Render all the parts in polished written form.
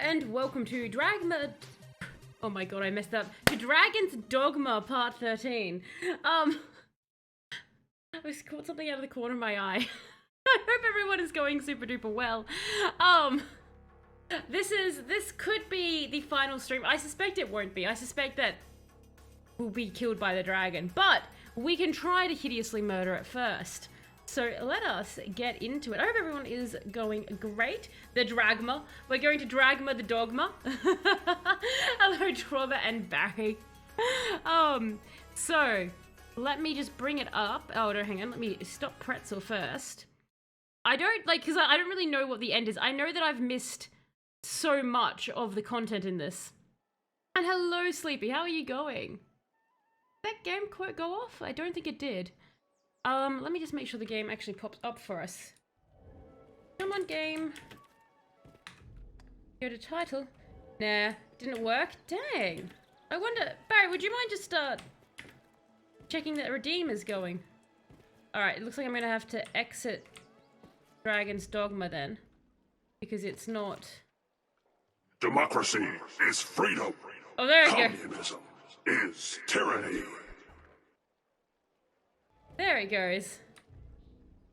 and welcome to Dragma. Oh my god, I messed up. To Dragon's Dogma Part 13. I caught something out of the corner of my eye. I hope everyone is going super duper well. This could be the final stream. I suspect it won't be. I suspect that we'll be killed by the dragon, but we can try to hideously murder it first. So let us get into it. I hope everyone is going great. The Dragma. We're going to Dragma the Dogma. Hello, Trevor and Barry. So let me just bring it up. Oh, no, hang on. Let me stop Pretzel first. I don't, because I don't really know what the end is. I know that I've missed so much of the content in this. And hello, Sleepy. How are you going? Did that game quote go off? I don't think it did. Let me just make sure the game actually pops up for us. Come on, game. Go to title. Nah, didn't work. Dang. I wonder, Barry, would you mind just checking that redeem is going? Alright, it looks like I'm gonna have to exit Dragon's Dogma then. Because it's not... Democracy is freedom. Oh, there we go. Communism is tyranny. There it goes.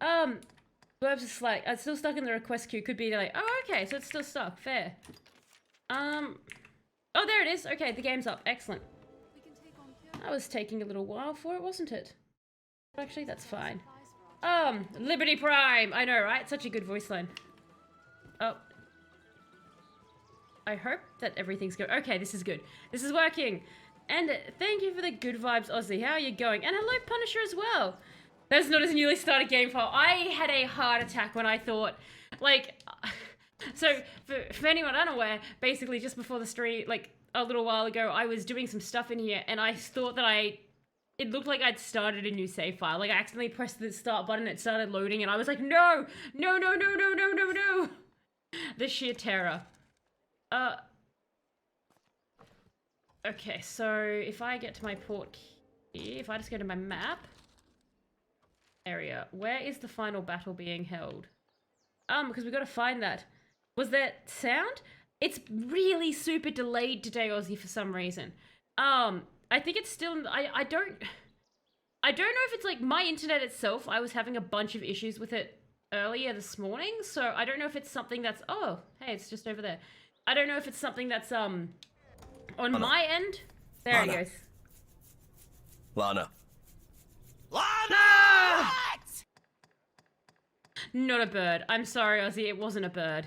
Verbs are slack. I'm still stuck in the request queue. Could be like, oh, okay, so it's still stuck. Fair. Oh, there it is. Okay, the game's up. Excellent. That was taking a little while for it, wasn't it? Actually, that's fine. Liberty Prime. I know, right? Such a good voice line. Oh. I hope that everything's good. Okay, this is good. This is working. And thank you for the good vibes, Aussie. How are you going? And hello, Punisher, as well. That's not a newly started game file. I had a heart attack when I thought, so for anyone unaware, basically just before the stream, a little while ago, I was doing some stuff in here, and I thought that it looked like I'd started a new save file. I accidentally pressed the start button, it started loading, and I was like, no, no, no, no, no, no, no, no. The sheer terror. Okay, so if I get to my port here, if I just go to my map area, where is the final battle being held? Because we got to find that. Was that sound? It's really super delayed today, Aussie, for some reason. I think it's still, I don't know if it's my internet itself. I was having a bunch of issues with it earlier this morning, so I don't know if it's something that's, oh, hey, it's just over there. I don't know if it's something that's, on my end. There Lana. he goes. Lana. Lana! Not a bird. I'm sorry, Ozzy. It wasn't a bird.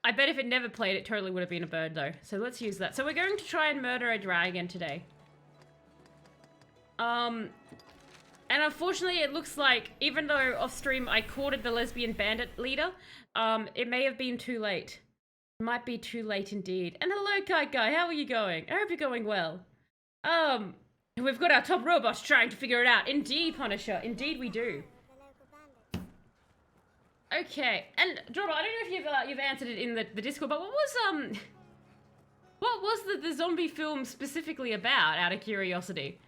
I bet if it never played, it totally would have been a bird, though. So let's use that. So we're going to try and murder a dragon today. And unfortunately, it looks like, even though off-stream I courted the lesbian bandit leader, it may have been too late. Might be too late indeed. And hello, Kite Guy. How are you going? I hope you're going well. We've got our top robots trying to figure it out. Indeed, Punisher. Indeed, we do. Okay. And Drama, I don't know if you've answered it in the Discord, but what was the zombie film specifically about? Out of curiosity.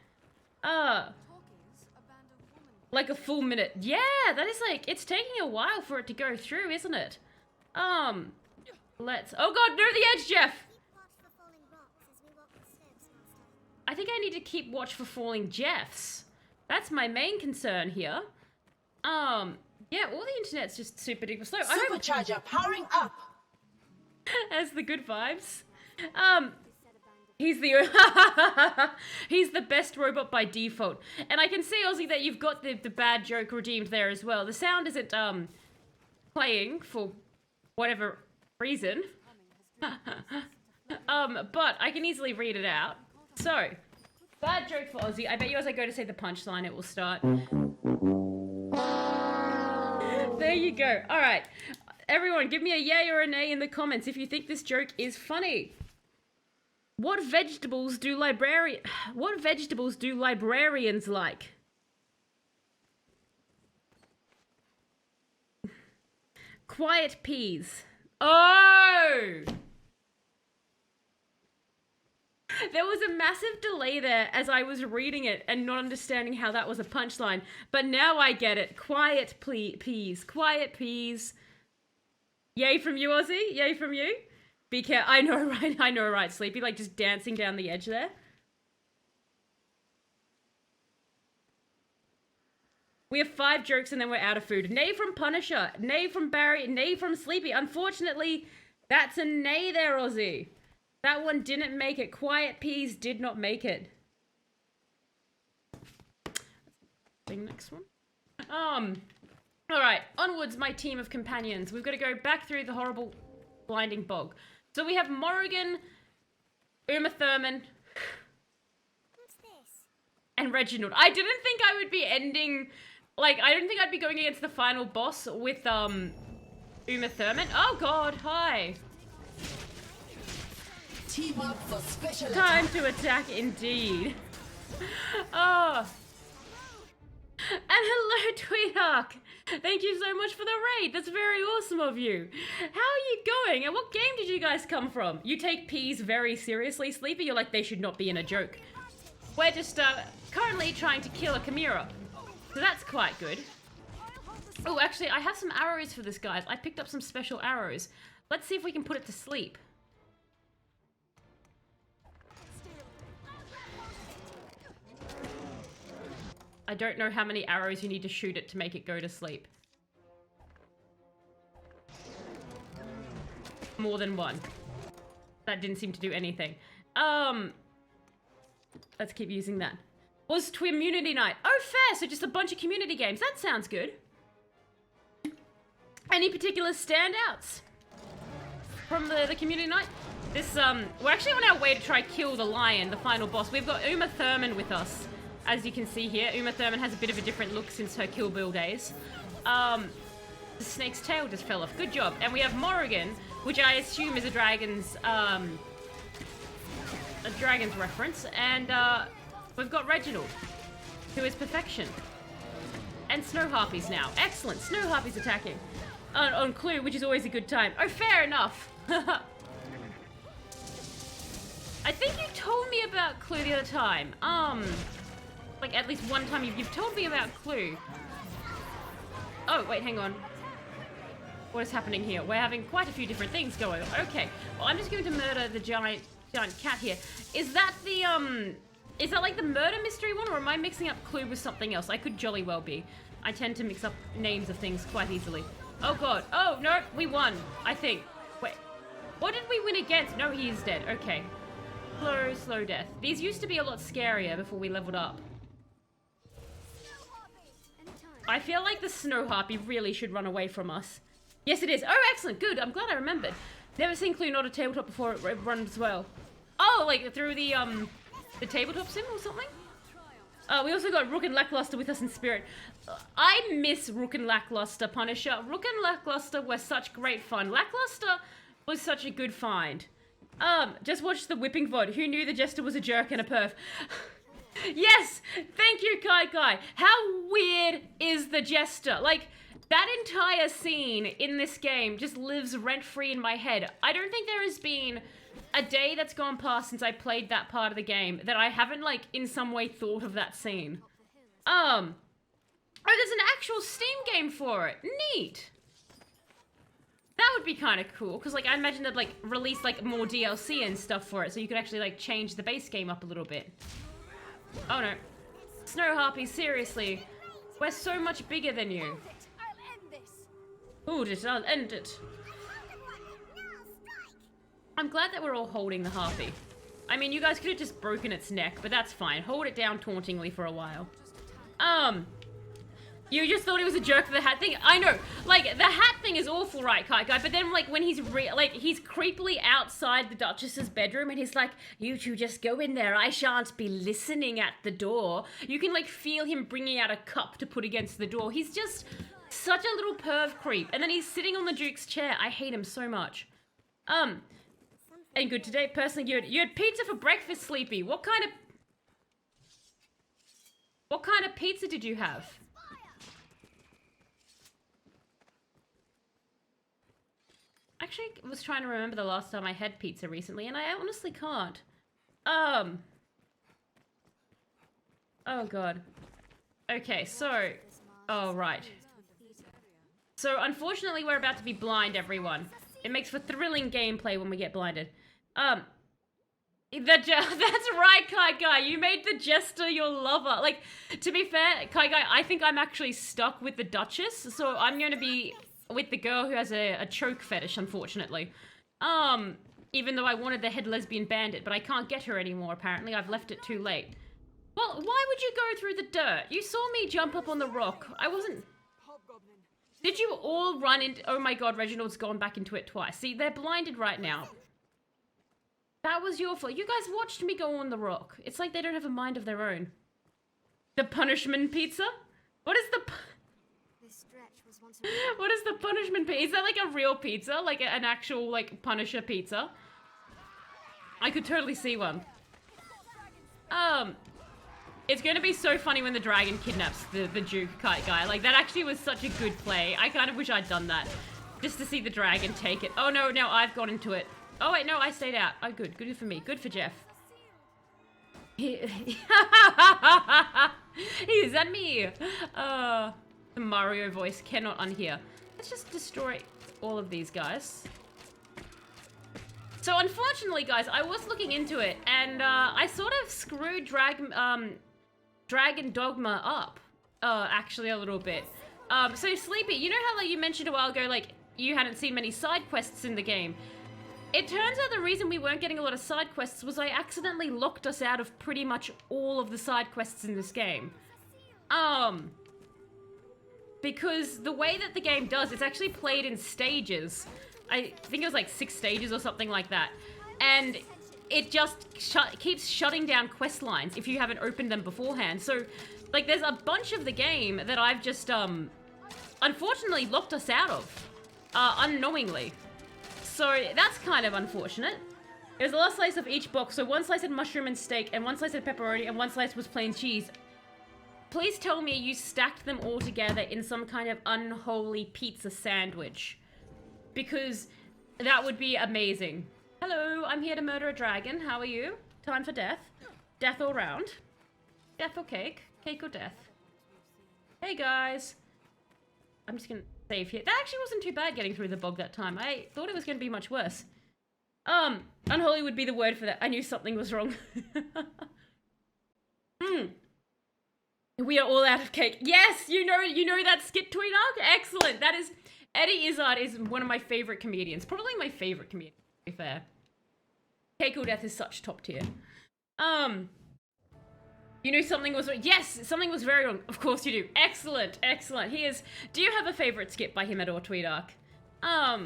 Like a full minute. Yeah, that is it's taking a while for it to go through, isn't it? Let's... Oh god, no, the edge, Jeff! I think I need to keep watch for falling Jeffs. That's my main concern here. Yeah, all the internet's just super duper slow. Supercharger powering up! As the good vibes. He's the... He's the best robot by default. And I can see, Ozzy, that you've got the bad joke redeemed there as well. The sound isn't, playing for whatever... reason. But I can easily read it out. So, bad joke for Aussie. I bet you as I go to say the punchline, it will start. There you go. All right. Everyone, give me a yay or a nay in the comments if you think this joke is funny. What vegetables do librarians like? Quiet peas. Oh! There was a massive delay there as I was reading it and not understanding how that was a punchline. But now I get it. Quiet peas. Quiet peas. Yay from you, Ozzy. Yay from you. Be careful. I know, right? I know, right? Sleepy, like, just dancing down the edge there. We have 5 jokes and then we're out of food. Nay from Punisher. Nay from Barry. Nay from Sleepy. Unfortunately, that's a nay there, Aussie. That one didn't make it. Quiet Peas did not make it. Next one. Alright, onwards, my team of companions. We've got to go back through the horrible blinding bog. So we have Morrigan, Uma Thurman, and Reginald. I didn't think I would be ending, like, I didn't think I'd be going against the final boss with, Uma Thurman. Oh god, hi. Team up for special Time to attack indeed. Oh. And hello, Tweetark. Thank you so much for the raid. That's very awesome of you. How are you going? And what game did you guys come from? You take peas very seriously, Sleepy? You're like, they should not be in a joke. We're just currently trying to kill a Chimera. So that's quite good. Oh, actually, I have some arrows for this, guys. I picked up some special arrows. Let's see if we can put it to sleep. I don't know how many arrows you need to shoot it to make it go to sleep. More than one. That didn't seem to do anything. Let's keep using that. Was Twimmunity Night. Oh, fair. So just a bunch of community games. That sounds good. Any particular standouts from the community night? This, we're actually on our way to try kill the lion, the final boss. We've got Uma Thurman with us. As you can see here, Uma Thurman has a bit of a different look since her Kill Bill days. The snake's tail just fell off. Good job. And we have Morrigan, which I assume is a dragon's reference. And we've got Reginald, who is perfection. And Snow Harpies now. Excellent. Snow Harpies attacking. On Clue, which is always a good time. Oh, fair enough. I think you told me about Clue the other time. Like, at least one time you've told me about Clue. Oh, wait, hang on. What is happening here? We're having quite a few different things going on. Okay, well, I'm just going to murder the giant cat here. Is that the, is that like the murder mystery one, or am I mixing up Clue with something else? I could jolly well be. I tend to mix up names of things quite easily. Oh, God. Oh, no, we won, I think. Wait, what did we win against? No, he is dead. Okay. Slow death. These used to be a lot scarier before we leveled up. I feel like the Snow Harpy really should run away from us. Yes, it is. Oh, excellent. Good. I'm glad I remembered. Never seen Clue not a tabletop before it runs well. Oh, like through the tabletop sim or something? We also got Rook and Lackluster with us in spirit. I miss Rook and Lackluster, Punisher. Rook and Lackluster were such great fun. Lackluster was such a good find. Just watched the whipping VOD. Who knew the Jester was a jerk and a perf? Yes! Thank you, Kai. How weird is the Jester? Like, that entire scene in this game just lives rent-free in my head. I don't think there has been a day that's gone past since I played that part of the game that I haven't, like, in some way thought of that scene. Oh, there's an actual Steam game for it. Neat! That would be kind of cool, because, like, I imagine they'd, like, release, like, more DLC and stuff for it, so you could actually, like, change the base game up a little bit. Oh, no. Snow Harpy, seriously. We're so much bigger than you. Hold it, I'll end it. I'm glad that we're all holding the Harpy. I mean, you guys could have just broken its neck, but that's fine. Hold it down tauntingly for a while. You just thought he was a jerk for the hat thing? I know. Like, the hat thing is awful, right, Kai Guy? But then, like, when he's he's creepily outside the Duchess's bedroom and he's like, you two just go in there. I shan't be listening at the door. You can, like, feel him bringing out a cup to put against the door. He's just such a little perv creep. And then he's sitting on the Duke's chair. I hate him so much. Ain't good today. Personally, you had pizza for breakfast, Sleepy. What kind of pizza did you have? Actually, I was trying to remember the last time I had pizza recently, and I honestly can't. Oh, God. Okay, so... Oh, right. So, unfortunately, we're about to be blind, everyone. It makes for thrilling gameplay when we get blinded. That's right, Kai Guy. You made the jester your lover. Like, to be fair, Kai Guy, I think I'm actually stuck with the Duchess, so I'm going to be with the girl who has a choke fetish, unfortunately. Even though I wanted the head lesbian bandit, but I can't get her anymore, apparently. I've left it too late. Well, why would you go through the dirt? You saw me jump up on the rock. I wasn't... Did you all run into... Oh my god, Reginald's gone back into it twice. See, they're blinded right now. That was your fault. You guys watched me go on the rock. It's like they don't have a mind of their own. The punishment pizza? What is the... What is the punishment pizza? Is that like a real pizza? Like an actual, like, Punisher pizza? I could totally see one. It's gonna be so funny when the dragon kidnaps the Duke kite guy. Like, that actually was such a good play. I kind of wish I'd done that. Just to see the dragon take it. Oh no, now I've got into it. Oh wait, no, I stayed out. Oh good, good for me. Good for Jeff. Is that me? The Mario voice cannot unhear. Let's just destroy all of these guys. So unfortunately, guys, I was looking into it, and I sort of screwed Dragon Dogma up, actually a little bit. So Sleepy, you know how like you mentioned a while ago, like you hadn't seen many side quests in the game? It turns out the reason we weren't getting a lot of side quests was I accidentally locked us out of pretty much all of the side quests in this game. Because the way that the game does, it's actually played in stages. I think it was like 6 stages or something like that. And it just keeps shutting down quest lines if you haven't opened them beforehand. So, like, there's a bunch of the game that I've just, unfortunately locked us out of. Unknowingly. So, that's kind of unfortunate. There's a last slice of each box. So, 1 slice had mushroom and steak, and 1 slice had pepperoni, and 1 slice was plain cheese. Please tell me you stacked them all together in some kind of unholy pizza sandwich. Because that would be amazing. Hello, I'm here to murder a dragon. How are you? Time for death. Death all round. Death or cake? Cake or death? Hey guys. I'm just gonna save here. That actually wasn't too bad getting through the bog that time. I thought it was gonna be much worse. Unholy would be the word for that. I knew something was wrong. We are all out of cake. Yes, you know that skit, Tweedark? Excellent. That is... Eddie Izzard is one of my favorite comedians. Probably my favorite comedian, to be fair. Cake or Death is such top tier. You knew something was... Yes, something was very wrong. Of course you do. Excellent, excellent. He is... Do you have a favorite skit by him at all, Tweedark? Out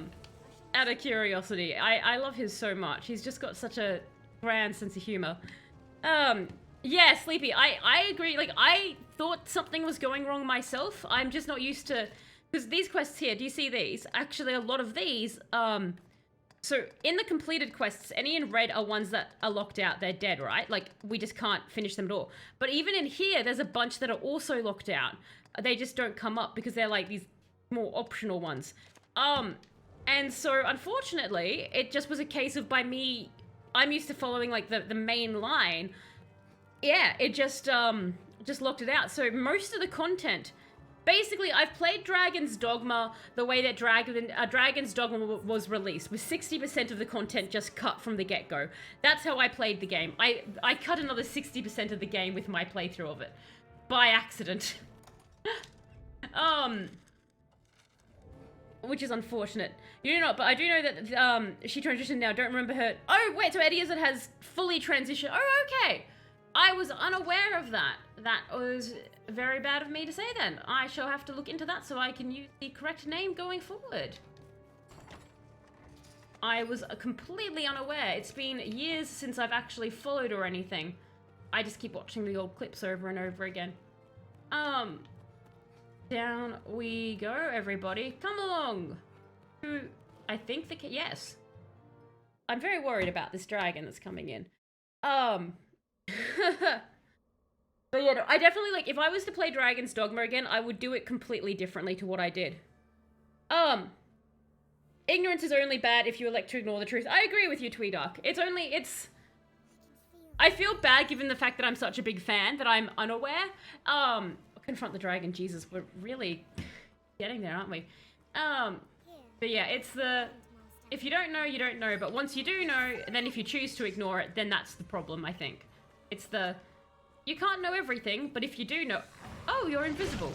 of curiosity. I love his so much. He's just got such a grand sense of humor. Yeah, Sleepy, I agree. Like, I thought something was going wrong myself. I'm just not used to... Because these quests here, do you see these? Actually, a lot of these, so in the completed quests, any in red are ones that are locked out. They're dead, right? Like, we just can't finish them at all. But even in here, there's a bunch that are also locked out. They just don't come up because they're like these more optional ones. And so, unfortunately, it just was a case of by me, I'm used to following like the main line. Yeah, it just locked it out. So most of the content... Basically, I've played Dragon's Dogma the way that Dragon's Dogma was released, with 60% of the content just cut from the get-go. That's how I played the game. I cut another 60% of the game with my playthrough of it. By accident. Which is unfortunate. You do not, but I do know that she transitioned now. Don't remember her... Oh, wait, so Eddie Izzard has fully transitioned. Oh, okay. I was unaware of that. That was very bad of me to say then. I shall have to look into that so I can use the correct name going forward. I was completely unaware. It's been years since I've actually followed or anything. I just keep watching the old clips over and over again. Down we go, everybody. Come along. I think yes. I'm very worried about this dragon that's coming in. But yeah, no, I definitely, like, if I was to play Dragon's Dogma again, I would do it completely differently to what I did. Ignorance is only bad if you elect to ignore the truth. I agree with you, Tweedark. I feel bad given the fact that I'm such a big fan that I'm unaware. Confront the dragon, Jesus, we're really getting there, aren't we? But yeah, it's the... If you don't know, you don't know. But once you do know, then if you choose to ignore it, then that's the problem, I think. It's the... You can't know everything, but if you do know... Oh, you're invisible.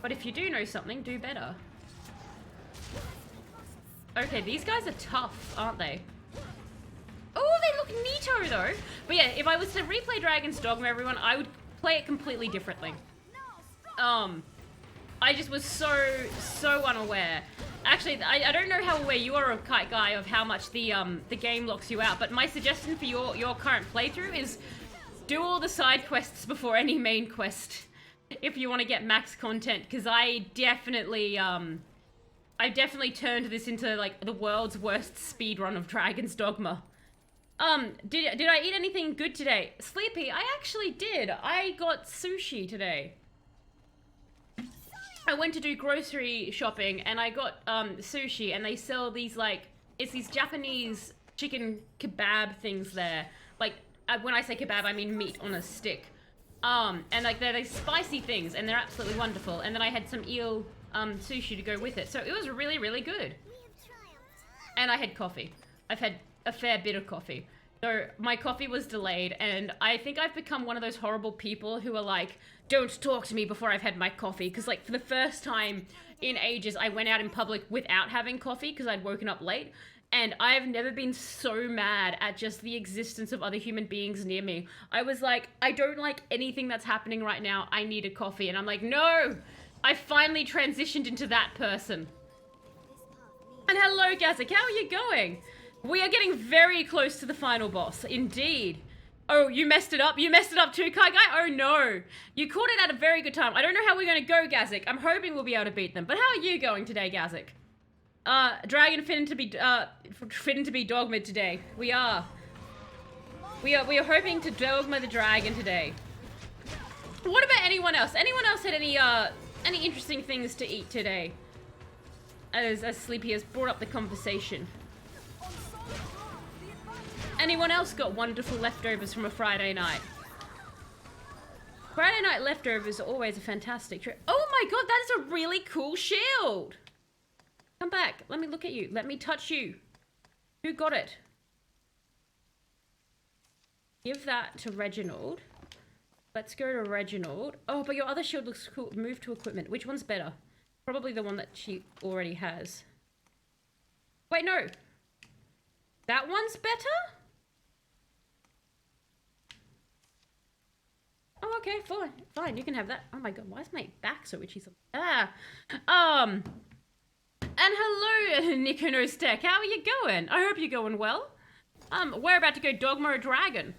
But if you do know something, do better. Okay, these guys are tough, aren't they? Oh, they look neato, though. But yeah, if I was to replay Dragon's Dogma, everyone, I would play it completely differently. I just was so unaware. Actually, I don't know how aware you are, of Kite Guy, of how much the game locks you out, but my suggestion for your current playthrough is do all the side quests before any main quest if you want to get max content, because I definitely turned this into like the world's worst speedrun of Dragon's Dogma. Did I eat anything good today? Sleepy, I actually did. I got sushi today. I went to do grocery shopping and I got sushi, and they sell these like, it's these Japanese chicken kebab things there. Like, when I say kebab, I mean meat on a stick. And like they're these spicy things and they're absolutely wonderful. And then I had some eel sushi to go with it. So it was really, really good. And I had coffee. I've had a fair bit of coffee. So my coffee was delayed, and I think I've become one of those horrible people who are like, don't talk to me before I've had my coffee. Because like for the first time in ages, I went out in public without having coffee because I'd woken up late. And I've never been so mad at just the existence of other human beings near me. I was like, I don't like anything that's happening right now. I need a coffee. And I'm like, no, I finally transitioned into that person. And hello, Gazik, how are you going? We are getting very close to the final boss, indeed. Oh, you messed it up? You messed it up too, Kai Guy? Oh no. You caught it at a very good time. I don't know how we're going to go, Gazik. I'm hoping we'll be able to beat them. But how are you going today, Gazik? Dragon fit into be Dogma today. We are hoping to Dogma the dragon today. What about anyone else? Anyone else had any interesting things to eat today? As Sleepy has brought up the conversation. Anyone else got wonderful leftovers from a Friday night? Friday night leftovers are always a fantastic trip. Oh my god, that is a really cool shield! Come back. Let me look at you. Let me touch you. Who got it? Give that to Reginald. Let's go to Reginald. Oh, but your other shield looks cool. Move to equipment. Which one's better? Probably the one that she already has. Wait, no. That one's better? Oh, okay, fine. Fine, you can have that. Oh my god, why is my back so itchy? And hello, Nikono's Tech. How are you going? I hope you're going well. We're about to go Dogma a Dragon.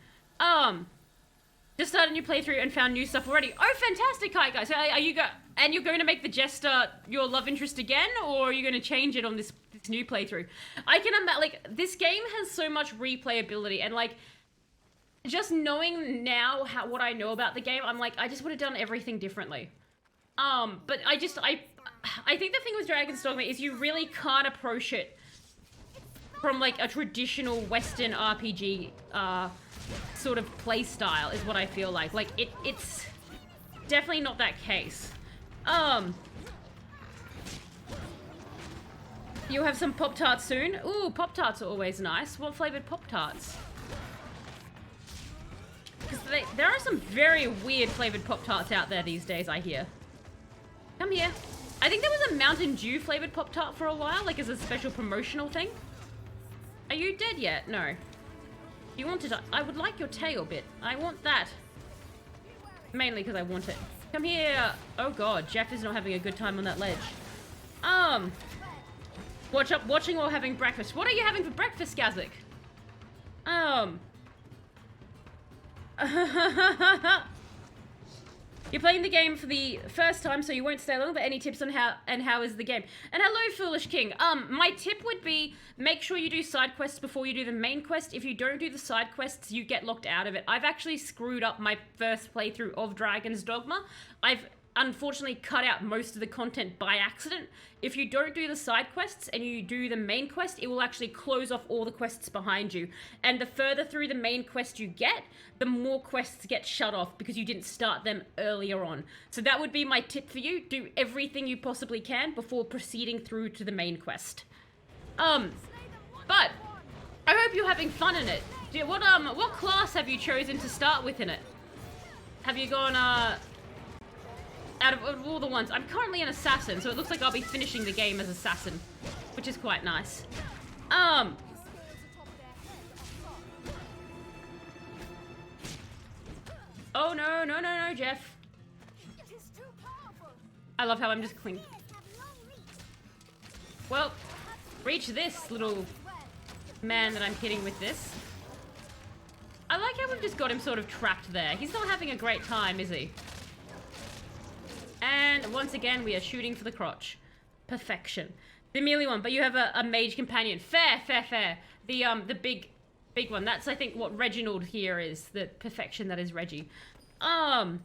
Just started a new playthrough and found new stuff already. Oh, fantastic, hi guys. Are you and you're going to make the Jester your love interest again, or are you going to change it on this new playthrough? I can imagine, like, this game has so much replayability, and like, just knowing now what I know about the game, I'm like, I just would have done everything differently. But I think the thing with Dragon's Dogma is you really can't approach it from like a traditional Western RPG sort of play style, is what I feel like. Like it's definitely not that case. You'll have some Pop-Tarts soon. Ooh, Pop-Tarts are always nice. What flavored Pop-Tarts? Because there are some very weird flavored Pop-Tarts out there these days, I hear. Come here. I think there was a Mountain Dew flavored Pop-Tart for a while, like as a special promotional thing. Are you dead yet? No. You want it? I would like your tail bit. I want that. Mainly because I want it. Come here. Oh god, Jeff is not having a good time on that ledge. Watching while having breakfast. What are you having for breakfast, Gazik? You're playing the game for the first time, so you won't stay long, but any tips on how is the game? And hello, Foolish King. My tip would be, make sure you do side quests before you do the main quest. If you don't do the side quests, you get locked out of it. I've actually screwed up my first playthrough of Dragon's Dogma. I've unfortunately cut out most of the content by accident. If you don't do the side quests and you do the main quest, it will actually close off all the quests behind you. And the further through the main quest you get, the more quests get shut off because you didn't start them earlier on. So that would be my tip for you. Do everything you possibly can before proceeding through to the main quest. But I hope you're having fun in it. What class have you chosen to start with in it? Have you gone, out of all the ones? I'm currently an assassin, so it looks like I'll be finishing the game as assassin, which is quite nice. Oh no, no, no, no, Jeff. I love how I'm just clinging. Well, reach this little man that I'm hitting with this. I like how we've just got him sort of trapped there. He's not having a great time, is he? And once again, we are shooting for the crotch. Perfection. The melee one, but you have a mage companion. Fair, fair, fair. The big one. That's, I think, what Reginald here is. The perfection that is Reggie. Heard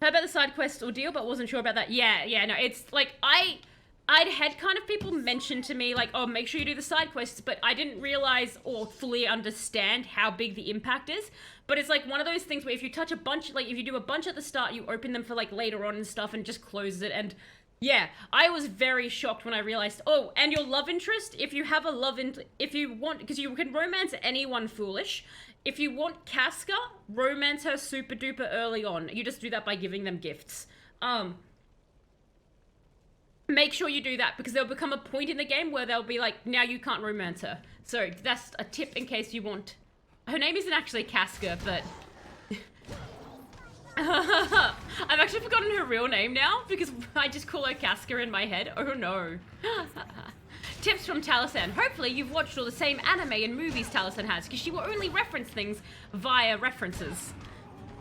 about the side quest ordeal, but wasn't sure about that. Yeah, no, it's like, I'd had kind of people mention to me, like, oh, make sure you do the side quests, but I didn't realize or fully understand how big the impact is. But it's like one of those things where if you touch a bunch, like, if you do a bunch at the start, you open them for, like, later on and stuff and just closes it. And yeah, I was very shocked when I realized, oh, and your love interest, if you have a if you want, because you can romance anyone foolish. If you want Casca, romance her super duper early on. You just do that by giving them gifts. Make sure you do that, because there'll become a point in the game where they'll be like, now you can't romance her. So that's a tip in case you want. Her name isn't actually Casca, but I've actually forgotten her real name now because I just call her Casca in my head. Oh no. Tips from Taliesin. Hopefully you've watched all the same anime and movies Taliesin has, because she will only reference things via references.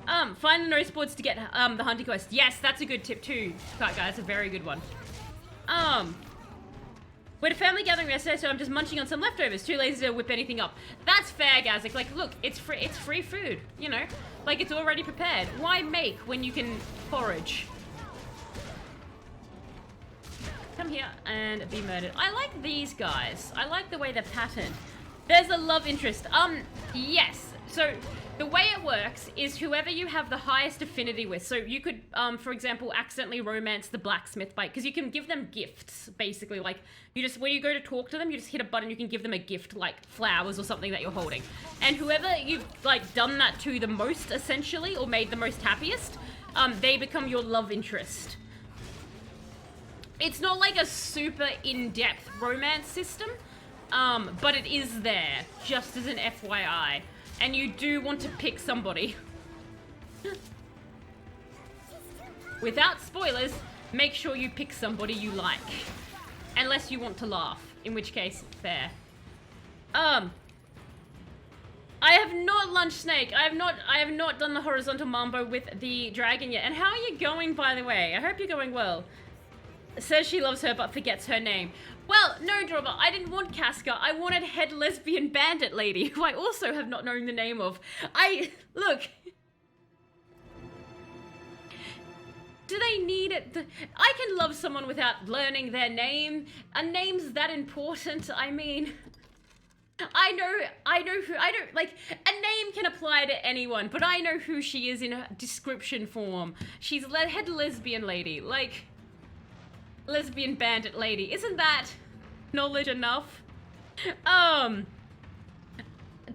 Find the nose boards to get the hunting quest. Yes, that's a good tip too, guys. That's a very good one. We're at a family gathering yesterday, so I'm just munching on some leftovers. Too lazy to whip anything up. That's fair, Gazik. Like, look, it's free food, you know? Like, it's already prepared. Why make when you can forage? Come here and be murdered. I like these guys. I like the way they're patterned. There's a love interest. Yes. So the way it works is whoever you have the highest affinity with. So you could, for example, accidentally romance the blacksmith by, because you can give them gifts, basically. Like, you just, when you go to talk to them, you just hit a button, you can give them a gift, like flowers or something that you're holding. And whoever you've, like, done that to the most, essentially, or made the most happiest, they become your love interest. It's not like a super in-depth romance system, but it is there, just as an FYI. And you do want to pick somebody. Without spoilers, make sure you pick somebody you like. Unless you want to laugh, in which case, fair. I have not lunched Snake. I have not done the horizontal mambo with the dragon yet. And how are you going, by the way? I hope you're going well. Says she loves her but forgets her name. Well, no, Dogma, I didn't want Casca. I wanted head lesbian bandit lady, who I also have not known the name of. Look. Do they need it? I can love someone without learning their name. A name's that important, I mean. I know who, like, a name can apply to anyone, but I know who she is in a description form. She's head lesbian lady, like... lesbian bandit lady. Isn't that knowledge enough?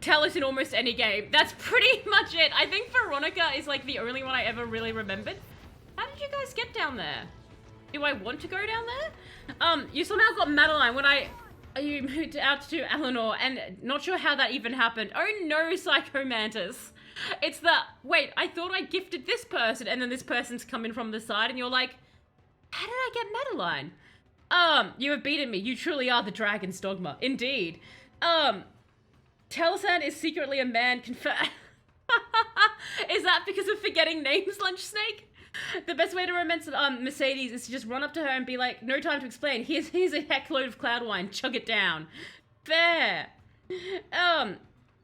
Tell us in almost any game. That's pretty much it. I think Veronica is like the only one I ever really remembered. How did you guys get down there? Do I want to go down there? You somehow got Madeline when you moved out to Eleanor, and not sure how that even happened. Oh no, Psychomantis. It's the, wait, I thought I gifted this person, and then this person's coming from the side, and you're like, how did I get Madeline? You have beaten me. You truly are the dragon's Dogma. Indeed. Telsan is secretly a man Is that because of forgetting names, Lunch Snake? The best way to romance Mercedes is to just run up to her and be like, no time to explain. Here's a heckload of cloud wine. Chug it down. Fair.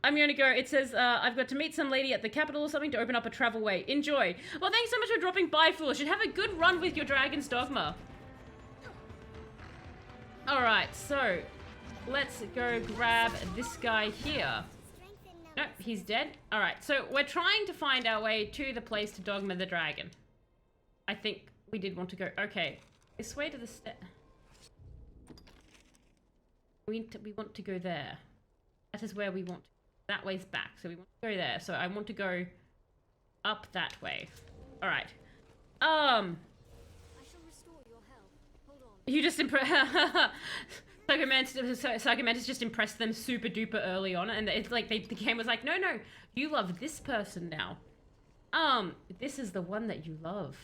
I'm gonna go. It says, I've got to meet some lady at the capital or something to open up a travel way. Enjoy. Well, thanks so much for dropping by, Foolish, and have a good run with your Dragon's Dogma. Alright, so, let's go grab this guy here. Nope, he's dead. Alright, so we're trying to find our way to the place to Dogma the Dragon. I think we did want to go. Okay, this way to the We want to go there. That is where we want to. That way's back, so we want to go there. So I want to go up that way. All right. I shall restore your health. Hold on. You just Psychomantis just impressed them super duper early on, and it's like the game was like, no, you love this person now. This is the one that you love.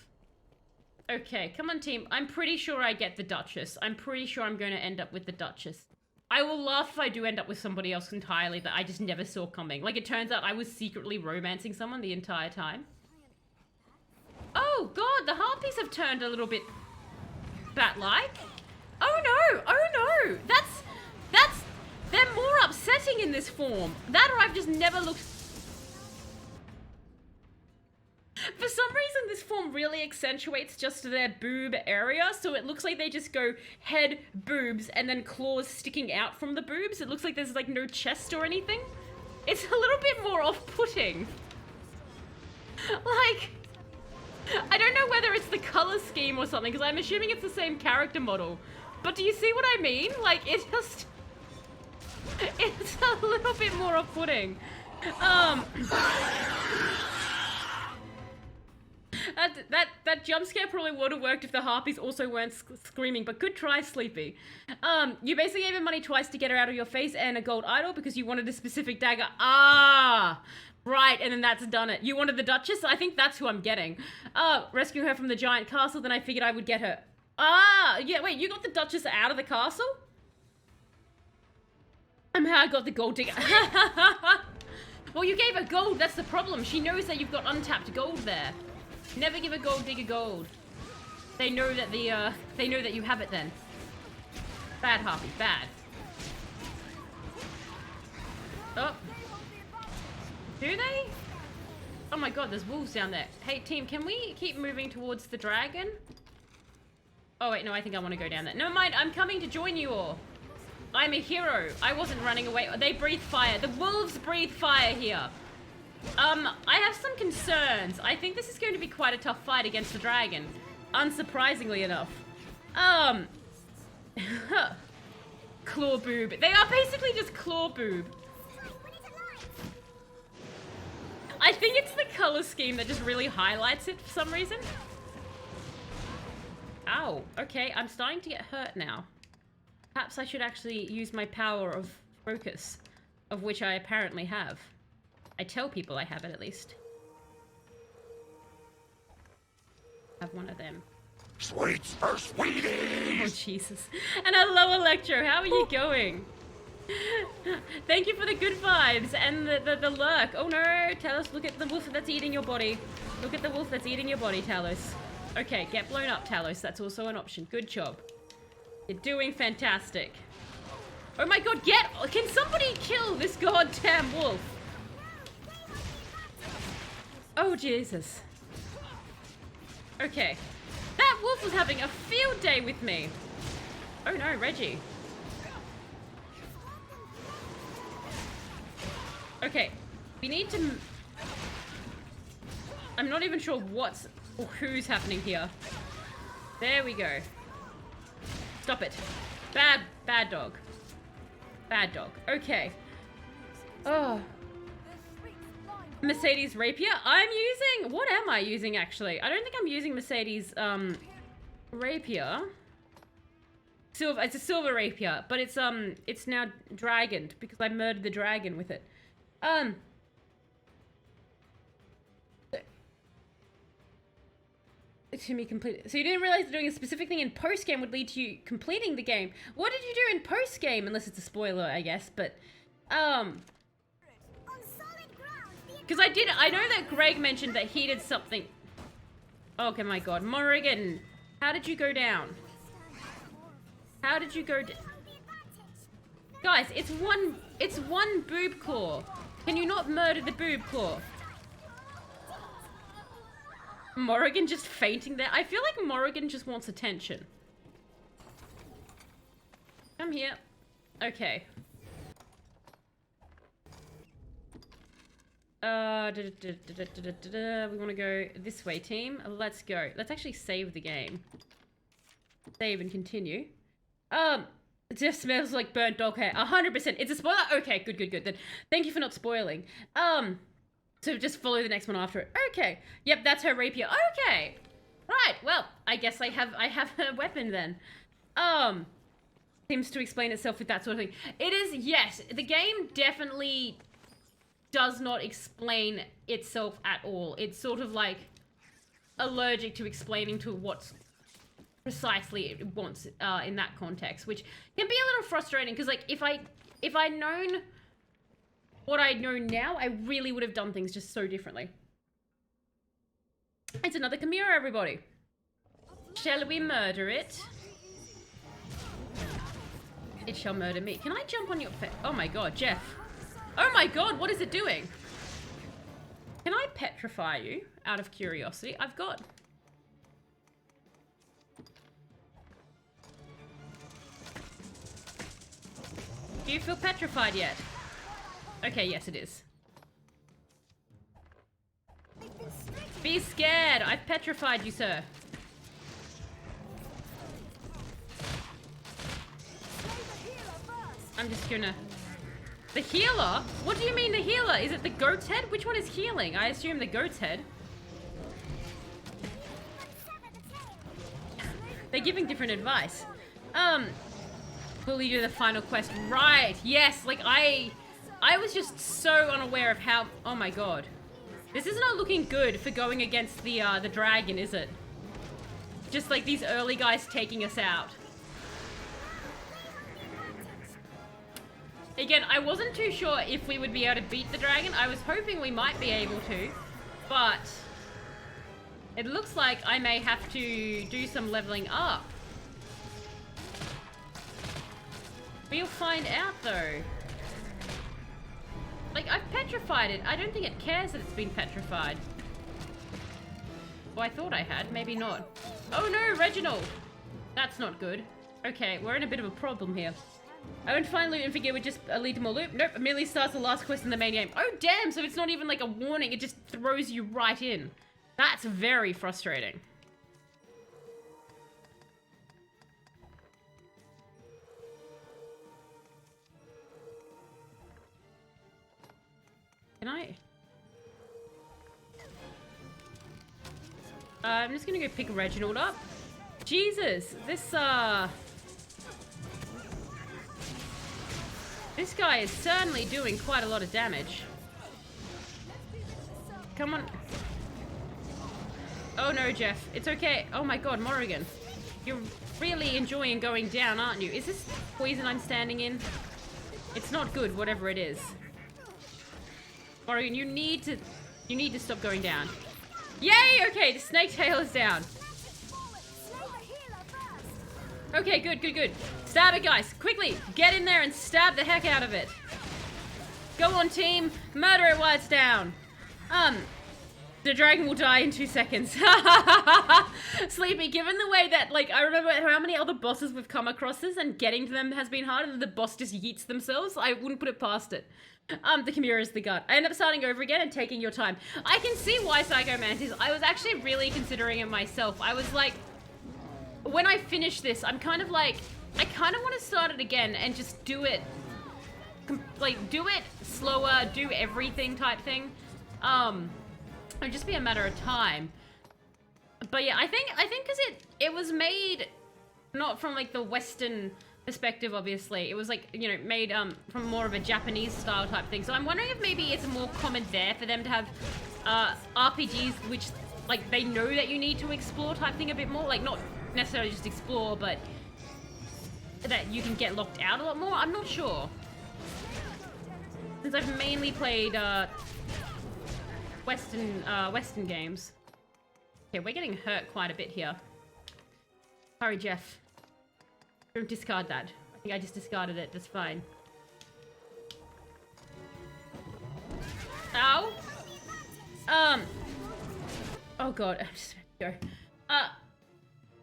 Okay, come on, team. I'm pretty sure I get the Duchess. I'm pretty sure I'm going to end up with the Duchess. I will laugh if I do end up with somebody else entirely that I just never saw coming. Like, it turns out I was secretly romancing someone the entire time. Oh, God, the harpies have turned a little bit bat-like. Oh, no. They're more upsetting in this form. That or I've just never looked... For some reason, this form really accentuates just their boob area, so it looks like they just go head, boobs, and then claws sticking out from the boobs. It looks like there's, like, no chest or anything. It's a little bit more off-putting. Like, I don't know whether it's the color scheme or something, because I'm assuming it's the same character model. But do you see what I mean? Like, it's just... It's a little bit more off-putting. That jump scare probably would have worked if the harpies also weren't screaming, but good try, Sleepy. You basically gave him money twice to get her out of your face and a gold idol because you wanted a specific dagger. Ah, right, and then that's done it. You wanted the Duchess? I think that's who I'm getting. Rescue her from the giant castle, then I figured I would get her. Ah, yeah, wait, you got the Duchess out of the castle? How I got the gold digger. Well, you gave her gold, that's the problem. She knows that you've got untapped gold there. Never give a gold digger gold. They know that they know that you have it then. Bad harpy, bad. Oh. Do they? Oh my god, there's wolves down there. Hey team, can we keep moving towards the dragon? Oh wait, no, I think I want to go down there. Never mind, I'm coming to join you all. I'm a hero. I wasn't running away. They breathe fire. The wolves breathe fire here. I have some concerns. I think this is going to be quite a tough fight against the dragon. Unsurprisingly enough. Claw boob. They are basically just claw boob. I think it's the color scheme that just really highlights it for some reason. Ow. Okay, I'm starting to get hurt now. Perhaps I should actually use my power of focus, of which I apparently have. I tell people I have it, at least. I have one of them. Sweets for sweeties! Oh, Jesus. And hello, Electro. How are you going? Thank you for the good vibes and the lurk. Oh, no. Talos, look at the wolf that's eating your body. Look at the wolf that's eating your body, Talos. Okay, get blown up, Talos. That's also an option. Good job. You're doing fantastic. Oh, my God. Can somebody kill this goddamn wolf? Oh, Jesus. Okay. That wolf was having a field day with me. Oh no, Reggie. Okay. We need to... I'm not even sure what's or who's happening here. There we go. Stop it. Bad dog. Bad dog. Okay. Oh. Mercedes rapier. I'm using... What am I using, actually? I don't think I'm using Mercedes, rapier. Silver. It's a silver rapier, but it's now dragoned because I murdered the dragon with it. To me complete. So you didn't realize that doing a specific thing in post-game would lead to you completing the game. What did you do in post-game? Unless it's a spoiler, I guess, but... Because I know that Greg mentioned that he did something. Okay, my God. Morrigan, how did you go down? How did you go down? Guys, it's one boob claw. Can you not murder the boob claw? Morrigan just fainting there. I feel like Morrigan just wants attention. Come here. Okay. We want to go this way, team. Let's go. Let's actually save the game. Save and continue. Jeff smells like burnt dog hair. 100%. It's a spoiler? Okay, good. Then thank you for not spoiling. So just follow the next one after it. Okay. Yep, that's her rapier. Okay. Right, well, I guess I have a weapon then. Seems to explain itself with that sort of thing. It is, yes, the game definitely does not explain itself at all. It's sort of like allergic to explaining to what's precisely it wants in that context, which can be a little frustrating because, like, if I'd known what I know now, I really would have done things just so differently. It's another Chimera, everybody. Shall we murder it? It shall murder me. Can I jump on your face? Oh my god, Jeff. Oh my god, what is it doing? Can I petrify you out of curiosity? I've got... Do you feel petrified yet? Okay, yes it is. Be scared! I've petrified you, sir. I'm just gonna... The healer? What do you mean the healer? Is it the goat's head? Which one is healing? I assume the goat's head. They're giving different advice. Will you do the final quest? Right, yes, like I was just so unaware of how... Oh my god. This is not looking good for going against the dragon, is it? Just like these early guys taking us out. Again, I wasn't too sure if we would be able to beat the dragon. I was hoping we might be able to, but it looks like I may have to do some leveling up. We'll find out though. Like, I've petrified it. I don't think it cares that it's been petrified. Well, I thought I had. Maybe not. Oh no, Reginald! That's not good. Okay, we're in a bit of a problem here. I won't find loot and figure it would just lead to more loot. Nope, immediately starts the last quest in the main game. Oh damn, so it's not even like a warning, it just throws you right in. That's very frustrating. Can I? I'm just gonna go pick Reginald up. Jesus, this guy is certainly doing quite a lot of damage. Come on. Oh no, Jeff. It's okay. Oh my god, Morrigan. You're really enjoying going down, aren't you? Is this poison I'm standing in? It's not good, whatever it is. Morrigan, you need to stop going down. Yay! Okay, the snake tail is down. Okay, good. Stab it, guys. Quickly, get in there and stab the heck out of it. Go on, team. Murder it while it's down. The dragon will die in 2 seconds. Sleepy, given the way that, like, I remember how many other bosses we've come across this and getting to them has been hard and the boss just yeets themselves, I wouldn't put it past it. The Chimera is the gut. I end up starting over again and taking your time. I can see why Psycho Mantis. I was actually really considering it myself. I was like, when I finish this, I'm kind of like, I kind of want to start it again and just do it, like, do it slower, do everything type thing. It'd just be a matter of time. But yeah, I think because it was made not from like the Western perspective, obviously. It was like, you know, made from more of a Japanese style type thing. So I'm wondering if maybe it's more common there for them to have RPGs which, like, they know that you need to explore type thing a bit more. Like, not necessarily just explore, but that you can get locked out a lot more. I'm not sure. Since I've mainly played Western games. Okay, we're getting hurt quite a bit here. Sorry, Jeff. Don't discard that. I think I just discarded it. That's fine. Ow! Oh god, I'm just about to go.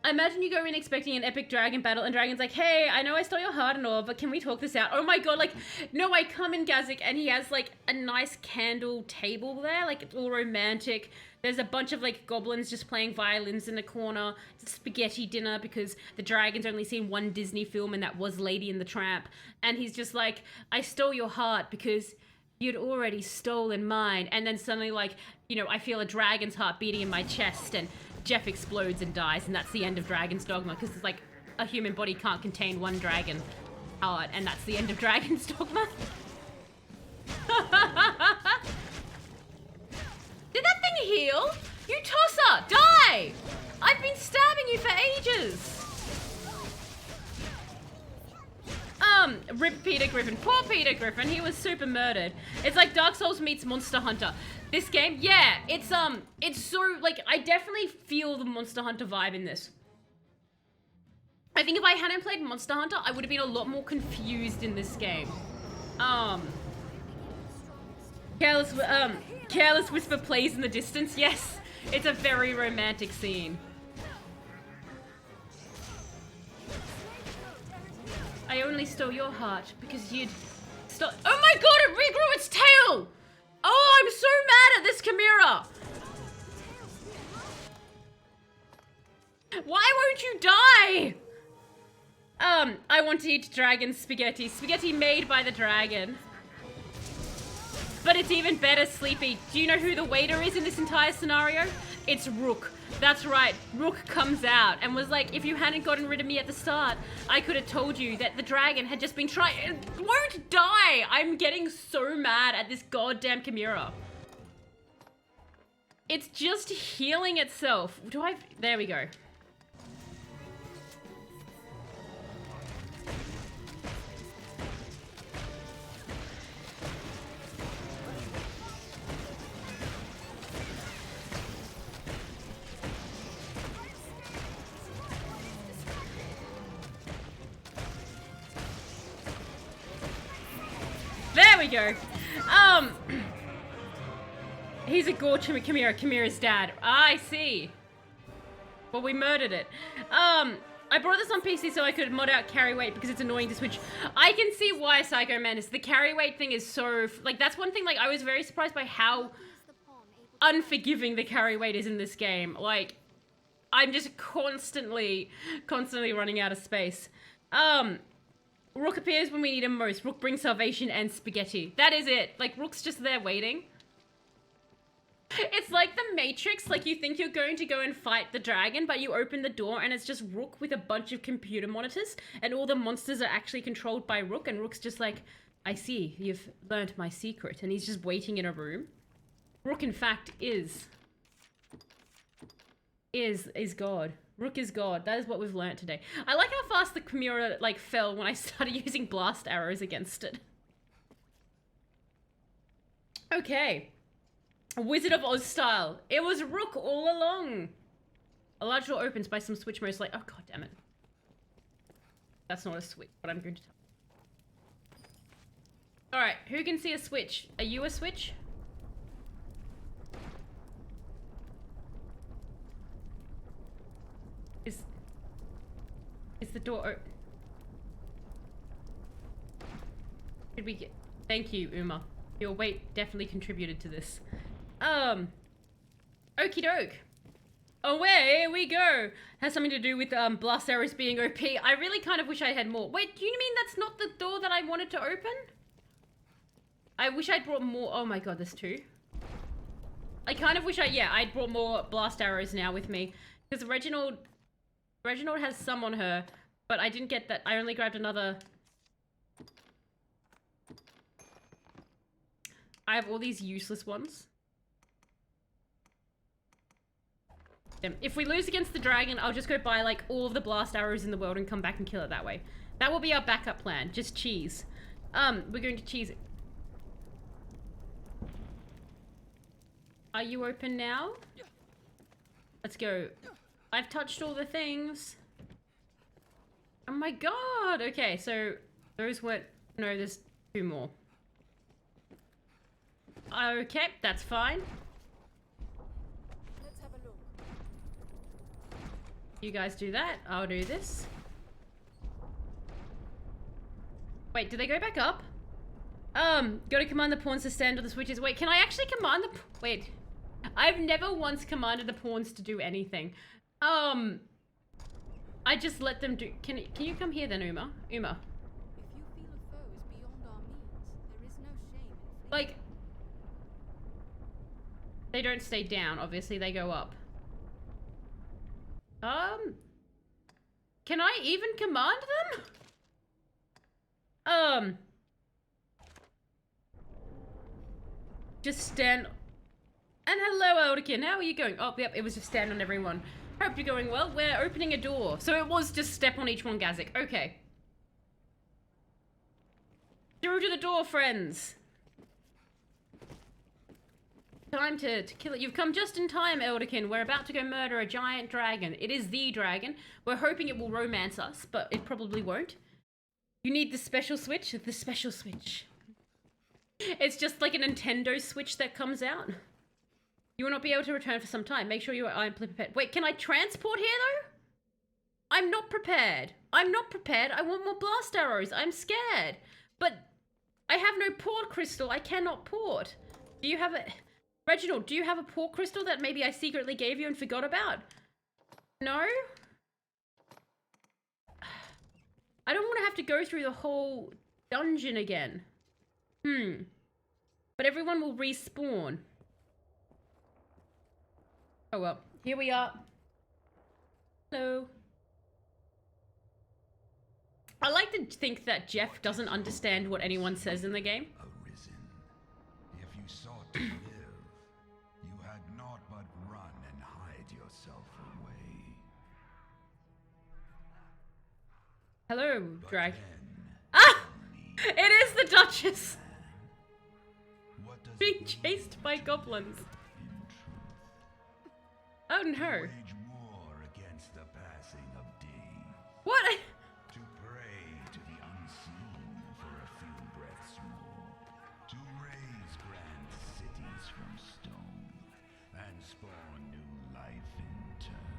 Imagine you go in expecting an epic dragon battle and Dragon's like, hey, I know I stole your heart and all, but can we talk this out? Oh my god, like, no, I come in Gazik and he has like a nice candle table there, like it's all romantic. There's a bunch of like goblins just playing violins in the corner. It's a spaghetti dinner because the dragon's only seen one Disney film and that was Lady and the Tramp. And he's just like, I stole your heart because you'd already stolen mine. And then suddenly like, you know, I feel a dragon's heart beating in my chest and Jeff explodes and dies, and that's the end of Dragon's Dogma, because it's like a human body can't contain one dragon heart, and that's the end of Dragon's Dogma. Did that thing heal? You tosser! Die! I've been stabbing you for ages! Rip Peter Griffin. Poor Peter Griffin, he was super murdered. It's like Dark Souls meets Monster Hunter. This game, yeah, it's so, like, I definitely feel the Monster Hunter vibe in this. I think if I hadn't played Monster Hunter, I would have been a lot more confused in this game. Careless Whisper plays in the distance. Yes, it's a very romantic scene. I only stole your heart because you'd stole— oh my god, it regrew its tail! Oh, I'm so mad at this Chimera! Why won't you die? I want to eat dragon spaghetti. Spaghetti made by the dragon. But it's even better, Sleepy. Do you know who the waiter is in this entire scenario? It's Rook. That's right. Rook comes out and was like, if you hadn't gotten rid of me at the start, I could have told you that the dragon had just been trying— it won't die! I'm getting so mad at this goddamn Chimera. It's just healing itself. There we go. There we go. He's a gore Chimera, Chimera's dad. I see. Well, we murdered it. I brought this on PC so I could mod out carry weight because it's annoying to switch. I can see why, Psycho Menace. The carry weight thing is so, like, that's one thing, like, I was very surprised by how unforgiving the carry weight is in this game. Like, I'm just constantly running out of space. Rook appears when we need him most. Rook brings salvation and spaghetti. That is it. Like, Rook's just there waiting. It's like the Matrix. Like, you think you're going to go and fight the dragon, but you open the door and it's just Rook with a bunch of computer monitors, and all the monsters are actually controlled by Rook, and Rook's just like, I see, you've learned my secret. And he's just waiting in a room. Rook, in fact, is God. Rook is God. That is what we've learnt today. I like how fast the Chimera, like, fell when I started using blast arrows against it. Okay. Wizard of Oz style. It was Rook all along. A large door opens by some switch most like— oh god damn it. That's not a switch, but I'm going to tell. Alright, who can see a switch? Are you a switch? Is the door open? Did we get— thank you, Uma. Your weight definitely contributed to this. Okie doke. Away we go. Has something to do with blast arrows being OP. I really kind of wish I had more. Wait, do you mean that's not the door that I wanted to open? I wish I'd brought more— oh my god, there's two. I kind of wish I'd brought more blast arrows now with me. Because Reginald has some on her, but I didn't get that. I only grabbed another. I have all these useless ones. If we lose against the dragon, I'll just go buy like all of the blast arrows in the world and come back and kill it that way. That will be our backup plan. Just cheese. We're going to cheese it. Are you open now? Let's go. I've touched all the things. Oh my god! Okay, so those weren't— no, there's two more. Okay, that's fine. Let's have a look. You guys do that. I'll do this. Wait, did they go back up? Gotta command the pawns to stand on the switches. Wait, can I actually command the... Wait. I've never once commanded the pawns to do anything. I just let them do... Can you come here then, Uma? Uma. If you feel a foe is beyond our means, there is no shame in Like... They don't stay down, obviously. They go up. Can I even command them? Just stand... And hello, Elderkin. How are you going? Oh, yep, it was just stand on everyone. Hope you're going well. We're opening a door. So it was just step on each one, Gazik. Okay. Through to the door, friends. Time to kill it. You've come just in time, Elderkin. We're about to go murder a giant dragon. It is the dragon. We're hoping it will romance us, but it probably won't. You need the special switch? The special switch. It's just like a Nintendo Switch that comes out. You will not be able to return for some time. Make sure you are amply prepared. Wait, can I transport here, though? I'm not prepared. I'm not prepared. I want more blast arrows. I'm scared. But I have no port crystal. I cannot port. Do you have a... Reginald, do you have a port crystal that maybe I secretly gave you and forgot about? No? I don't want to have to go through the whole dungeon again. But everyone will respawn. Oh well, here we are. Hello. I like to think that Jeff doesn't understand what anyone says in the game. Arisen. If you sought to live, you had naught but run and hide yourself away. Hello, But Drag. then, Ah! only It is the Duchess! what does Being it chased by goblins. in truth? Oh no. Wage war against the passing of days. What? To pray to the unseen for a few breaths more. To raise grand cities from stone and spawn new life in turn.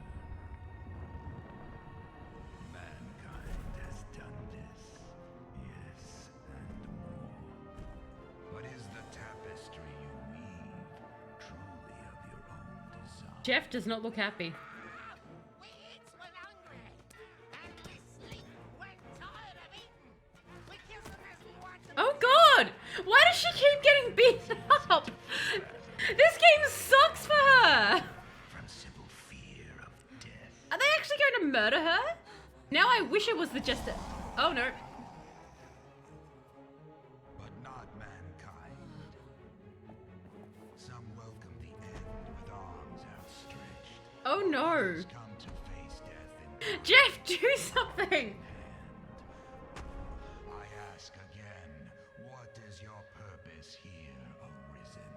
Mankind has done this, yes, and more. But is the tapestry you weave truly of your own design? Jeff does not look happy. We eat when hungry, and we sleep when tired of eating. We kiss them as we want them. Oh god! Why does she keep getting beaten up? This game sucks for her! From simple fear of death. Are they actually going to murder her? Now I wish it was the just a... Oh no. But not mankind. Some welcome the end with arms outstretched. Oh no. Others come to face death in Jeff, do something! hand. I ask again, what is your purpose here, Arisen?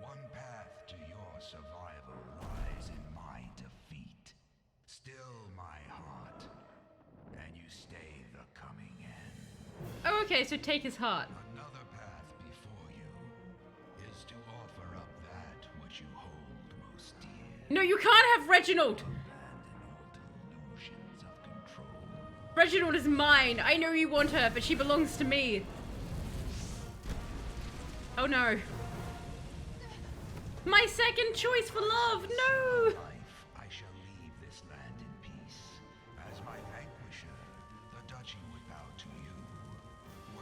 One path to your survival lies in my defeat. Still my heart, and you stay the coming end. Oh, okay, so take his heart. Another path before you is to offer up that which you hold most dear. No, you can't have Reginald! Abandon all delusions of control. Reginald is mine. I know you want her, but she belongs to me. Oh no. My second choice for love, no! Life, I shall leave this land in peace. As my vanquisher, the duchy would bow to you.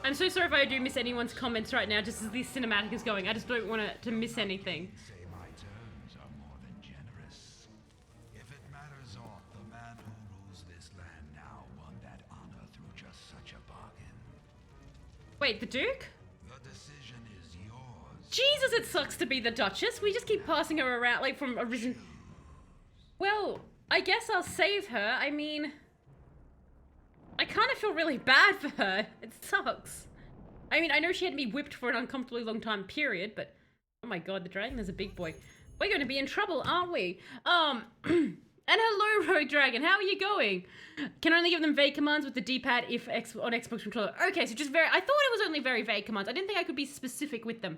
I'm so sorry if I do miss anyone's comments right now, just as this cinematic is going. I just don't want to miss anything. Say my terms are more than generous. If it matters aught, the man who rules this land now won that honor through just such a bargain. Wait, the Duke? The decision is yours. Jesus, it sucks to be the Duchess. We just keep passing her around, like, from Arisen. Well, I guess I'll save her. I mean... I kind of feel really bad for her. It sucks. I mean, I know she had me whipped for an uncomfortably long time, period, but... Oh my god, the dragon is a big boy. We're going to be in trouble, aren't we? And hello, Rogue Dragon. How are you going? Can only give them vague commands with the D-pad if on Xbox controller. Okay, so just very... I thought it was only very vague commands. I didn't think I could be specific with them.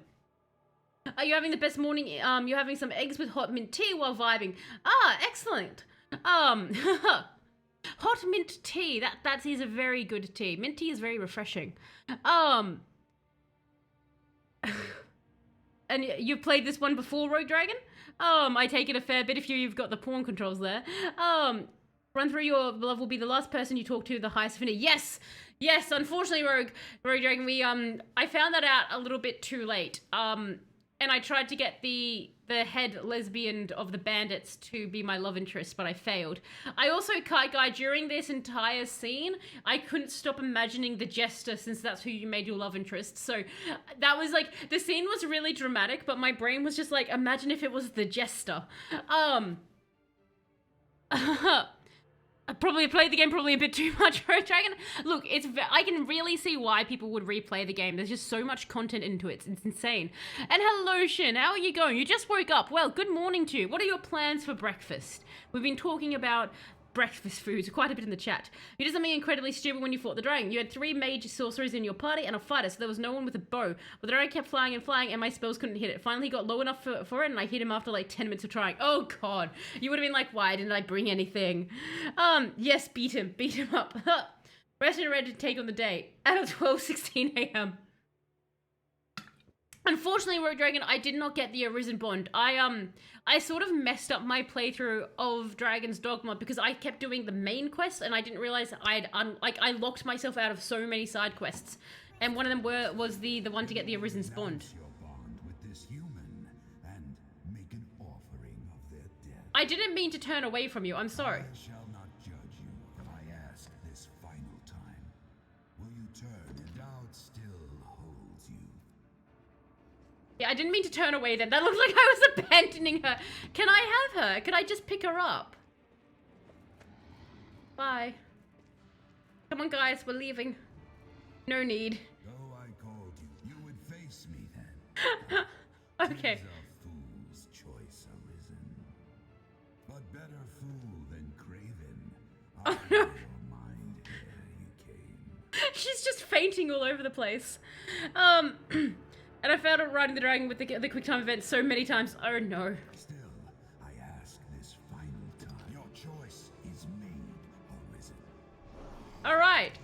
Are you having the best morning? You're having some eggs with hot mint tea while vibing. Ah, excellent. Hot mint tea. That is a very good tea. Mint tea is very refreshing. And you've played this one before, Rogue Dragon? I take it a fair bit if you've got the pawn controls there. Run through your love will be the last person you talk to, the highest affinity. Yes! Yes, unfortunately, Rogue Dragon, I found that out a little bit too late. And I tried to get the head lesbian of the bandits to be my love interest, but I failed. I also, Kite Guy, during this entire scene, I couldn't stop imagining the jester, since that's who you made your love interest. So that was like, the scene was really dramatic, but my brain was just like, imagine if it was the jester. I probably played the game probably a bit too much, Rogue Dragon. Look, I can really see why people would replay the game. There's just so much content into it. It's insane. And hello, Shin. How are you going? You just woke up. Well, good morning to you. What are your plans for breakfast? We've been talking about breakfast foods quite a bit in the chat. You did something incredibly stupid when you fought the dragon. You had 3 mage sorcerers in your party and a fighter, so there was no one with a bow. But the dragon kept flying and flying, and my spells couldn't hit it. Finally, he got low enough for it, and I hit him after like 10 minutes of trying. Oh god, you would have been like, why didn't I bring anything? Yes, beat him up. Rest and ready to take on the day at 12:16 a.m. Unfortunately, Rogue Dragon, I did not get the Arisen bond. I sort of messed up my playthrough of Dragon's Dogma because I kept doing the main quest and I didn't realize I locked myself out of so many side quests, and one of them was the one to get the Arisen's bond. Renounce your bond with this human and make an offering of their death. I didn't mean to turn away from you. I'm sorry. I shall not judge you if I ask this final time. Will you turn and doubt still holds you? Yeah, I didn't mean to turn away then. That looked like I was abandoning her. Can I have her? Could I just pick her up? Bye. Come on, guys. We're leaving. No need. Though I called you, you would face me then. Okay. 'Tis a fool's choice, Arisen. But better fool than craven. I Oh, no. your mind ere you came. She's just fainting all over the place. And I failed at riding the dragon with the quick time event so many times. Oh no. Still, I ask this final time. Your choice is made, Arisen. Alright.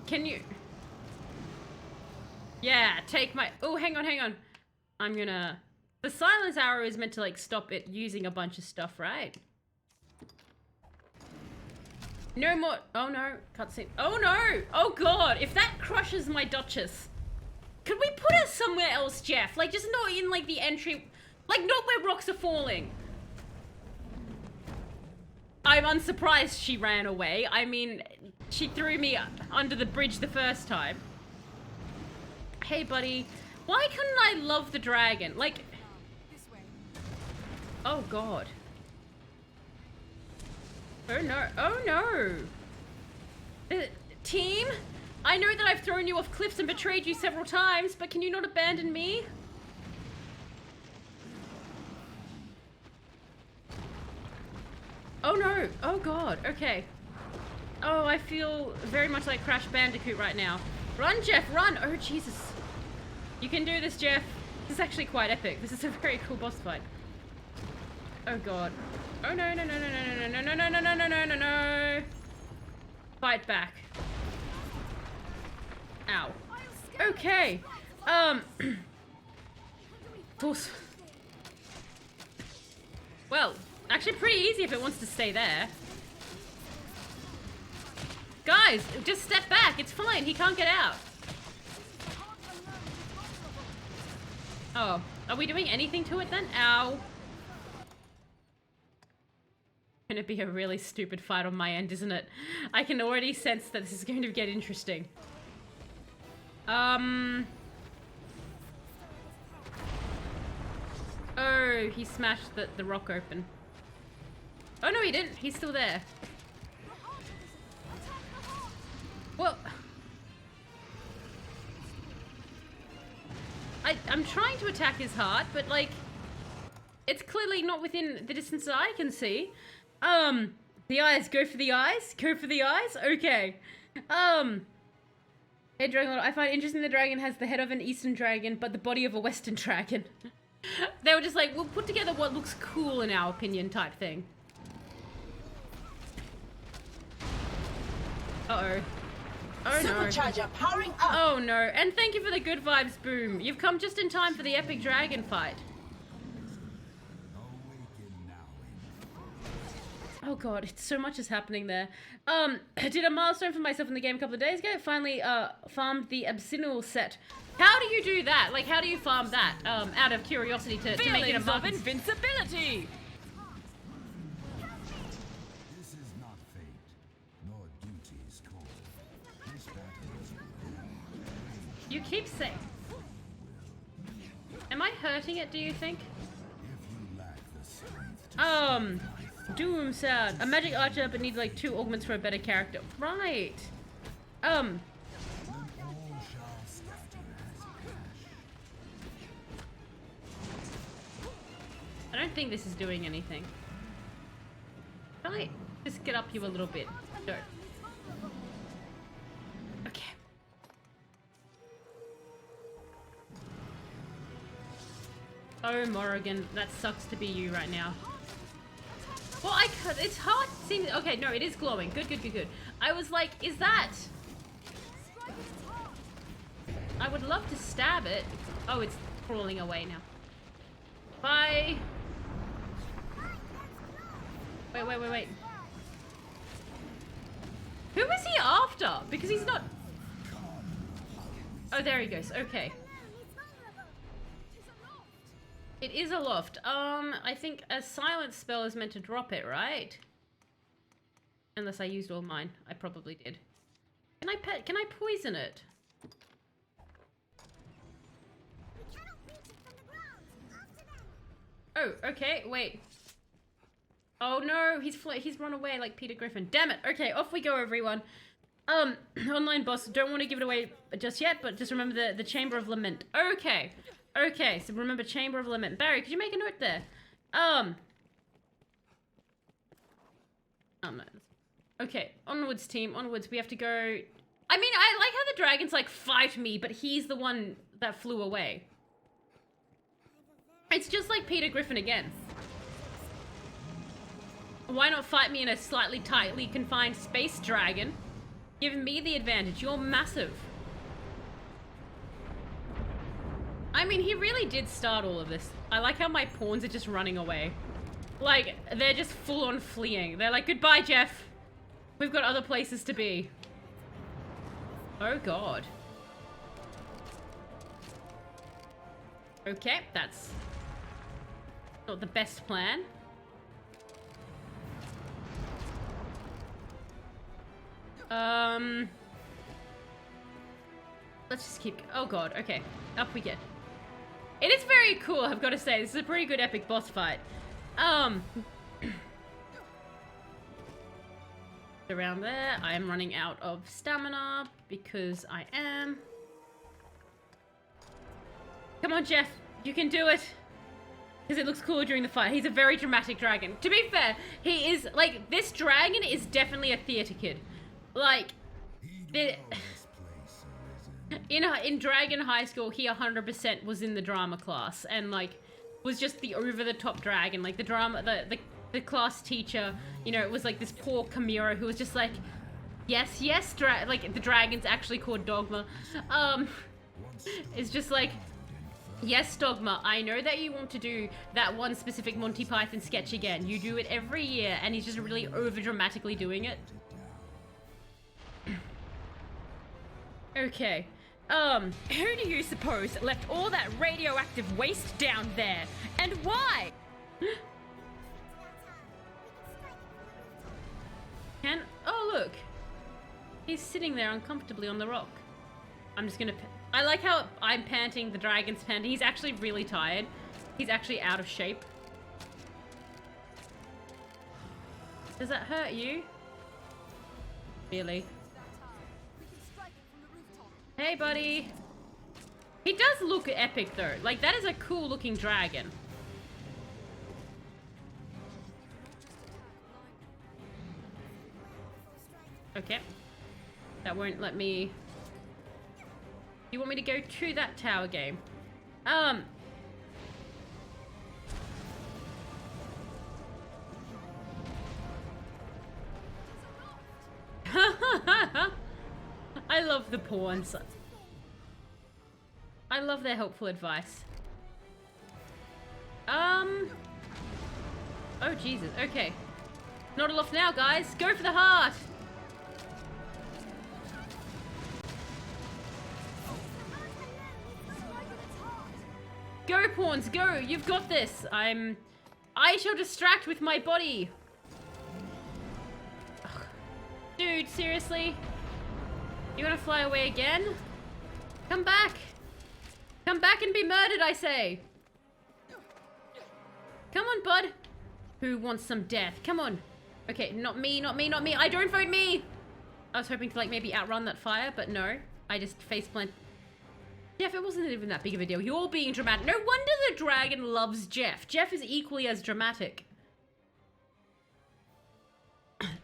Can you... Yeah, take my... Oh, hang on. I'm gonna... The silence arrow is meant to, like, stop it using a bunch of stuff, right? No more... Oh no. Cutscene. Oh no! Oh god! If that crushes my Duchess... Could we put her somewhere else, Jeff? Like, just not in, like, the entry... Like, not where rocks are falling. I'm unsurprised she ran away. I mean, she threw me under the bridge the first time. Hey, buddy. Why couldn't I love the dragon? Like... This way. Oh, God. Oh, no. Oh, no. Team? I know that I've thrown you off cliffs and betrayed you several times, but can you not abandon me? Oh no! Oh god, okay. Oh, I feel very much like Crash Bandicoot right now. Run, Jeff, run! Oh, Jesus. You can do this, Jeff. This is actually quite epic. This is a very cool boss fight. Oh god. Oh no, no, no, no, no, no, no, no, no, no, no, no, no, no. Fight back. Ow. Okay. Force. Well, actually pretty easy if it wants to stay there. Guys, just step back. It's fine. He can't get out. Oh, are we doing anything to it then? Ow. Gonna be a really stupid fight on my end, isn't it? I can already sense that this is going to get interesting. Oh, he smashed the rock open. Oh no, he didn't. He's still there. Well, I'm trying to attack his heart, but like, it's clearly not within the distance that I can see. The eyes, go for the eyes? Go for the eyes? Okay. Hey, Dragon Lord, I find interesting the dragon has the head of an Eastern dragon, but the body of a Western dragon. They were just like, we'll put together what looks cool in our opinion type thing. Uh-oh. Oh no. Supercharger powering up. Oh no. And thank you for the good vibes, Boom. You've come just in time for the epic dragon fight. Oh god, it's so much is happening there. Did a milestone for myself in the game a couple of days ago. Finally, farmed the Absinal set. How do you do that? Like, how do you farm that? Out of curiosity to make it a Feelings of month? invincibility! This is not fate, nor duty's call. This battle is You keep saying... Am I hurting it, do you think? if you lack the strength to Doom sound. A magic archer, but needs like 2 augments for a better character. Right. all shall scatter as ash. I don't think this is doing anything. Can I just get up you a little bit? No. Okay. Oh, Morrigan, that sucks to be you right now. Well, it's hard seeing. Okay, no, it is glowing. Good, good, good, good. I was like, is that? I would love to stab it. Oh, it's crawling away now. Bye. Wait. Who is he after? Because he's not... Oh, there he goes. Okay. It is a loft. I think a silence spell is meant to drop it, right? Unless I used all mine. I probably did. Can I poison it? Oh, okay, wait. Oh no, he's run away like Peter Griffin. Damn it. Okay, off we go, everyone. Online boss, don't want to give it away just yet, but just remember the Chamber of Lament. Okay. Okay, so remember Chamber of Lament. Barry, could you make a note there? Oh no. Okay, onwards team, onwards. We have to go... I mean, I like how the dragons like fight me, but he's the one that flew away. It's just like Peter Griffin again. Why not fight me in a slightly tightly confined space, dragon? Give me the advantage. You're massive. I mean, he really did start all of this. I like how my pawns are just running away. Like, they're just full-on fleeing. They're like, goodbye, Jeff. We've got other places to be. Oh, God. Okay, that's not the best plan. Let's just keep... Oh, God. Okay. Up we get. It is very cool, I've got to say. This is a pretty good epic boss fight. Around there. I am running out of stamina because I am. Come on, Jeff. You can do it. Because it looks cooler during the fight. He's a very dramatic dragon. To be fair, he is, like, this dragon is definitely a theater kid. Like, in Dragon High School, he 100% was in the drama class. And, like, was just the over-the-top dragon. Like, the drama, the class teacher, you know, it was like this poor Chimera who was just like, yes, like, the dragon's actually called Dogma. It's just like, yes, Dogma, I know that you want to do that one specific Monty Python sketch again. You do it every year, and he's just really over-dramatically doing it. Okay. Who do you suppose left all that radioactive waste down there? And why? Oh, look. He's sitting there uncomfortably on the rock. I'm just gonna... I like how I'm panting, the dragon's panting. He's actually really tired. He's actually out of shape. Does that hurt you? Really? Hey, buddy. He does look epic, though. Like, that is a cool looking dragon. Okay. That won't let me... You want me to go to that tower game? I love the pawns. I love their helpful advice. Oh, Jesus. Okay. Not aloft now, guys. Go for the heart. Go, pawns, go. You've got this. I shall distract with my body. Ugh. Dude, seriously? You wanna fly away again? Come back. Come back and be murdered, I say. Come on, bud. Who wants some death? Come on. Okay, not me, not me, not me. I don't vote me. I was hoping to like maybe outrun that fire, but no. I just faceplant. Jeff, it wasn't even that big of a deal. You're being dramatic. No wonder the dragon loves Jeff. Jeff is equally as dramatic.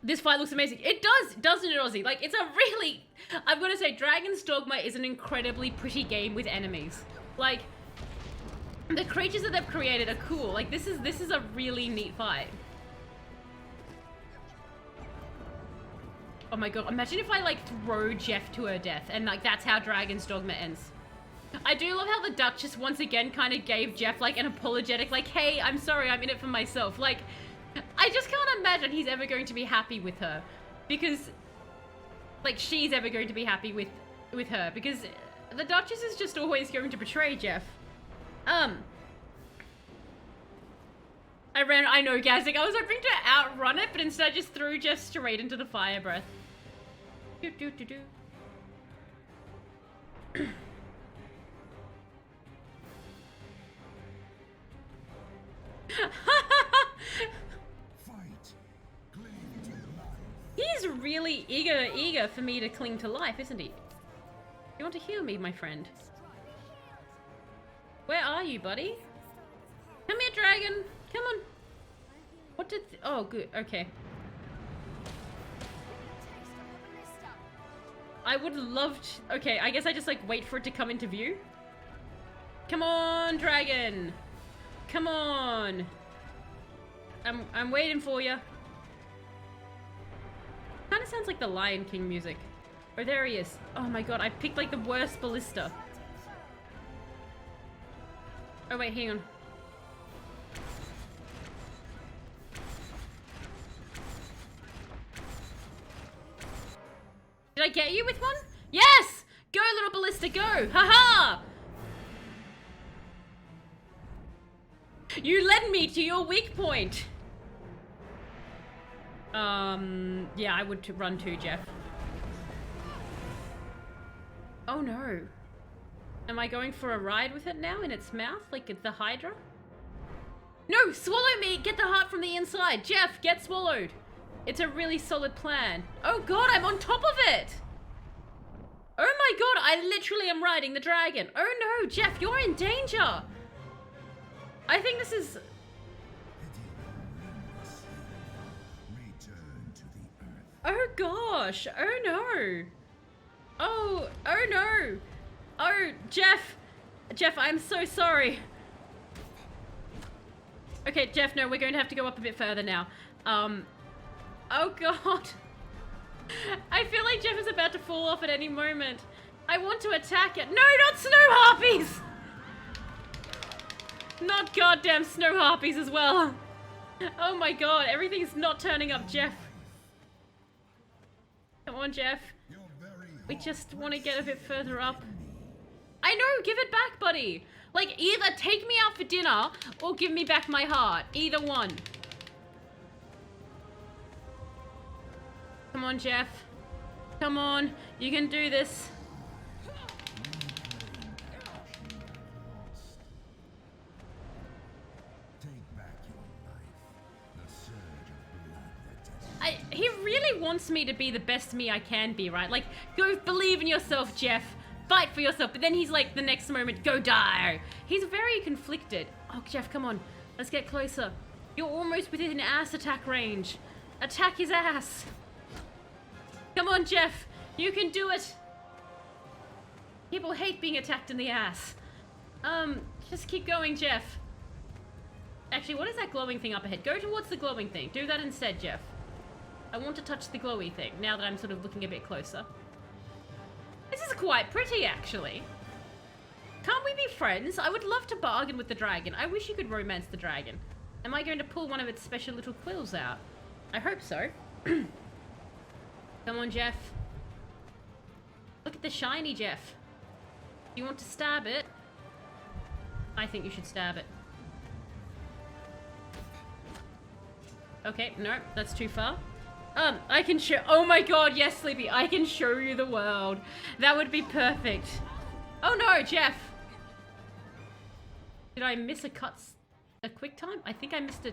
This fight looks amazing. It does, doesn't it, Ozzy? Like, it's a really... I've got to say, Dragon's Dogma is an incredibly pretty game with enemies. Like, the creatures that they've created are cool. Like, this is a really neat fight. Oh my god, imagine if I, like, throw Jeff to her death, and, like, that's how Dragon's Dogma ends. I do love how the Duchess once again kind of gave Jeff, like, an apologetic, like, hey, I'm sorry, I'm in it for myself. Like, I just can't imagine he's ever going to be happy with her. Because, like, she's ever going to be happy with her. Because the Duchess is just always going to betray Jeff. I know, Gazzik, I was hoping to outrun it, but instead I just threw Jeff straight into the fire breath. He's really eager for me to cling to life, isn't he? You want to heal me, my friend? Where are you, buddy? Come here, dragon. Come on. What did... oh, good. Okay. I would love to... okay, I guess I just, like, wait for it to come into view. Come on, dragon. Come on. I'm waiting for you. Kind of sounds like the Lion King music. Oh, there he is. Oh my god, I picked, like, the worst ballista. Oh, wait, hang on. Did I get you with one? Yes! Go, little ballista, go! Haha! You led me to your weak point. Yeah, I would run too, Jeff. Oh no. Am I going for a ride with it now in its mouth? Like it's the Hydra? No, swallow me! Get the heart from the inside! Jeff, get swallowed! It's a really solid plan. Oh god, I'm on top of it! Oh my god, I literally am riding the dragon. Oh no, Jeff, you're in danger! I think this is... oh gosh, oh no. Oh no. Oh, Jeff. Jeff, I'm so sorry. Okay, Jeff, no, we're going to have to go up a bit further now. Oh god. I feel like Jeff is about to fall off at any moment. I want to attack it. No, not snow harpies! Not goddamn snow harpies as well. Oh my god, everything's not turning up, Jeff. Come on, Jeff. We just want to get a bit further up. I know, give it back, buddy. Like, either take me out for dinner or give me back my heart. Either one. Come on, Jeff. Come on, you can do this. He really wants me to be the best me I can be, right? Like, go believe in yourself, Jeff. Fight for yourself. But then he's like, the next moment, go die. He's very conflicted. Oh, Jeff, come on. Let's get closer. You're almost within ass attack range. Attack his ass. Come on, Jeff. You can do it. People hate being attacked in the ass. Just keep going, Jeff. Actually, what is that glowing thing up ahead? Go towards the glowing thing. Do that instead, Jeff. I want to touch the glowy thing, now that I'm sort of looking a bit closer. This is quite pretty, actually. Can't we be friends? I would love to bargain with the dragon. I wish you could romance the dragon. Am I going to pull one of its special little quills out? I hope so. Come on, Jeff. Look at the shiny, Jeff. You want to stab it? I think you should stab it. Okay, no, that's too far. I can show- Oh my god, yes, Sleepy, I can show you the world. That would be perfect. Oh no, Jeff! Did I miss a quick time? I think I missed a...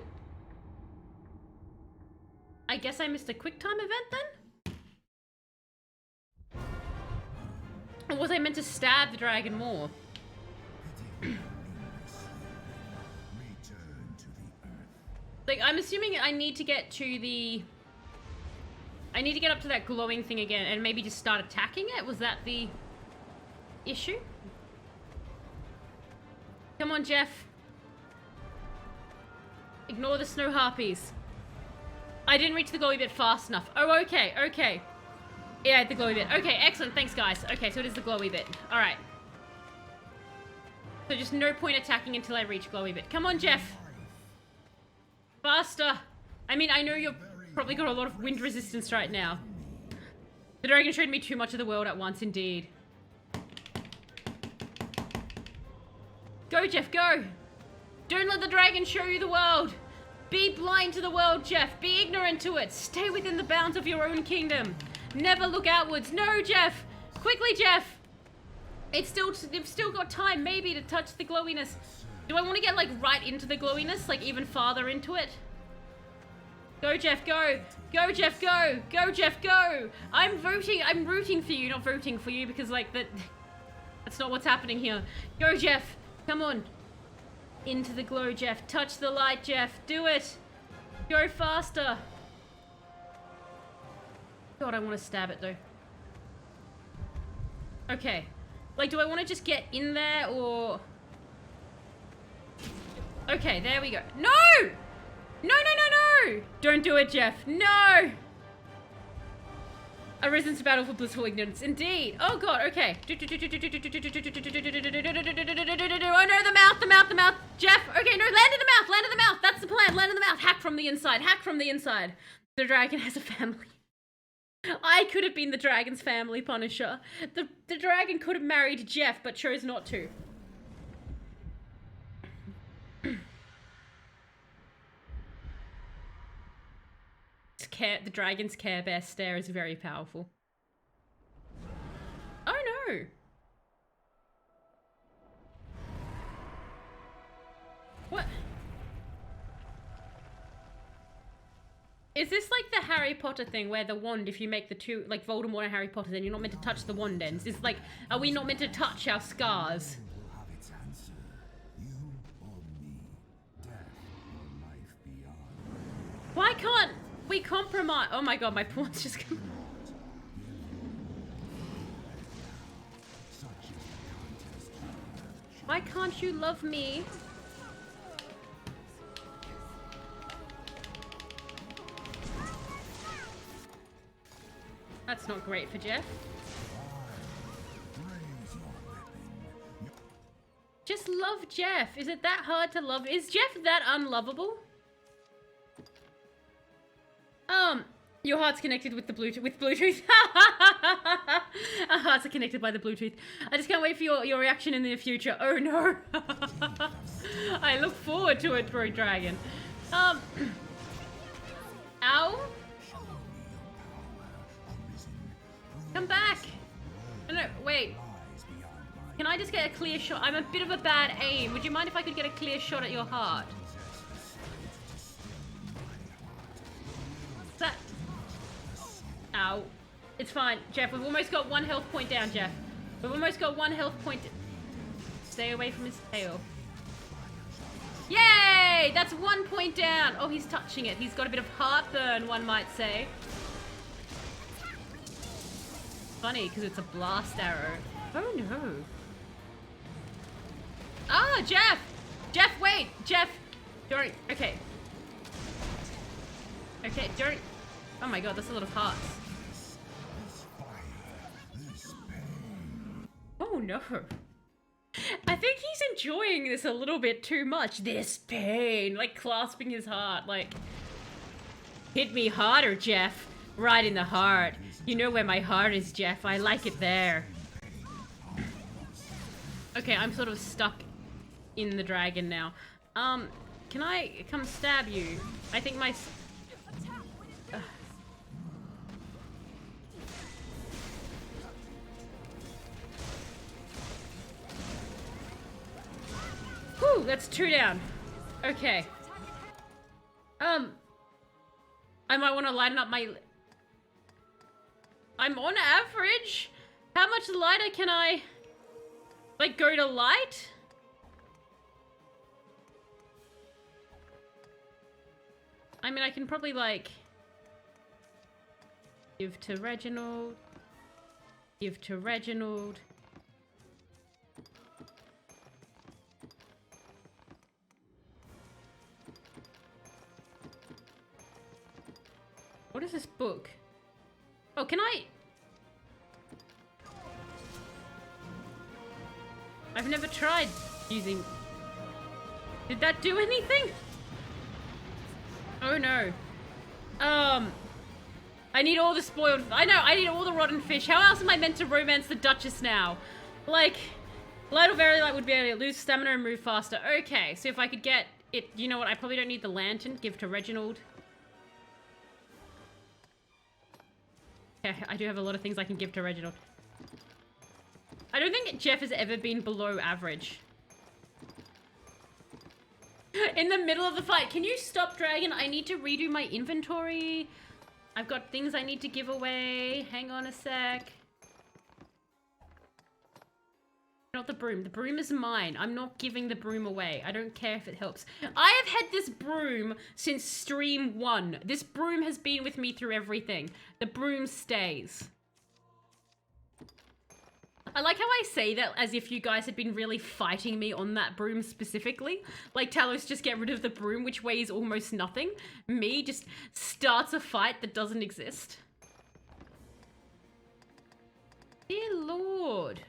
I guess I missed a quick time event then? Or was I meant to stab the dragon more? Like, I'm assuming I need to get to the... I need to get up to that glowing thing again and maybe just start attacking it? Was that the issue? Come on, Jeff. Ignore the snow harpies. I didn't reach the glowy bit fast enough. Oh, okay, okay. Yeah, the glowy bit. Okay, excellent. Thanks, guys. Okay, so it is the glowy bit. All right. So just no point attacking until I reach glowy bit. Come on, Jeff. Faster. I mean, I know you've probably got a lot of wind resistance right now. The dragon showed me too much of the world at once, indeed. Go, Jeff, go. Don't let the dragon show you the world. Be blind to the world, Jeff. Be ignorant to it. Stay within the bounds of your own kingdom. Never look outwards. No, Jeff. Quickly, Jeff. They've still got time, maybe, to touch the glowiness. Do I want to get, like, right into the glowiness? Like, even farther into it? Go, Jeff, go. Go, Jeff, go. Go, Jeff, go. I'm rooting for you, not voting for you, because, like, that's not what's happening here. Go, Jeff. Come on. Into the glow, Jeff. Touch the light, Jeff. Do it. Go faster. God, I want to stab it, though. Okay. Like, do I want to just get in there, or... Okay, there we go. No! No, no, no, no! Don't do it, Jeff. No! Arisen's battle for blissful ignorance. Indeed. Oh, God, okay. Oh, no, the mouth. Jeff, okay, no, land in the mouth. That's the plan, land in the mouth. Hack from the inside. The dragon has a family. I could have been the dragon's family punisher. The dragon could have married Jeff, but chose not to. The dragon's Care Bear stare is very powerful. Oh no! What? Is this like the Harry Potter thing where the wand, if you make the two, like Voldemort and Harry Potter, then you're not meant to touch the wand ends? It's like, are we not meant to touch our scars? Why can't we compromise? Oh my god, my pawn's just come. Why can't you love me? That's not great for Jeff. Just love Jeff. Is it that hard to love? Is Jeff that unlovable? Your heart's connected with the Bluetooth. Our hearts are connected by the Bluetooth. I just can't wait for your reaction in the future. Oh no. I look forward to it, Bro Dragon. Ow. Come back. No, wait. Can I just get a clear shot? I'm a bit of a bad aim. Would you mind if I could get a clear shot at your heart? That... Ow. It's fine. Jeff, we've almost got 1 health point down, Jeff. We've almost got 1 health point. Stay away from his tail. Yay! That's 1 point down. Oh, he's touching it. He's got a bit of heartburn, one might say. Funny, because it's a blast arrow. Oh, no. Ah, Jeff! Jeff, wait! Jeff! Don't... Okay. Okay, don't... Oh my god, that's a lot of hearts. no. I think he's enjoying this a little bit too much. This pain, like clasping his heart, like, hit me harder, Jeff. Right in the heart. You know where my heart is, Jeff. I like it there. Okay, I'm sort of stuck in the dragon now. Can I come stab you? I think my... Whew, that's 2 down. Okay. I might want to lighten up my... I'm on average. How much lighter can I... like, go to light? I mean, I can probably, like... give to Reginald. Give to Reginald. What is this book? Oh, can I... I've never tried using... Did that do anything? Oh no. I need all the spoiled... I know, I need all the rotten fish. How else am I meant to romance the Duchess now? Like, light or very light would be able to lose stamina and move faster. Okay, so if I could get it... You know what, I probably don't need the lantern. Give to Reginald. Okay, I do have a lot of things I can give to Reginald. I don't think Jeff has ever been below average. In the middle of the fight, can you stop, Dragon? I need to redo my inventory. I've got things I need to give away. Hang on a sec. Not the broom. The broom is mine. I'm not giving the broom away. I don't care if it helps. I have had this broom since stream 1. This broom has been with me through everything. The broom stays. I like how I say that as if you guys had been really fighting me on that broom specifically. Like, Talos, just get rid of the broom, which weighs almost nothing. Me just starts a fight that doesn't exist. Dear Lord.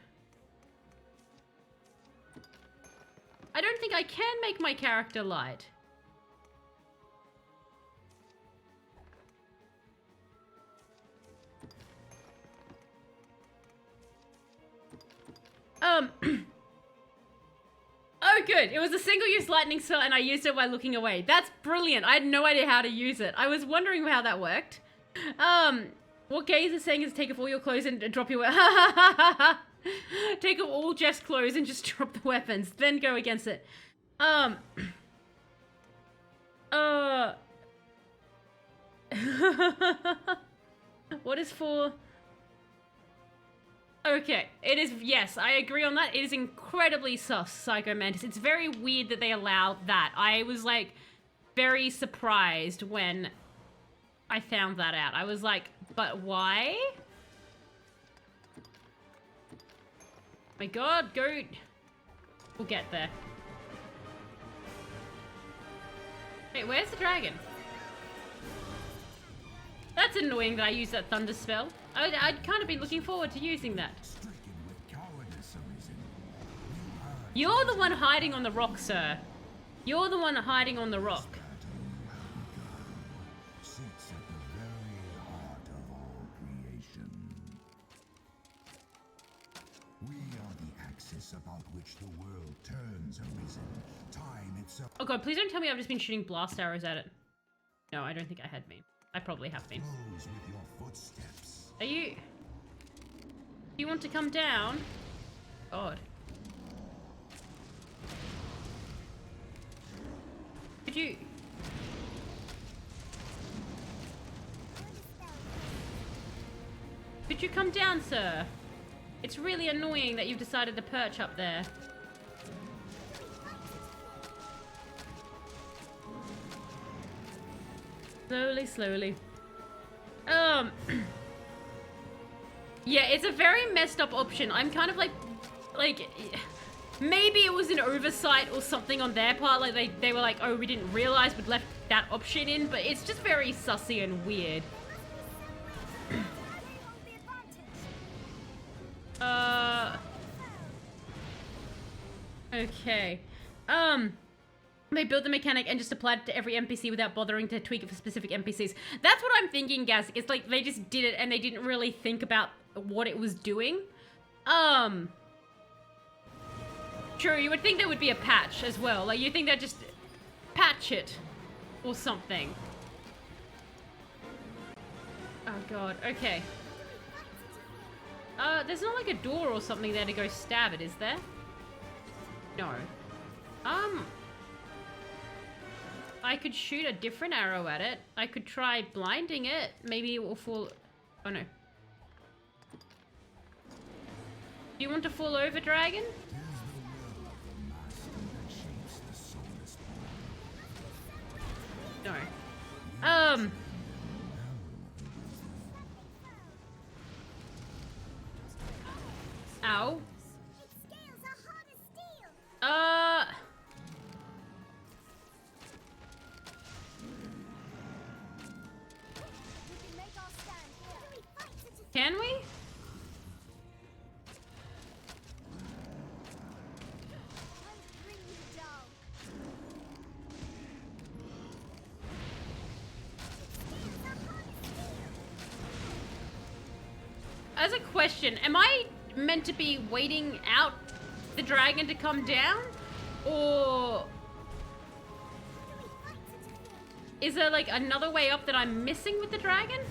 I don't think I can make my character light. Oh, good. It was a single-use lightning spell, and I used it while looking away. That's brilliant. I had no idea how to use it. I was wondering how that worked. What Gaze is saying is take off all your clothes and drop your... Take off all Jeff's clothes and just drop the weapons. Then go against it. What is for... Okay, it is, yes, I agree on that. It is incredibly sus, Psycho Mantis. It's very weird that they allow that. I was, like, very surprised when I found that out. I was like, but why? My god, go... We'll get there. Wait, where's the dragon? That's annoying that I used that thunder spell. I'd kind of been looking forward to using that. You're the one hiding on the rock, sir. You're the one hiding on the rock. Sits at the very heart of all creation. We are the axis about which the world turns, Arisen. Time itself Oh god, please don't tell me I've just been shooting blast arrows at it. No, I don't think I had been. I probably have been. flows with your footsteps. Are you... Do you want to come down? God. Could you... Could you come down, sir? It's really annoying that you've decided to perch up there. Slowly, slowly. Yeah, it's a very messed up option. I'm kind of like, maybe it was an oversight or something on their part. Like they were like, oh, we didn't realize we'd left that option in, but it's just very sussy and weird. Okay. They built the mechanic and just applied it to every NPC without bothering to tweak it for specific NPCs. That's what I'm thinking, Gaz. It's like they just did it and they didn't really think about what it was doing. True, you would think there would be a patch as well. Like, you think they'd just patch it or something. Oh god, okay. There's not like a door or something there to go stab it, is there? No. I could shoot a different arrow at it. I could try blinding it. Maybe it will fall... Oh no. Do you want to fall over, dragon? No. Ow. Can we? As a question, am I meant to be waiting out the dragon to come down? Or is there like another way up that I'm missing with the dragon?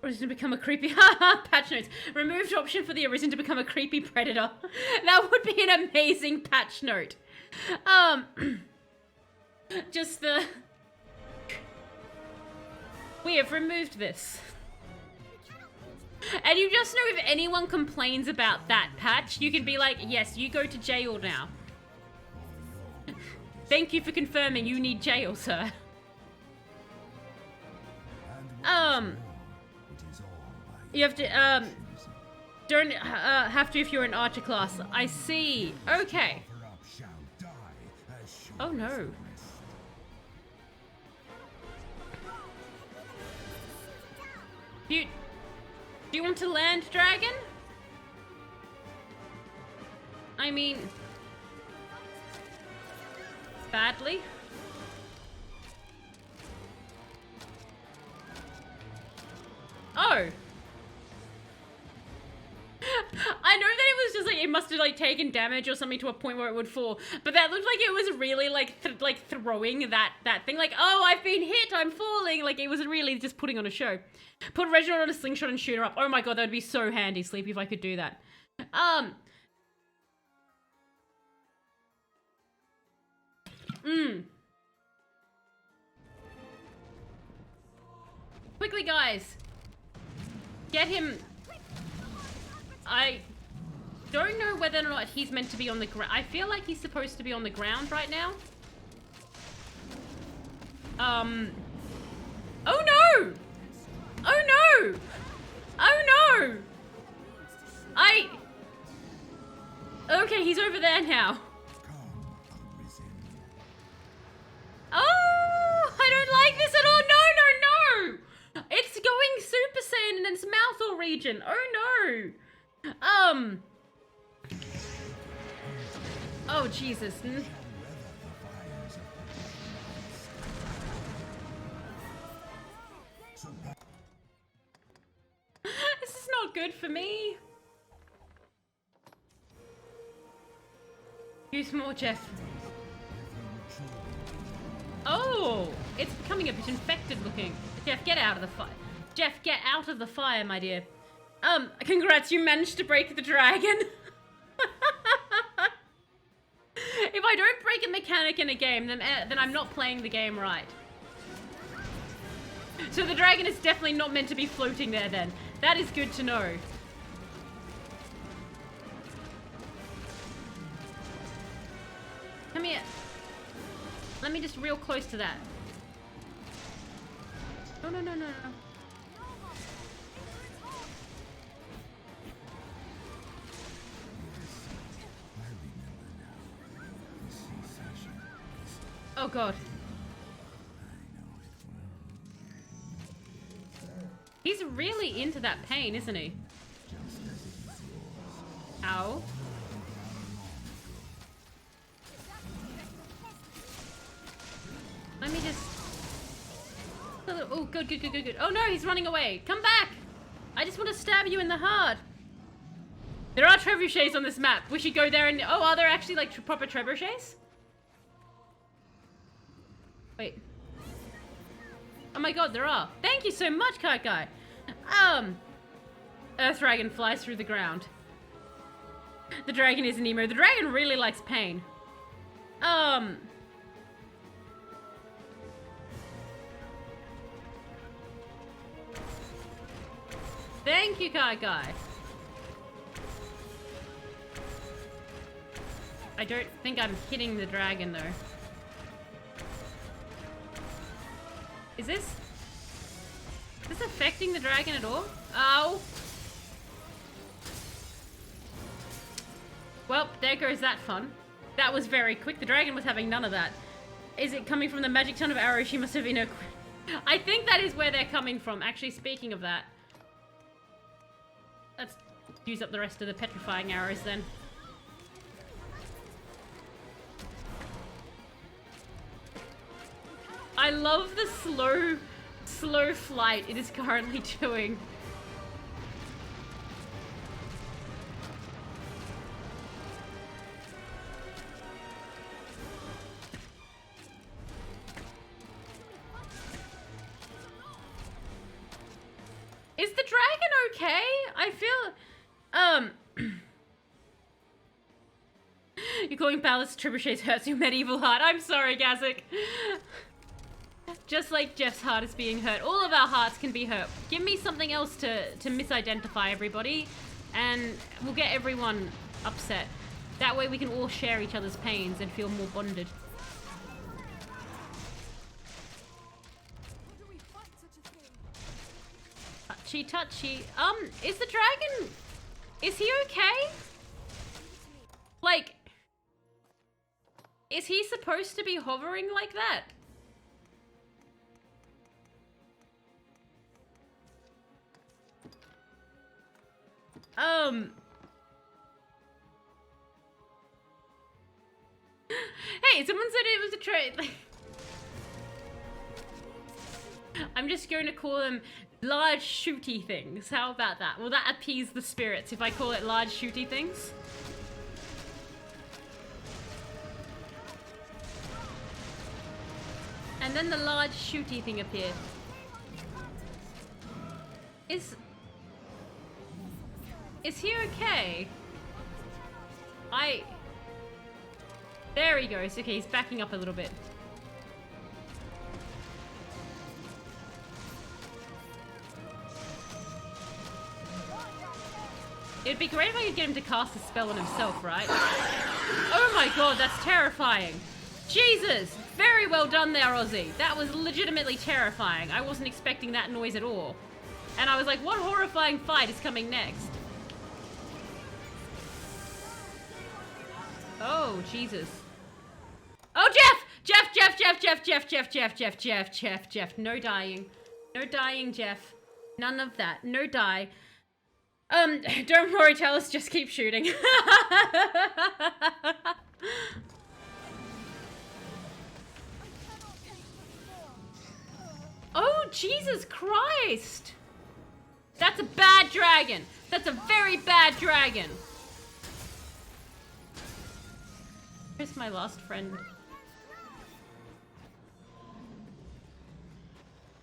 Arisen to become a creepy patch notes. Removed option for the Arisen to become a creepy predator. That would be an amazing patch note. Just the... We have removed this. And you just know if anyone complains about that patch, you can be like, yes, you go to jail now. Thank you for confirming you need jail, sir. You have to, don't have to if you're an archer class. I see. Okay. Oh no. Do you want to land, dragon? I mean... Badly? Oh! I know that it was just like, it must have like taken damage or something to a point where it would fall, but that looked like it was really like, throwing that thing, like, oh, I've been hit, I'm falling, like it was really just putting on a show. Put Reginald on a slingshot and shoot her up. Oh my god, that would be so handy, Sleepy, if I could do that. Quickly, guys. Get him. I don't know whether or not he's meant to be on the ground. I feel like he's supposed to be on the ground right now. Oh no! Oh no! Oh no! Okay, he's over there now. Oh, I don't like this at all. No, no, no! It's going Super Saiyan in its mouth or region. Oh no! Oh Jesus. This is not good for me. Use more, Jeff. Oh, it's becoming a bit infected looking. Jeff, get out of the fire. Jeff, get out of the fire, my dear. Congrats, you managed to break the dragon. If I don't break a mechanic in a game, then I'm not playing the game right. So the dragon is definitely not meant to be floating there then. That is good to know. Come here. Let me just real close to that. No, no, no, no, no. Oh god. He's really into that pain, isn't he? Ow. Let me just... Oh, good, good, good, good, good. Oh no, he's running away. Come back! I just want to stab you in the heart. There are trebuchets on this map. We should go there and... Oh, are there actually, like, proper trebuchets? Wait. Oh my god, there are. Thank you so much, Kite Guy. Earth Dragon flies through the ground. The dragon is an emo. The dragon really likes pain. Thank you, Kite Guy. I don't think I'm hitting the dragon, though. Is this affecting the dragon at all? Ow! Well, there goes that fun. That was very quick. The dragon was having none of that. Is it coming from the magic ton of arrows? She must have been I think that is where they're coming from. Actually, speaking of that, let's use up the rest of the petrifying arrows then. I love the slow flight it is currently doing. Is the dragon okay? I feel, you're calling Palace Trebuchets hurts your medieval heart. I'm sorry, Gazik. Just like Jeff's heart is being hurt, all of our hearts can be hurt. Give me something else to misidentify everybody, and we'll get everyone upset. That way we can all share each other's pains and feel more bonded. Touchy, touchy. Is the dragon... Is he okay? Like... Is he supposed to be hovering like that? Hey, someone said it was a trade. I'm just going to call them large shooty things. How about that? Will that appease the spirits if I call it large shooty things? And then the large shooty thing appeared. Is he okay? There he goes. Okay, he's backing up a little bit. It'd be great if I could get him to cast a spell on himself, right? Oh my god, that's terrifying. Jesus! Very well done there, Ozzy. That was legitimately terrifying. I wasn't expecting that noise at all. And I was like, what horrifying fight is coming next? Oh, Jesus. Oh, Jeff! Jeff. No dying. No dying, Jeff. None of that. No die. Don't worry, Talis, just keep shooting. Oh, Jesus Christ! That's a bad dragon. That's a very bad dragon. Where's my last friend?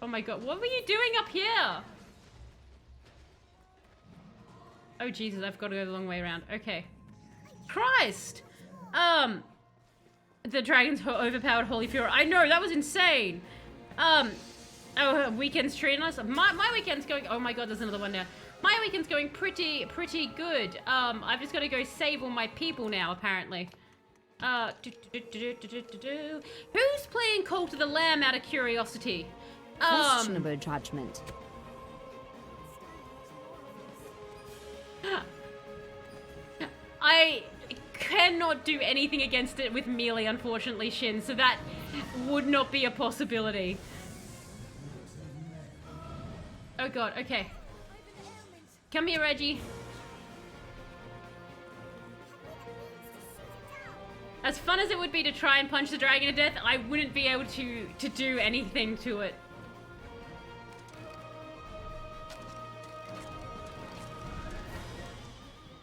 Oh my god, what were you doing up here? Oh Jesus, I've got to go the long way around. Okay. Christ! The dragon's overpowered Holy Fury. I know, that was insane! Oh, weekend's treating us. My weekend's going... Oh my god, there's another one now. My weekend's going pretty good. I've just got to go save all my people now, apparently. Who's playing Cult of the Lamb out of curiosity? Questionable judgment. I cannot do anything against it with melee, unfortunately, Shin, so that would not be a possibility. Oh god, okay. Come here, Reggie. As fun as it would be to try and punch the dragon to death, I wouldn't be able to do anything to it.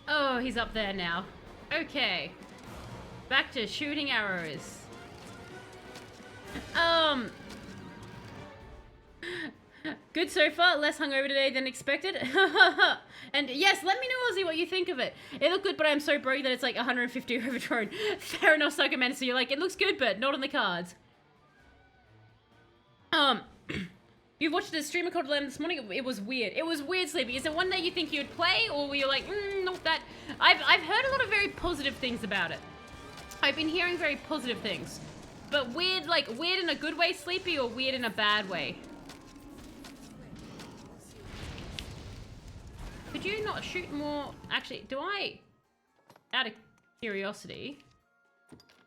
Oh, he's up there now. Okay. Back to shooting arrows. Good so far. Less hungover today than expected. And yes, let me know, Ozzy, what you think of it. It looked good, but I'm so broke that it's like 150 overthrown. Fair enough, Sucker Man. So you're like, it looks good, but not on the cards. You watched the streamer called Lamb this morning. It was weird. It was weird, Sleepy. Is it one day you think you'd play, or were you like, not that? I've heard a lot of very positive things about it. I've been hearing very positive things, but weird, like weird in a good way, Sleepy, or weird in a bad way. Could you not shoot more? Actually, do I? Out of curiosity.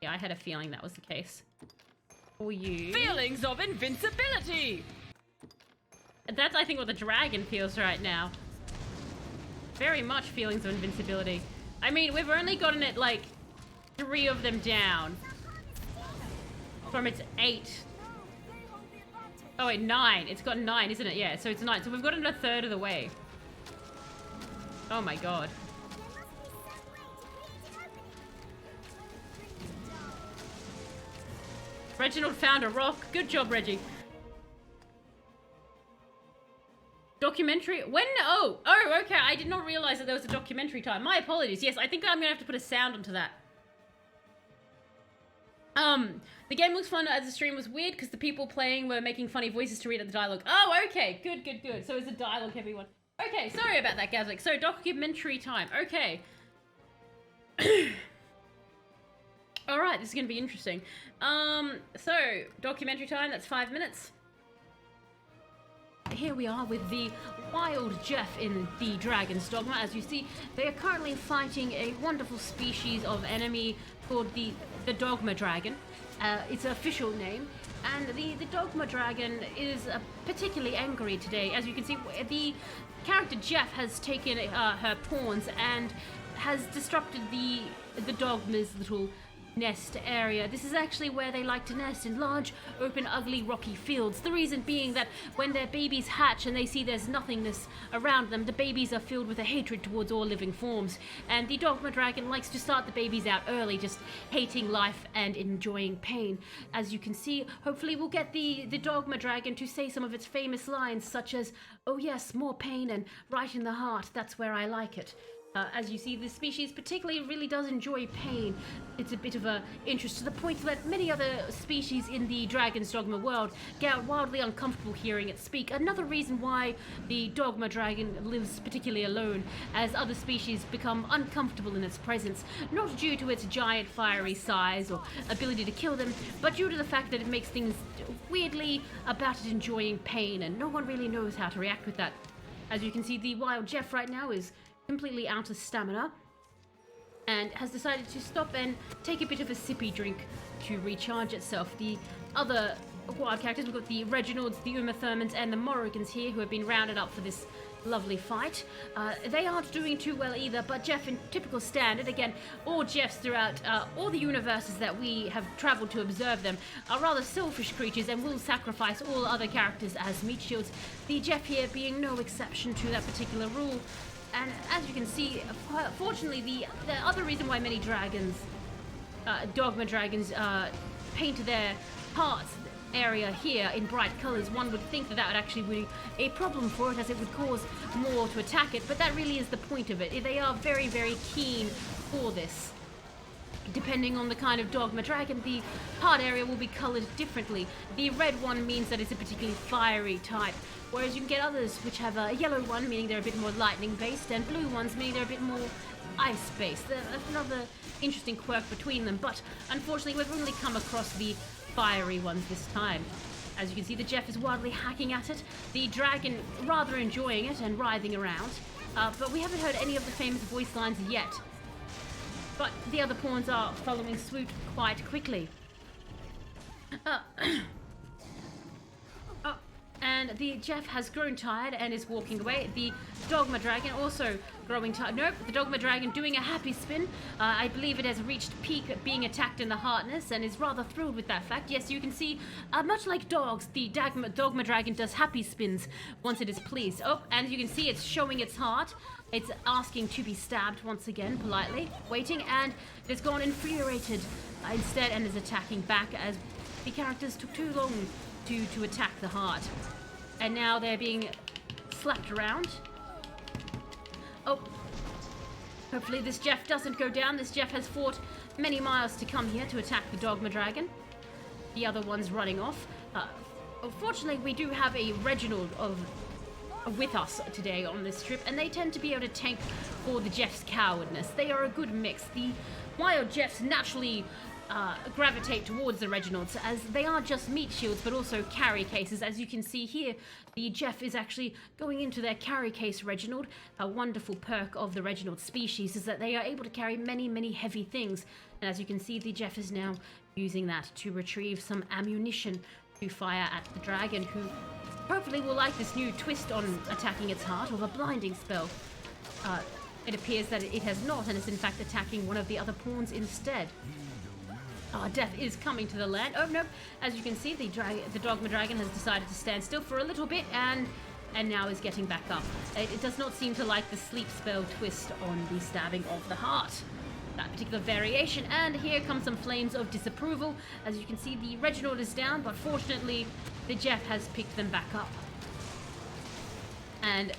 Yeah, I had a feeling that was the case. Or you? Feelings of invincibility! That's, I think, what the dragon feels right now. Very much feelings of invincibility. I mean, we've only gotten it, like, 3 of them down. From its 8. Oh, wait, 9. It's got 9, isn't it? Yeah, so it's 9. So we've gotten a third of the way. Oh my god. Reginald found a rock. Good job, Reggie. Documentary? When? Oh, okay. I did not realize that there was a documentary time. My apologies. Yes, I think I'm gonna have to put a sound onto that. The game looks fun as the stream was weird because the people playing were making funny voices to read out the dialogue. Oh, okay. Good. So it's a dialogue heavy one. Okay, sorry about that, Gazlik. So, documentary time. Okay. Alright, this is gonna be interesting. So, documentary time, that's 5 minutes. Here we are with the wild Jeff in the Dragon's Dogma. As you see, they are currently fighting a wonderful species of enemy called the Dogma Dragon. Its official name. And the Dogma Dragon is particularly angry today. As you can see, the character Jeff has taken her pawns and has disrupted the Dogma's little nest area. This is actually where they like to nest, in large, open, ugly, rocky fields. The reason being that when their babies hatch and they see there's nothingness around them, the babies are filled with a hatred towards all living forms. And the Dogma Dragon likes to start the babies out early, just hating life and enjoying pain. As you can see, hopefully we'll get the Dogma Dragon to say some of its famous lines, such as, "Oh yes, more pain and right in the heart, that's where I like it." As you see, this species particularly really does enjoy pain. It's a bit of a interest to the point that many other species in the Dragon's Dogma world get wildly uncomfortable hearing it speak. Another reason why the Dogma Dragon lives particularly alone, as other species become uncomfortable in its presence, not due to its giant fiery size or ability to kill them, but due to the fact that it makes things weirdly about it enjoying pain, and no one really knows how to react with that. As you can see, the wild Jeff right now is completely out of stamina and has decided to stop and take a bit of a sippy drink to recharge itself. The other wild characters, we've got the Reginalds, the Uma Thurmans, and the Morrigans here who have been rounded up for this lovely fight. They aren't doing too well either, but Jeff, in typical standard, again, all Jeffs throughout all the universes that we have traveled to observe them are rather selfish creatures and will sacrifice all other characters as meat shields. The Jeff here being no exception to that particular rule. And as you can see, fortunately, the other reason why many dragons, Dogma Dragons, paint their hearts area here in bright colors, one would think that that would actually be a problem for it, as it would cause more to attack it, but that really is the point of it. They are very, very keen for this. Depending on the kind of Dogma Dragon, the heart area will be colored differently. The red one means that it's a particularly fiery type, whereas you can get others which have a yellow one, meaning they're a bit more lightning based, and blue ones, meaning they're a bit more ice based. There's another interesting quirk between them, but unfortunately we've only come across the fiery ones this time. As you can see, the Jeff is wildly hacking at it, the dragon rather enjoying it and writhing around, but we haven't heard any of the famous voice lines yet. But the other pawns are following suit quite quickly. And the Jeff has grown tired and is walking away. The Dogma Dragon also growing tired. Nope, the Dogma Dragon doing a happy spin. I believe it has reached peak at being attacked in the hardness and is rather thrilled with that fact. Yes, you can see, much like dogs, the Dogma Dragon does happy spins once it is pleased. Oh, and you can see it's showing its heart. It's asking to be stabbed once again, politely, waiting, and it has gone infuriated instead and is attacking back as the characters took too long to attack the heart. And now they're being slapped around. Oh, hopefully this Jeff doesn't go down. This Jeff has fought many miles to come here to attack the Dogma Dragon. The other one's running off. Unfortunately, we do have a Reginald with us today on this trip, and they tend to be able to tank for the Jeff's cowardness. They are a good mix. The wild Jeffs naturally gravitate towards the Reginalds, as they are just meat shields but also carry cases. As you can see here, the Jeff is actually going into their carry case Reginald. A wonderful perk of the Reginald species is that they are able to carry many heavy things, and as you can see, the Jeff is now using that to retrieve some ammunition to fire at the dragon, who hopefully will like this new twist on attacking its heart of a blinding spell. It appears that it has not, and is in fact attacking one of the other pawns instead. Death is coming to the land. Oh no! As you can see, the Dogma Dragon has decided to stand still for a little bit, and now is getting back up. It does not seem to like the sleep spell twist on the stabbing of the heart. That particular variation, and here come some flames of disapproval. As you can see, the Reginald is down, but fortunately, the Jeff has picked them back up. And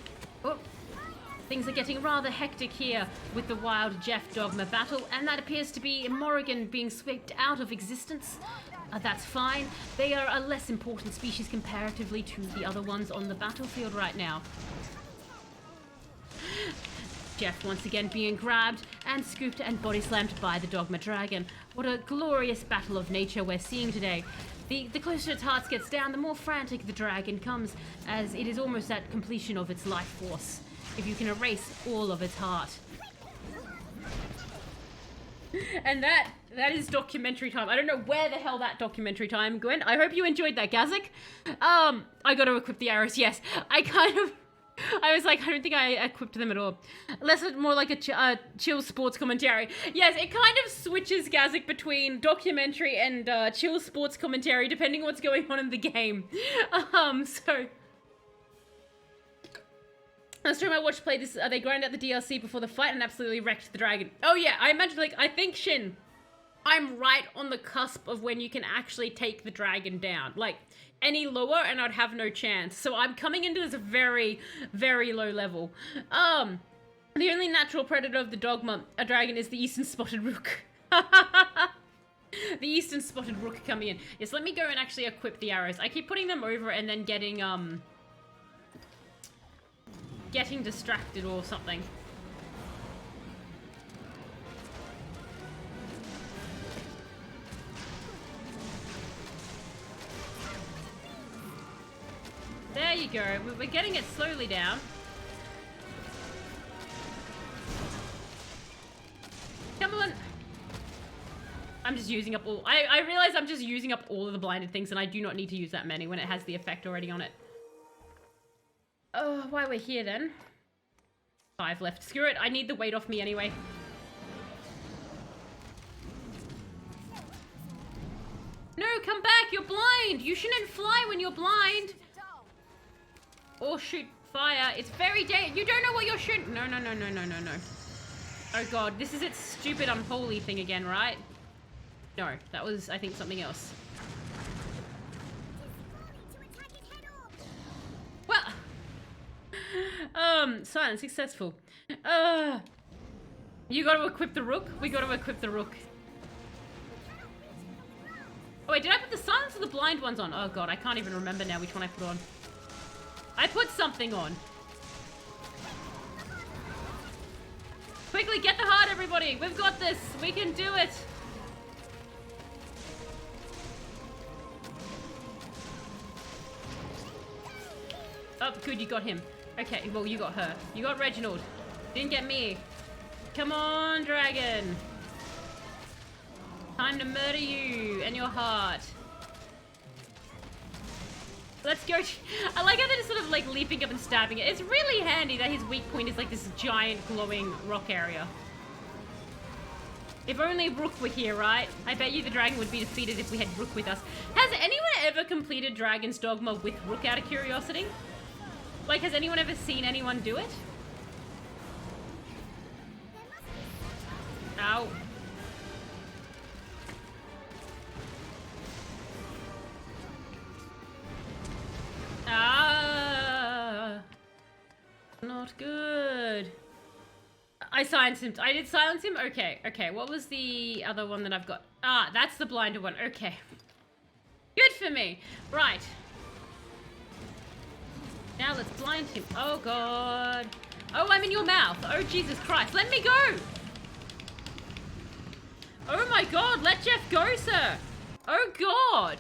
things are getting rather hectic here with the wild Jeff Dogma battle, and that appears to be Morrigan being swept out of existence. That's fine. They are a less important species comparatively to the other ones on the battlefield right now. Jeff once again being grabbed and scooped and body slammed by the Dogma Dragon. What a glorious battle of nature we're seeing today. The closer its heart gets down, the more frantic the dragon comes, as it is almost at completion of its life force, if you can erase all of its heart. And that is documentary time. I don't know where the hell that documentary time went. I hope you enjoyed that, Gazik. I got to equip the arrows, yes. I was like, I don't think I equipped them at all. Less more like a chill sports commentary. Yes, it kind of switches, Gazik, between documentary and chill sports commentary, depending on what's going on in the game. So... Last time I watched play this, they grind out the DLC before the fight and absolutely wrecked the dragon. Oh yeah, I imagine, like, I think, Shin, I'm right on the cusp of when you can actually take the dragon down. Like, any lower and I'd have no chance. So I'm coming into this very, very low level. The only natural predator of the Dogma, a dragon, is the Eastern Spotted Rook. The Eastern Spotted Rook coming in. Yes, let me go and actually equip the arrows. I keep putting them over and then getting distracted or something. There you go. We're getting it slowly down. Come on. I'm just using up all... I realize I'm just using up all of the blinded things, and I do not need to use that many when it has the effect already on it. Oh, why we're here then? 5 left. Screw it. I need the weight off me anyway. No, come back. You're blind. You shouldn't fly when you're blind. Or shoot fire. It's very you don't know what you're shooting. No. Oh god, this is its stupid unholy thing again, right? No, that was, I think, something else. Well, silence successful. You gotta equip the rook? We gotta equip the rook. Oh wait, did I put the silence or the blind ones on? Oh god, I can't even remember now which one I put on. I put something on. Quickly, get the heart, everybody! We've got this! We can do it! Oh, good, you got him. Okay, well, you got her. You got Reginald. Didn't get me. Come on, dragon. Time to murder you and your heart. Let's go. I like how they're just sort of like leaping up and stabbing it. It's really handy that his weak point is like this giant glowing rock area. If only Rook were here, right? I bet you the dragon would be defeated if we had Rook with us. Has anyone ever completed Dragon's Dogma with Rook out of curiosity? Like, has anyone ever seen anyone do it? Ow. Ah. Not good. I silenced him. I did silence him? Okay, okay. What was the other one that I've got? Ah, that's the blinded one. Okay. Good for me. Right. Now let's blind him. Oh, God. Oh, I'm in your mouth. Oh, Jesus Christ. Let me go. Oh, my God. Let Jeff go, sir. Oh, God.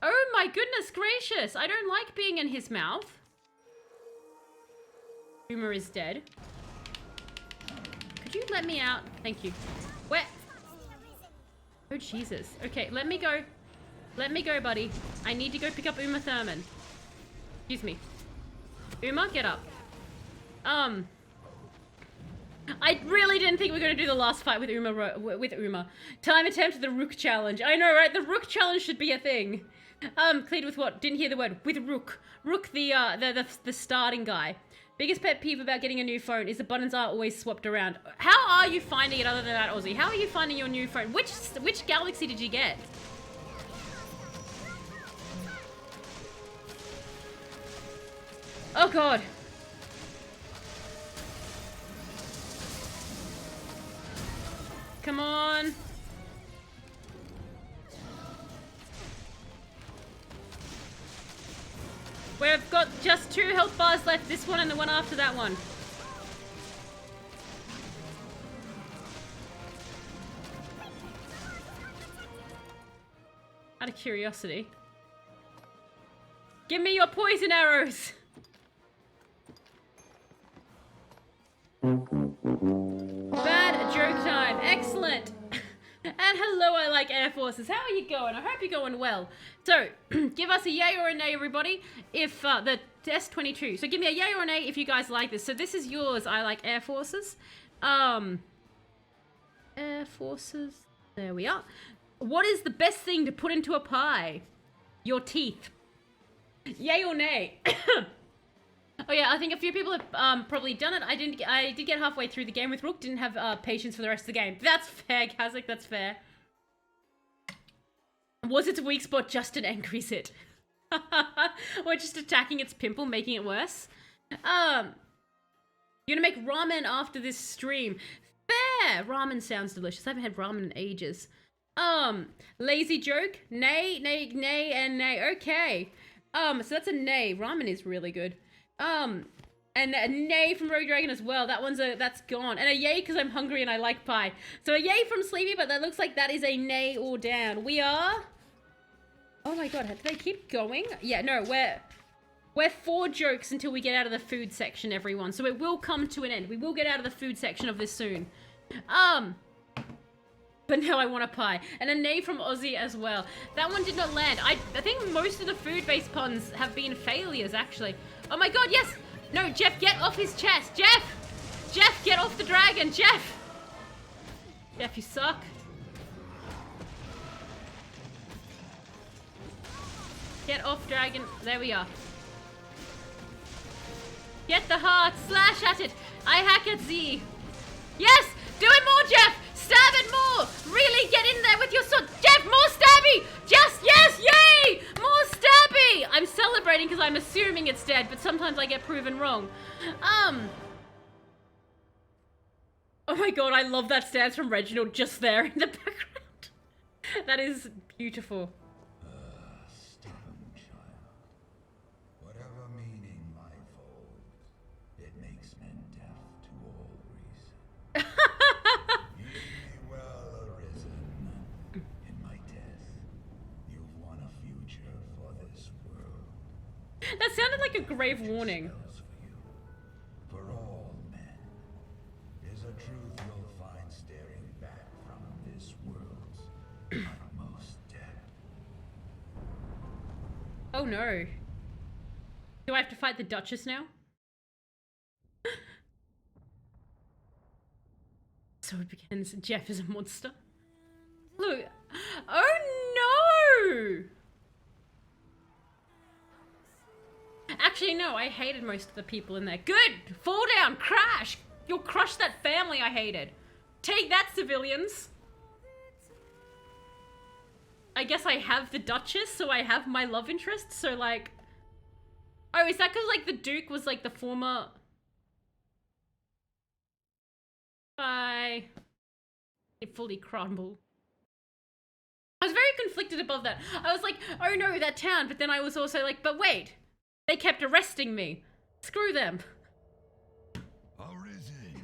Oh, my goodness gracious. I don't like being in his mouth. Boomer is dead. Could you let me out? Thank you. Where? Oh, Jesus. Okay, let me go. Let me go, buddy. I need to go pick up Uma Thurman. Excuse me. Uma, get up. I really didn't think we were going to do the last fight with Uma. Time attempt the Rook challenge. I know, right? The Rook challenge should be a thing. Cleared with what? Didn't hear the word. With Rook. Rook, the starting guy. Biggest pet peeve about getting a new phone is the buttons are always swapped around. How are you finding it other than that, Aussie? How are you finding your new phone? Which Galaxy did you get? Oh, God. Come on. We've got just 2 health bars left. This one and the one after that one. Out of curiosity. Give me your poison arrows. Bad joke time. Excellent. And hello, I like Air Forces. How are you going? I hope you're going well. So, give us a yay or a nay, everybody, if the S22. So give me a yay or a nay if you guys like this. So this is yours, I like Air Forces. Air Forces. There we are. What is the best thing to put into a pie? Your teeth. Yay or nay? Oh yeah, I think a few people have probably done it. I did get halfway through the game with Rook. Didn't have patience for the rest of the game. That's fair, Kazakh. That's fair. Was its weak spot just an angry sit? Or just attacking its pimple, making it worse? You're gonna make ramen after this stream. Fair! Ramen sounds delicious. I haven't had ramen in ages. Lazy joke? Nay, nay, nay, and nay. Okay. So that's a nay. Ramen is really good. And a nay from Rogue Dragon as well. That's gone. And a yay because I'm hungry and I like pie. So a yay from Sleepy, but that looks like that is a nay or down. We are... Oh my God, do they keep going? Yeah, no, we're 4 jokes until we get out of the food section, everyone. So it will come to an end. We will get out of the food section of this soon. But now I want a pie. And a nay from Aussie as well. That one did not land. I think most of the food-based puns have been failures, actually. Oh my God, yes! No, Jeff, get off his chest! Jeff! Jeff, get off the dragon! Jeff! Jeff, you suck. Get off, dragon. There we are. Get the heart. Slash at it. I hack at Z. Yes! Do it more, Jeff! Stab it more! Really get in there with your sword. Jeff, more stabby! Just, yes, yay! More stabby! I'm celebrating because I'm assuming it's dead, but sometimes I get proven wrong. Oh my God, I love that stance from Reginald just there in the background. That is beautiful. Stubborn child. Whatever meaning life holds, it makes men deaf to all reason. Heed me well, Arisen. In my death, you've won a future for this world. That sounded like a grave warning. Spells for you, for all men. Is a truth you'll find staring back from this world's utmost depth. Oh no. Do I have to fight the Duchess now? So it begins. Jeff is a monster. Look. Oh no! Actually, no, I hated most of the people in there. Good! Fall down! Crash! You'll crush that family I hated. Take that, civilians! I guess I have the Duchess, so I have my love interest, so like... Oh, is that because like the Duke was like the former... Bye. It fully crumbled. I was very conflicted above that. I was like, oh no, that town, but then I was also like, but wait. They kept arresting me. Screw them. Arisen,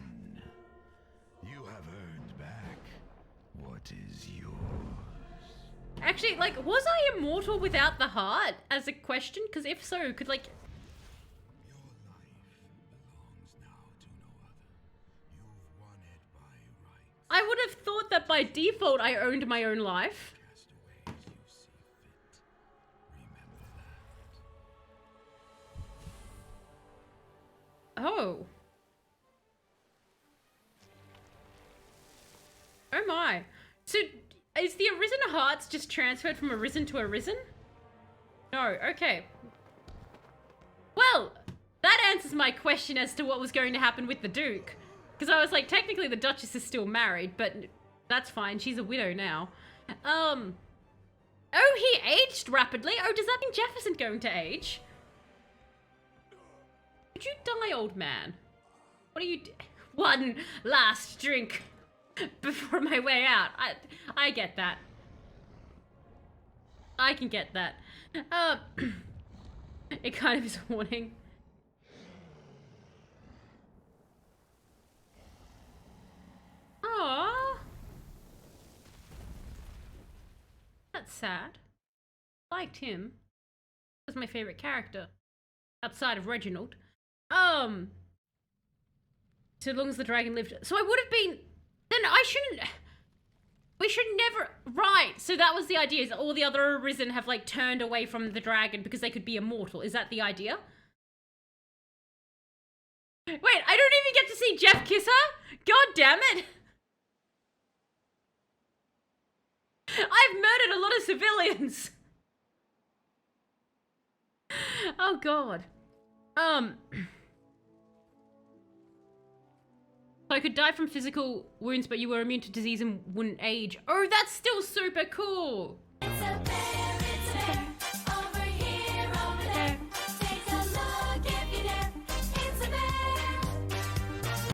you have earned back what is yours. Actually, like, was I immortal without the heart as a question? Because if so, could like... Your life belongs now to no other. You've won it by right. I would have thought that by default I owned my own life. Cast away as you see fit. Remember that. Oh. Oh my. So, is the Arisen hearts just transferred from Arisen to Arisen? No, okay. Well, that answers my question as to what was going to happen with the Duke. Because I was like, technically the Duchess is still married, but that's fine. She's a widow now. Oh, he aged rapidly. Oh, does that mean Jeff isn't going to age? Would you die, old man? What are you One last drink before my way out. I get that. I can get that. It kind of is a warning. Aww. That's sad. Liked him. Was my favorite character. Outside of Reginald. So long as the dragon lived. So I would have been... Then I shouldn't... We should never... Right, so that was the idea, is that all the other Arisen have, like, turned away from the dragon because they could be immortal. Is that the idea? Wait, I don't even get to see Jeff kiss her? God damn it! I've murdered a lot of civilians! Oh, God. So I could die from physical wounds, but you were immune to disease and wouldn't age. Oh, that's still super cool! It's a bear, over here, over there. Take a look if you dare. It's a bear.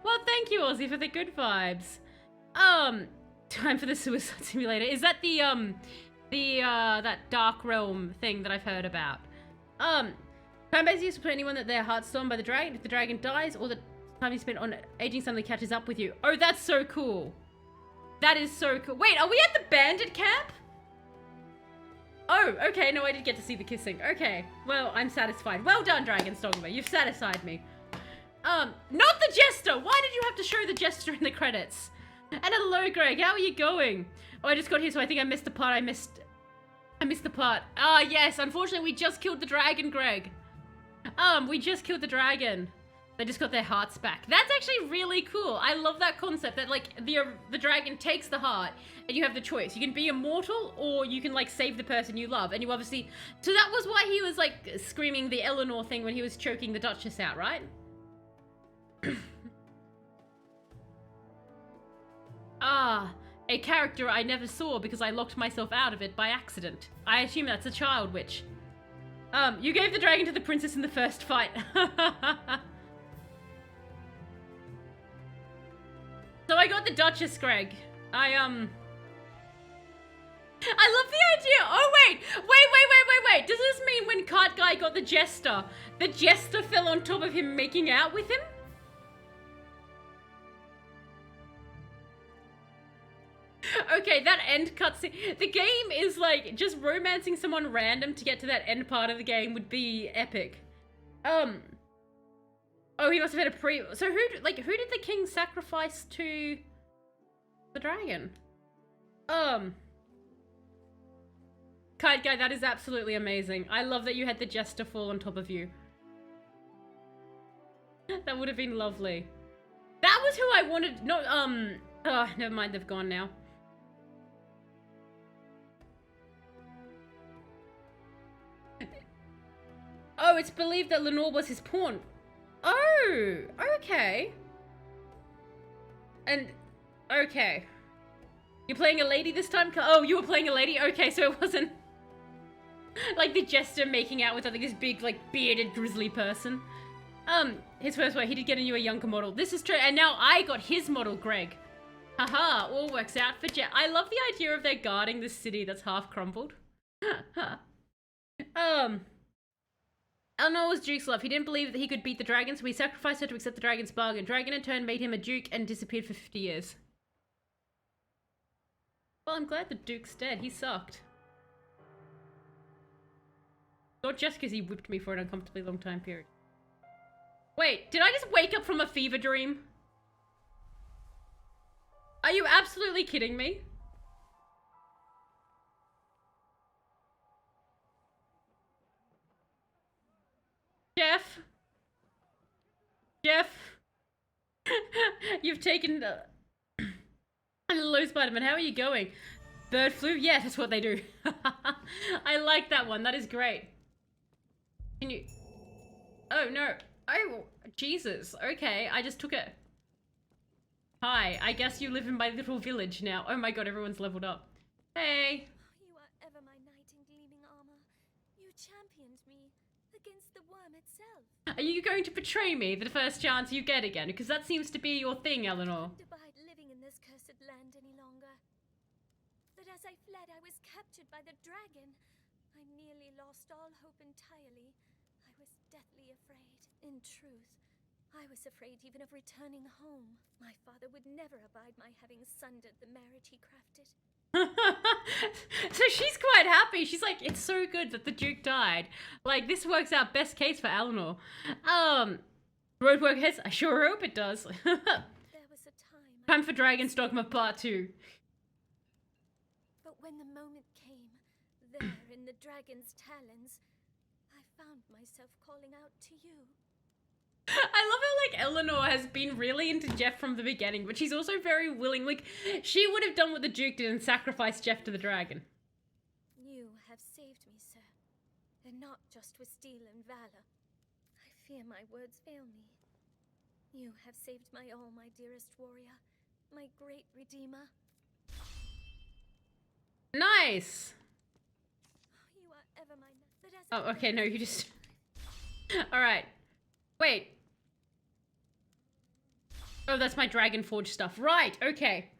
Well, thank you, Ozzy, for the good vibes. Time for the suicide simulator. Is that that Dark Realm thing that I've heard about? Time-based is used to put anyone that their heart's stolen by the dragon. If the dragon dies, or the time you spent on aging something catches up with you. Oh, that's so cool. That is so cool. Wait, are we at the bandit camp? Oh, okay. No, I did get to see the kissing. Okay. Well, I'm satisfied. Well done, Dragon's Dogma. You've satisfied me. Not the Jester. Why did you have to show the Jester in the credits? And hello, Greg. How are you going? Oh, I just got here, so I think I missed the part. I missed the part. Ah, yes. Unfortunately, we just killed the dragon, Greg. We just killed the dragon. They just got their hearts back. That's actually really cool. I love that concept that, like, the dragon takes the heart and you have the choice. You can be immortal or you can, like, save the person you love. And you obviously... So that was why he was, like, screaming the Eleanor thing when he was choking the Duchess out, right? A character I never saw because I locked myself out of it by accident. I assume that's a child witch. You gave the dragon to the princess in the first fight. So I got the Duchess, Greg. I love the idea. Oh, wait. Does this mean when Cart Guy got the Jester fell on top of him making out with him? Okay, that end cutscene. The game is like just romancing someone random to get to that end part of the game would be epic. Oh, he must have had a pre. So who did the king sacrifice to the dragon? Because Kite Guy, that is absolutely amazing. I love that you had the jester fall on top of you. That would have been lovely. That was who I wanted. No, oh, never mind. They've gone now. Oh, it's believed that Lenore was his pawn. Oh, okay. And, okay. You're playing a lady this time? Oh, you were playing a lady? Okay, so it wasn't like the jester making out with like this big, like, bearded, grizzly person. His first way, he did get a younger model. This is true, and now I got his model, Greg. Haha, all works out for Jet. I love the idea of they're guarding this city that's half crumbled. Elnor was Duke's love. He didn't believe that he could beat the dragon, so he sacrificed her to accept the dragon's bargain. Dragon in turn made him a duke and disappeared for 50 years. Well, I'm glad the Duke's dead. He sucked. Not just because he whipped me for an uncomfortably long time period. Wait, did I just wake up from a fever dream? Are you absolutely kidding me? Jeff? Jeff? You've taken... Hello, Spider-Man. How are you going? Bird flu? Yeah, that's what they do. I like that one. That is great. Can you... Oh, no. Oh, Jesus. Okay, I just took it. Hi, I guess you live in my little village now. Oh my god, everyone's leveled up. Hey. You are ever my knight in gleaming armor. You championed me against the worm itself. Are you going to betray me the first chance you get again? Because that seems to be your thing, Eleanor. To abide living in this cursed land any longer. But as I fled, I was captured by the dragon. I nearly lost all hope entirely. I was deathly afraid. In truth, I was afraid even of returning home. My father would never abide my having sundered the marriage he crafted. So she's quite happy. She's like, it's so good that the Duke died. Like, this works out best case for Eleanor. Roadwork hits. I sure hope it does. There was a time. Time for Dragon's Dogma Part 2. But when the moment came, there in the dragon's talons, I found myself calling out to you. I love how, like, Eleanor has been really into Jeff from the beginning, but she's also very willing. Like, she would have done what the Duke did and sacrificed Jeff to the dragon. You have saved me, sir, and not just with steel and valor. I fear my words fail me. You have saved my all, my dearest warrior, my great redeemer. Nice! You are ever my... But as Oh, okay, no, you just... Alright. Wait. Oh, that's my Dragon Forge stuff. Right, okay.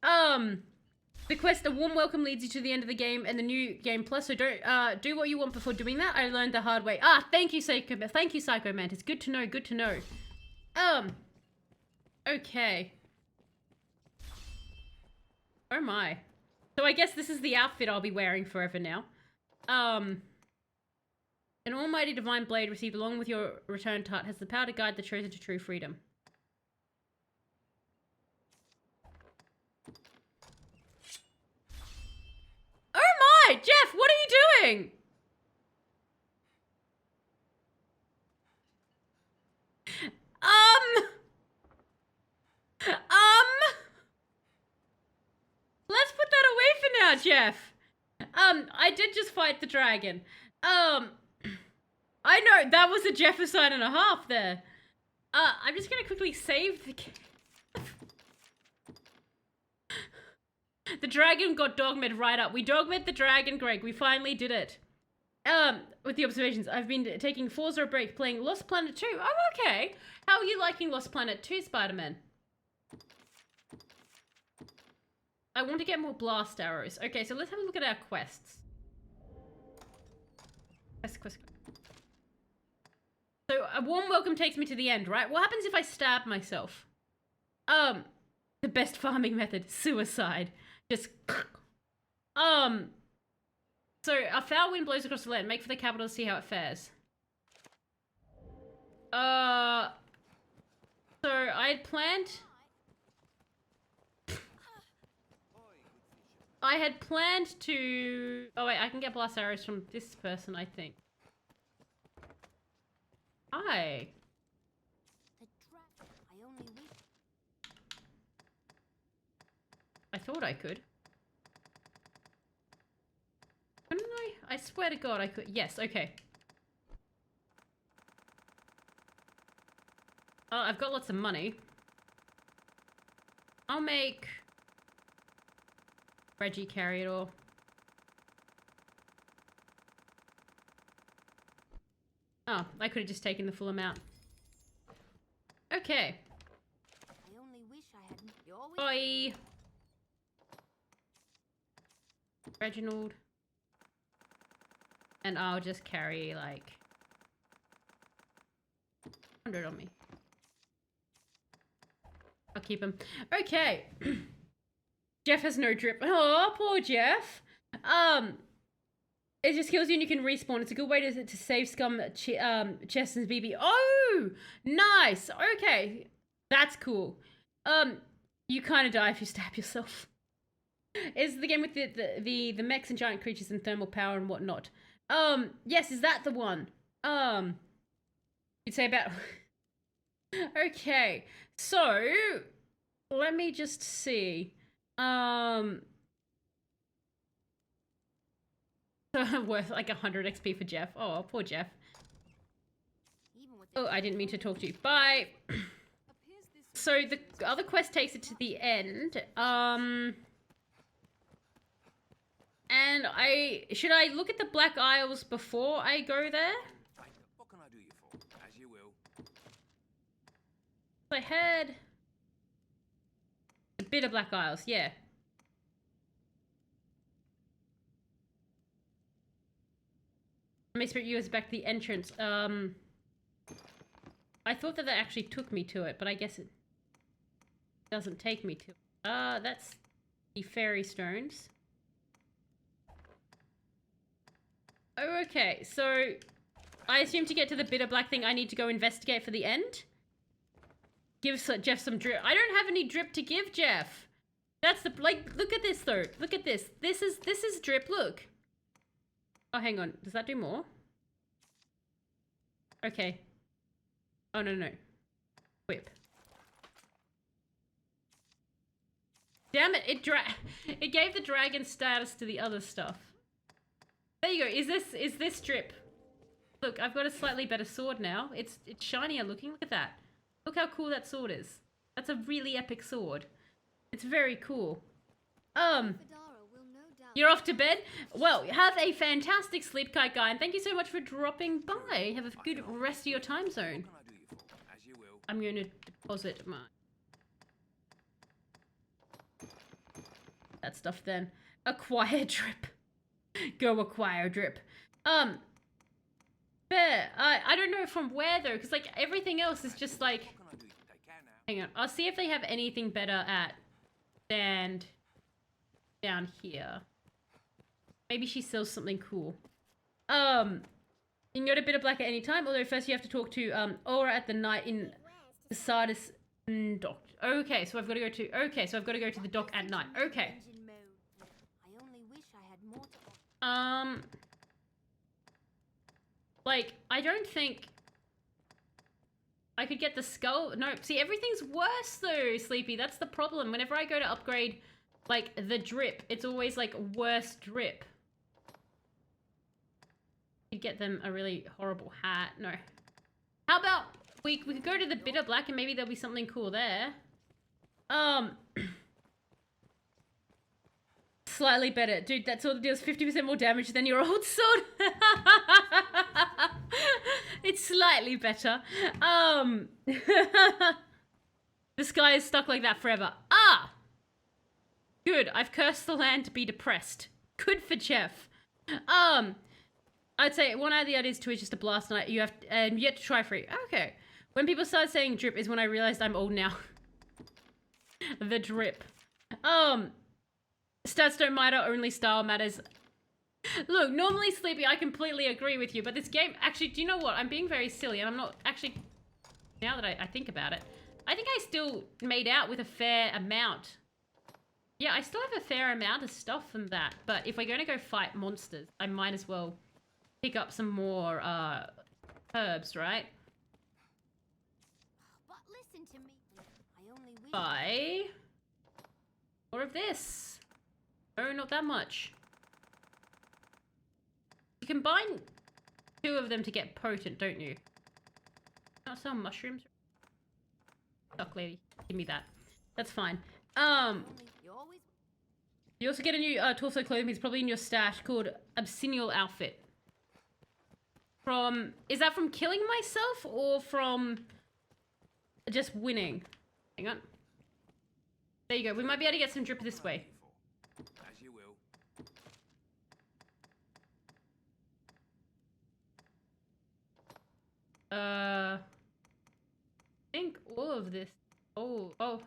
The quest, A Warm Welcome leads you to the end of the game and the new game plus, so don't, do what you want before doing that. I learned the hard way. Ah, thank you, Psycho Mantis. Good to know, good to know. Okay. Oh my. So I guess this is the outfit I'll be wearing forever now. An almighty divine blade received along with your returned heart has the power to guide the chosen to true freedom. Oh my! Jeff, what are you doing? Let's put that away for now, Jeff. I did just fight the dragon. I know, that was a Jefferson and a half there. I'm just gonna quickly save the game. The dragon got dogmed right up. We dogmed the dragon, Greg. We finally did it. With the observations, I've been taking Forza break playing Lost Planet 2. Oh, okay. How are you liking Lost Planet 2, Spider-Man? I want to get more blast arrows. Okay, so let's have a look at our quests. Quest. So, A Warm Welcome takes me to the end, right? What happens if I stab myself? The best farming method, suicide. Just... So, a foul wind blows across the land. Make for the capital to see how it fares. So, I had planned... I had planned to... Oh wait, I can get blast arrows from this person, I think. Hi. I thought I could. Couldn't I? I swear to God I could. Yes, okay. Oh, I've got lots of money. I'll make Reggie carry it all. Oh, I could have just taken the full amount. Okay. I only wish I hadn't. Bye. Reginald. And I'll just carry like 100 on me. I'll keep him. Okay. Jeff has no drip. Oh, poor Jeff. It just kills you and you can respawn. It's a good way to save scum Cheston's BB. Oh, nice. Okay. That's cool. You kind of die if you stab yourself. Is the game with the mechs and giant creatures and thermal power and whatnot. Yes, is that the one? You'd say about... Okay, so let me just see. So worth like 100 XP for Jeff. Oh, poor Jeff. Oh, I didn't mean to talk to you. Bye. So the other quest takes it to the end. And should I look at the Black Isles before I go there? What can I do you for? As you will. I had a bit of Black Isles, yeah. May Spirit US back to the entrance. I thought that actually took me to it, but I guess it doesn't take me to it. That's the fairy stones. Oh, okay, so I assume to get to the bitter black thing, I need to go investigate for the end? Give Jeff some drip. I don't have any drip to give Jeff. That's the, like, look at this though. Look at this. This is drip, look. Oh, hang on. Does that do more? Okay. Oh, no. Whip. Damn it, it gave the dragon status to the other stuff. There you go. Is this drip? Look, I've got a slightly better sword now. It's shinier looking. Look at that. Look how cool that sword is. That's a really epic sword. It's very cool. You're off to bed? Well, have a fantastic sleep, Kite Guy, and thank you so much for dropping by. Have a good rest of your time zone. What can I do you for? As you will. I'm going to deposit my... that stuff then. Acquire drip. Go acquire drip. Fair. I don't know from where though, because like everything else is just like... What can I do you? Take care now. Hang on. I'll see if they have anything better at than down here. Maybe she sells something cool. You can go to Bitter Black at any time, although first you have to talk to Aura at the night in the Sardis dock. Okay, so I've got to go to... Okay, so I've got to go to the dock at night. Okay. I only wish I had more to... Like, I don't think I could get the skull. No, see, everything's worse though, Sleepy. That's the problem. Whenever I go to upgrade, like, the drip, it's always, like, worse drip. You'd get them a really horrible hat. No. How about we could go to the Bitter Black and maybe there'll be something cool there. Slightly better. Dude, that sword deals 50% more damage than your old sword. It's slightly better. The sky is stuck like that forever. Ah! Good. I've cursed the land to be depressed. Good for Jeff. I'd say one out of the ideas too is just a blast night. You have yet to try free. Okay. When people start saying drip is when I realized I'm old now. The drip. Stats don't matter, only style matters. Look, normally Sleepy, I completely agree with you, but this game, actually, do you know what? I'm being very silly, and I'm not actually, now that I think about it, I think I still made out with a fair amount Yeah, I still have a fair amount of stuff from that, but if we're going to go fight monsters, I might as well pick up some more herbs, right? But listen to me. I only wish. Buy more of this. No, not that much. You combine 2 of them to get potent, don't you? Not sell mushrooms. Duck lady, give me that. That's fine. Only you always. You also get a new torso clothing. It's probably in your stash called Absinial outfit. Is that from killing myself or from just winning? Hang on. There you go. We might be able to get some drip this way. As you will. I think all of this. Oh.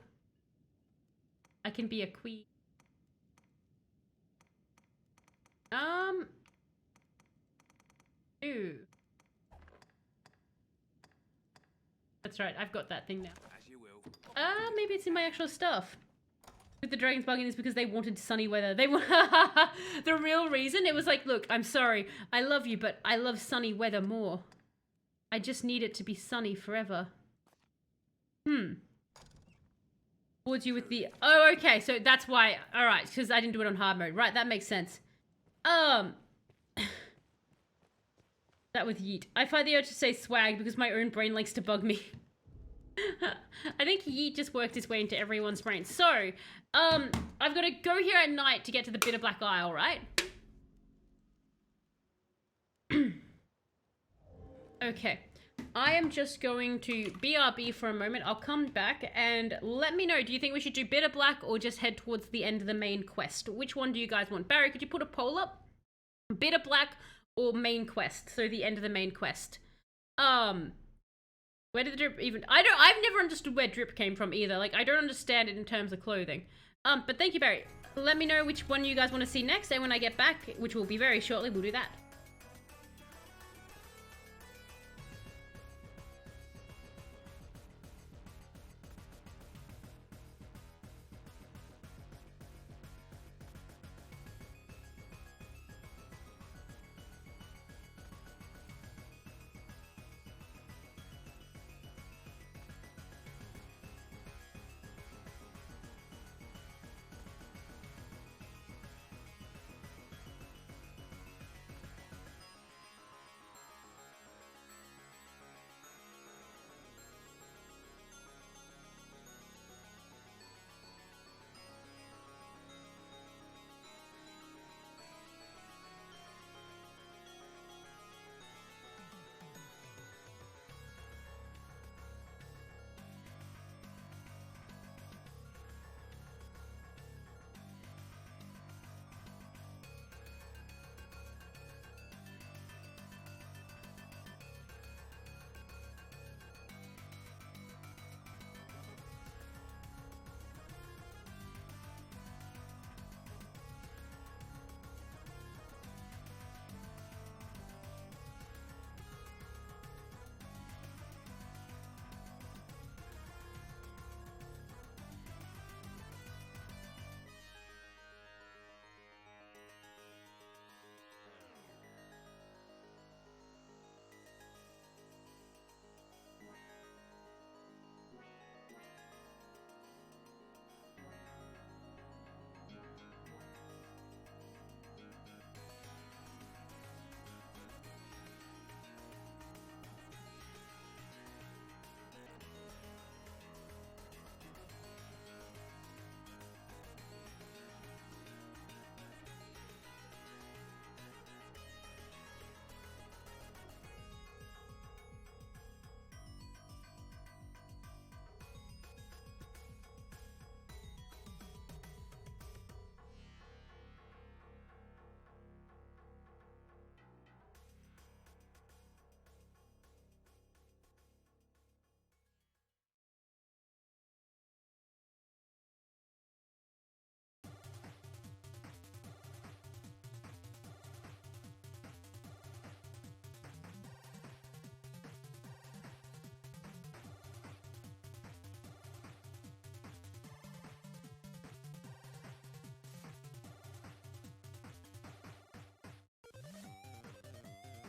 I can be a queen. Ooh. That's right. I've got that thing now. As you will. Maybe it's in my actual stuff. With the dragons bugging is because they wanted sunny weather. They want the real reason. It was like, look, I'm sorry. I love you, but I love sunny weather more. I just need it to be sunny forever. Towards you with the... Oh, okay. So that's why... Alright, because I didn't do it on hard mode. Right, that makes sense. That with yeet. I find the urge to say swag because my own brain likes to bug me. I think yeet just worked its way into everyone's brain. So, I've got to go here at night to get to the Bitter Black Isle, right? Okay. I am just going to BRB for a moment. I'll come back and let me know. Do you think we should do Bitter Black or just head towards the end of the main quest? Which one do you guys want? Barry, could you put a poll up? Bitter Black or main quest? So the end of the main quest. Where did the drip even... I've never understood where drip came from either. Like, I don't understand it in terms of clothing. But thank you, Barry. Let me know which one you guys want to see next, and when I get back, which will be very shortly, we'll do that.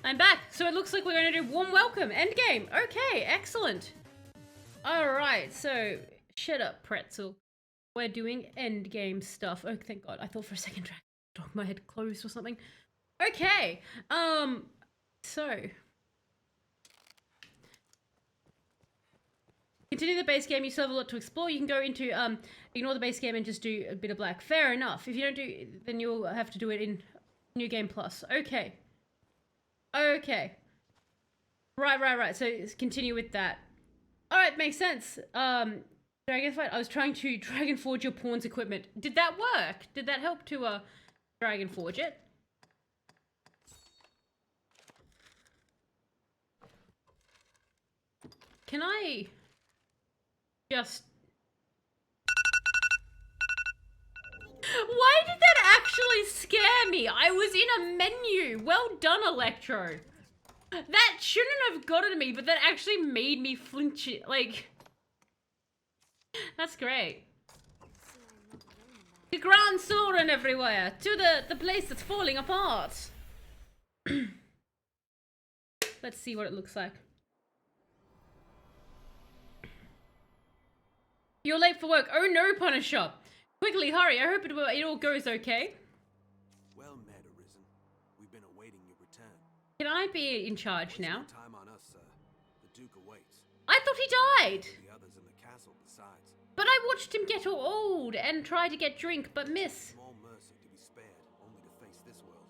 I'm back. So it looks like we're going to do warm welcome. End game. Okay, excellent. All right, so shut up, Pretzel. We're doing end game stuff. Oh, thank God. I thought for a second Dogma had closed or something. Okay. So continue the base game. You still have a lot to explore. You can go into ignore the base game and just do a bit of black. Fair enough. If you don't do, then you'll have to do it in New Game Plus. Okay. Okay. Right. So let's continue with that. All right, makes sense. Dragon fight. I was trying to Dragon Forge your pawn's equipment. Did that work? Did that help to Dragon Forge it? Can I just... Why did that actually scare me? I was in a menu. Well done, Electro. That shouldn't have gotten me, but that actually made me flinch it. Like, that's great. The Grand Soren everywhere. To the place that's falling apart. Let's see what it looks like. You're late for work. Oh no, Punisher. Quickly, hurry. I hope it all goes okay. Well met, Arisen. We've been awaiting your return. Can I be in charge now? Waste no time on us, sir. The Duke awaits. I thought he died. The others in the castle besides. But I watched him get all old and try to get drink, but miss. Small mercy to be spared, only to face this world.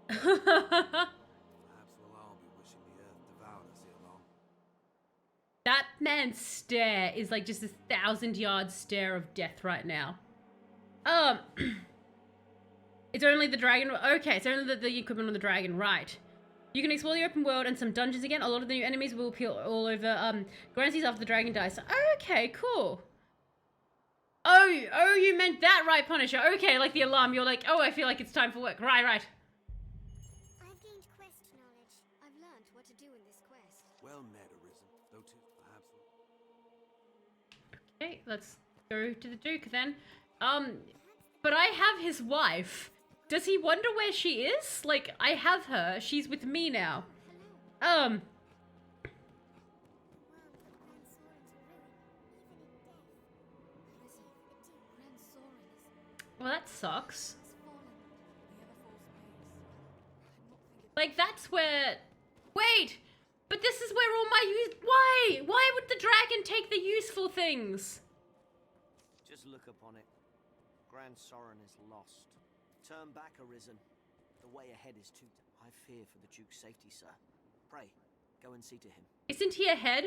Perhaps we'll all be wishing the earth devoured us ere long. That man's stare is like just a 1,000-yard stare of death right now. It's only the dragon. Okay, it's only the equipment on the dragon, right? You can explore the open world and some dungeons again. A lot of the new enemies will appear all over Grand Seas after the dragon dies. Okay, cool. Oh, you meant that, right, Punisher? Okay, like the alarm. You're like, oh, I feel like it's time for work. Right. I've gained quest knowledge. I've learned what to do in this quest. Well met, Arisen. Though too, perhaps. Okay, let's go to the Duke then. But I have his wife. Does he wonder where she is? Like, I have her. She's with me now. Well, that sucks. Like, that's where... Wait! But this is where all my Why? Why would the dragon take the useful things? Just look upon it. Grand Soren is lost. Turn back, Arisen. The way ahead is too... I fear for the Duke's safety, sir. Pray, go and see to him. Isn't he ahead?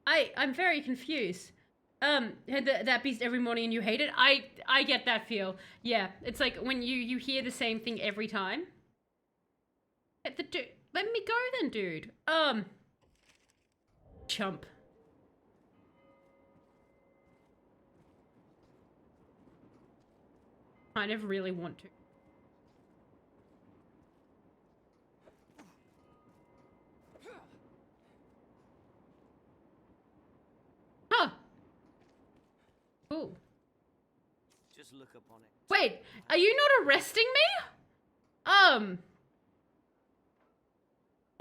I'm very confused. Had that beast every morning and you hate it? I get that feel. Yeah, it's like when you hear the same thing every time. Let me go then, dude. Chump. I never really want to. Huh. Ooh. Just look upon it. Wait, are you not arresting me? Am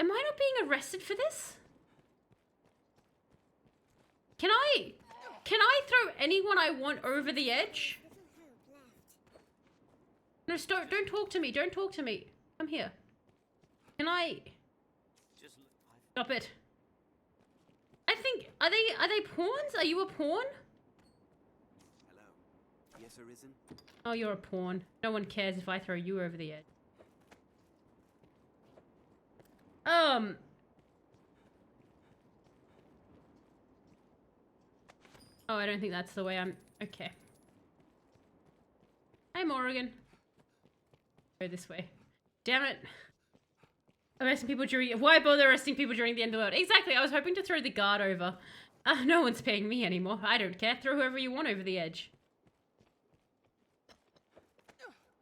I not being arrested for this? Can I throw anyone I want over the edge? No, don't talk to me. Don't talk to me. Come here. Can I... Just look. Stop it. I think... Are they pawns? Are you a pawn? Hello. Yes, Arisen? Oh, you're a pawn. No one cares if I throw you over the edge. Oh, I don't think that's the way I'm... Okay. Hi, Morrigan. Go this way. Damn it. Arresting people during... Why bother arresting people during the end of the world? Exactly, I was hoping to throw the guard over. No one's paying me anymore. I don't care. Throw whoever you want over the edge.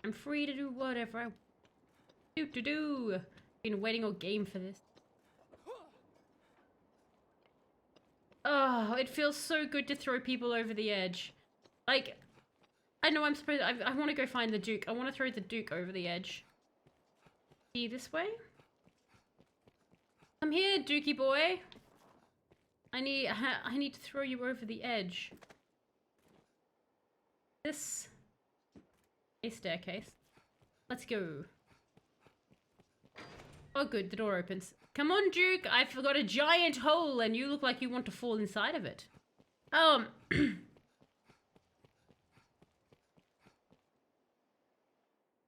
I'm free to do whatever I... do. Been waiting all game for this. Oh, it feels so good to throw people over the edge. Like, I know I'm supposed... I want to go find the Duke. I want to throw the Duke over the edge. See this way? Come here, Dookie boy. I need to throw you over the edge. This a staircase. Let's go. Oh good, the door opens. Come on, Duke, I've got a giant hole and you look like you want to fall inside of it.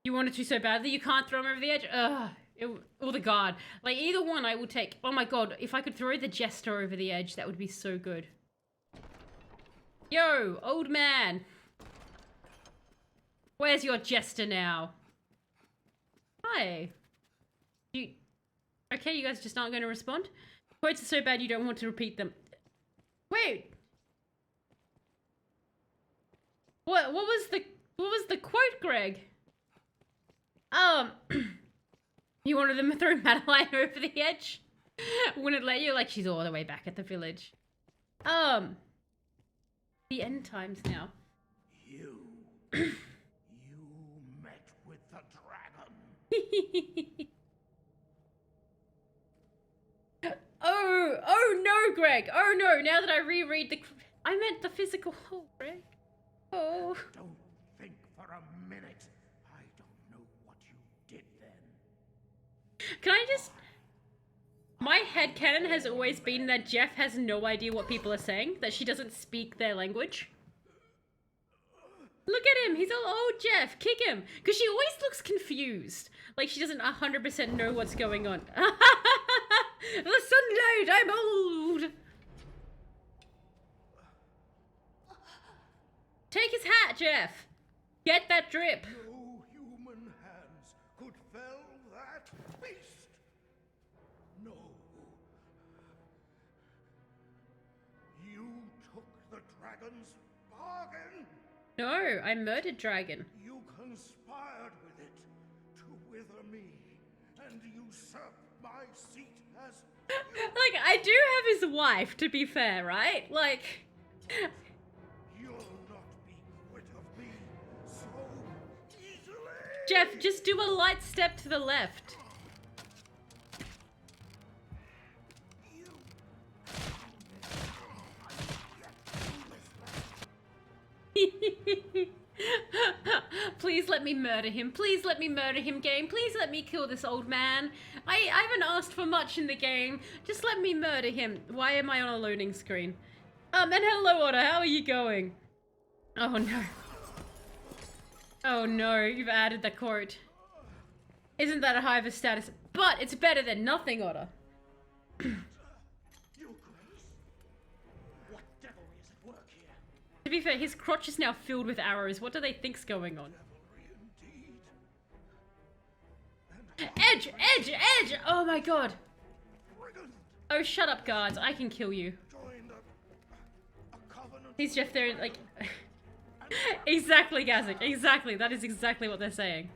You wanted to so badly, you can't throw him over the edge? Ugh. Or the guard. Like, either one I will take. Oh my god, if I could throw the jester over the edge, that would be so good. Yo, old man. Where's your jester now? Hi. Okay, you guys just aren't going to respond? Quotes are so bad you don't want to repeat them. Wait. What was the quote, Greg? You wanted them to throw Madeline over the edge? Wouldn't let you? Like, she's all the way back at the village. The end times now. You met with the dragon. Oh no, Greg. Oh no, now that I reread I meant the physical hole, Greg. Oh. Don't think for a minute. I don't know what you did then. Can I just... My headcanon has always been that Jeff has no idea what people are saying, that she doesn't speak their language. Look at him, he's all old Jeff, kick him. Because she always looks confused. Like she doesn't 100% know what's going on. The sunlight, I'm old. Take his hat, Jeff. Get that drip. No human hands could fell that beast. No. You took the dragon's bargain. No, I murdered Dragon. You conspired with it to wither me and usurp my seat as... Like, I do have his wife, to be fair, right? Like... You'll not be quit of me so easily. Jeff, just do a light step to the left. Please let me murder him. Please let me murder him, game. Please let me kill this old man. I haven't asked for much in the game. Just let me murder him. Why am I on a loading screen? And hello, Otter. How are you going? Oh, no. Oh, no. You've added the quote. Isn't that a high of a status? But it's better than nothing, Otter. What devil is at work here? To be fair, his crotch is now filled with arrows. What do they think's going on? Edge! Edge! Edge! Oh my god. Oh, shut up, guards. I can kill you. He's Jeff there, like... Exactly, Gazik. Exactly. That is exactly what they're saying.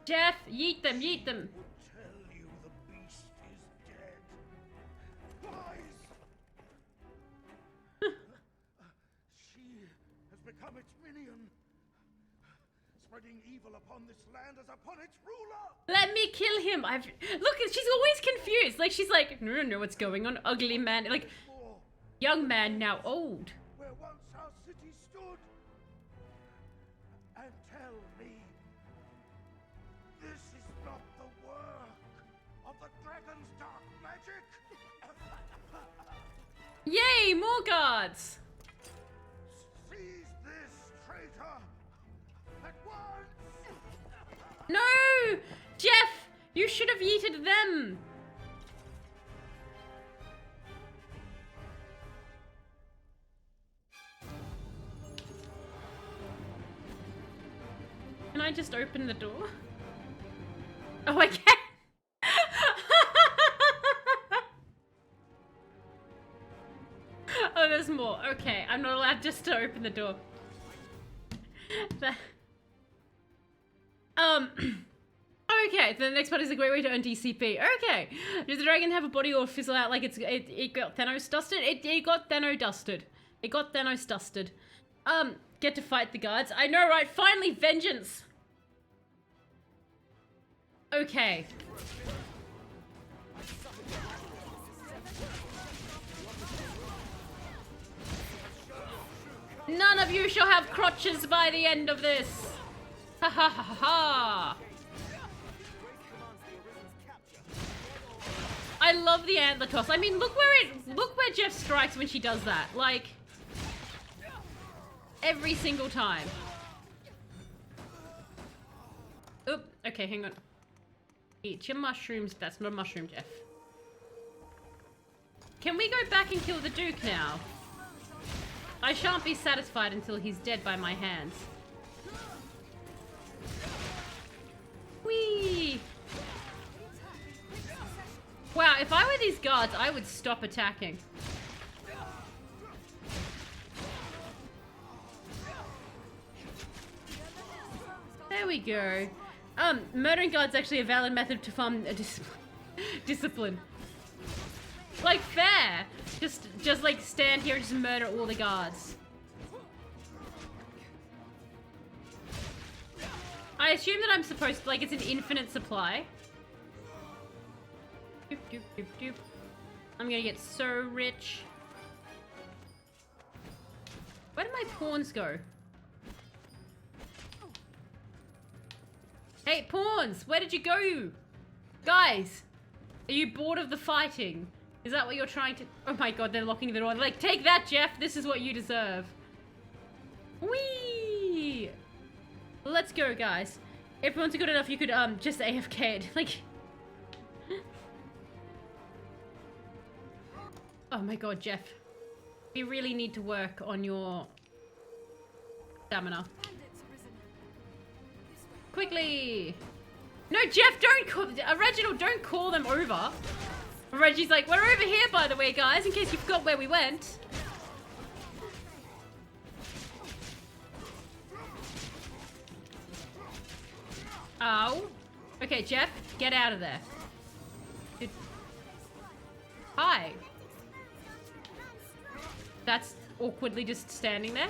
Jeff, yeet them, yeet them. Tell you the beast is dead. Lies. She has become its minion, spreading evil upon this land as upon its ruler. Let me kill him. Look, she's always confused. Like she's like, no, no, what's going on? Ugly man, like young man now old. Where once our city stood, and tell me, this is not the work of the dragon's dark magic. Yay, more guards. Seize this traitor at once. No, Jeff, you should have yeeted them. Can I just open the door? Oh, I can. Oh, there's more. Okay, I'm not allowed just to open the door. Okay, the next part is a great way to earn DCP. Okay, does the dragon have a body or fizzle out like it got Thanos dusted? It got Thanos dusted. It got Thanos dusted. get to fight the guards. I know, right? Finally, vengeance. Okay. None of you shall have crotches by the end of this. Ha ha ha ha. I love the antler toss. I mean, look where Jeff strikes when she does that. Like, every single time. Oop. Okay, hang on. Eat your mushrooms. That's not a mushroom, Jeff. Can we go back and kill the Duke now? I shan't be satisfied until he's dead by my hands. Whee! Wow, if I were these guards, I would stop attacking. There we go. Murdering guards actually a valid method to farm discipline. Like, fair. Just like stand here and just murder all the guards. I assume that I'm supposed to, like, it's an infinite supply. Doop, doop, doop, doop. I'm gonna get so rich. Where did my pawns go? Hey, pawns! Where did you go? Guys! Are you bored of the fighting? Is that what you're trying to... Oh my god, they're locking the door. Like, take that, Jeff! This is what you deserve. Whee! Let's go, guys. If everyone's good enough, you could, just AFK it. Like... Oh my god, Jeff. You really need to work on your stamina. Quickly! No, Jeff, don't call... Reginald, don't call them over. Reggie's like, we're over here, by the way, guys, in case you forgot where we went. Oh. Okay, Jeff, get out of there. Hi. That's awkwardly just standing there.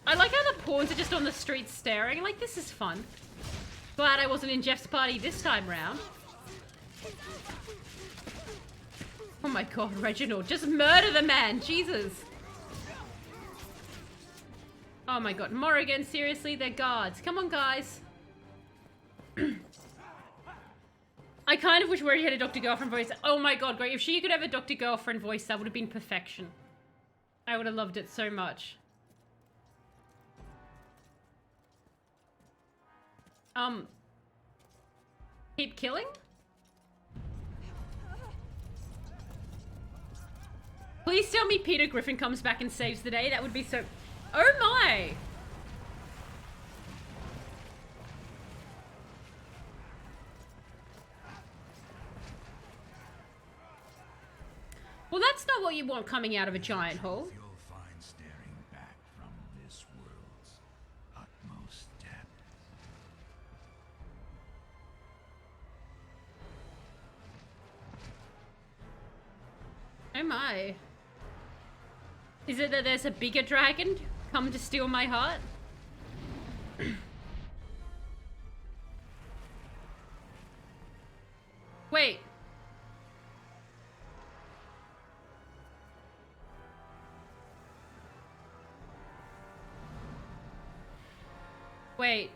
I like how the pawns are just on the street staring. Like, this is fun. Glad I wasn't in Jeff's party this time round. Oh my god, Reginald. Just murder the man. Jesus. Oh my god. Morrigan, seriously? They're guards. Come on, guys. I kind of wish we already had a Dr. Girlfriend voice. Oh my god, great. If she could have a Dr. Girlfriend voice, that would have been perfection. I would have loved it so much. Keep killing? Please tell me Peter Griffin comes back and saves the day. That would be so... Oh my! Well, that's not what you want coming out of a giant hole. You'll find staring back from this world's utmost depth. Oh my. Is it that there's a bigger dragon come to steal my heart? Wait. Wait.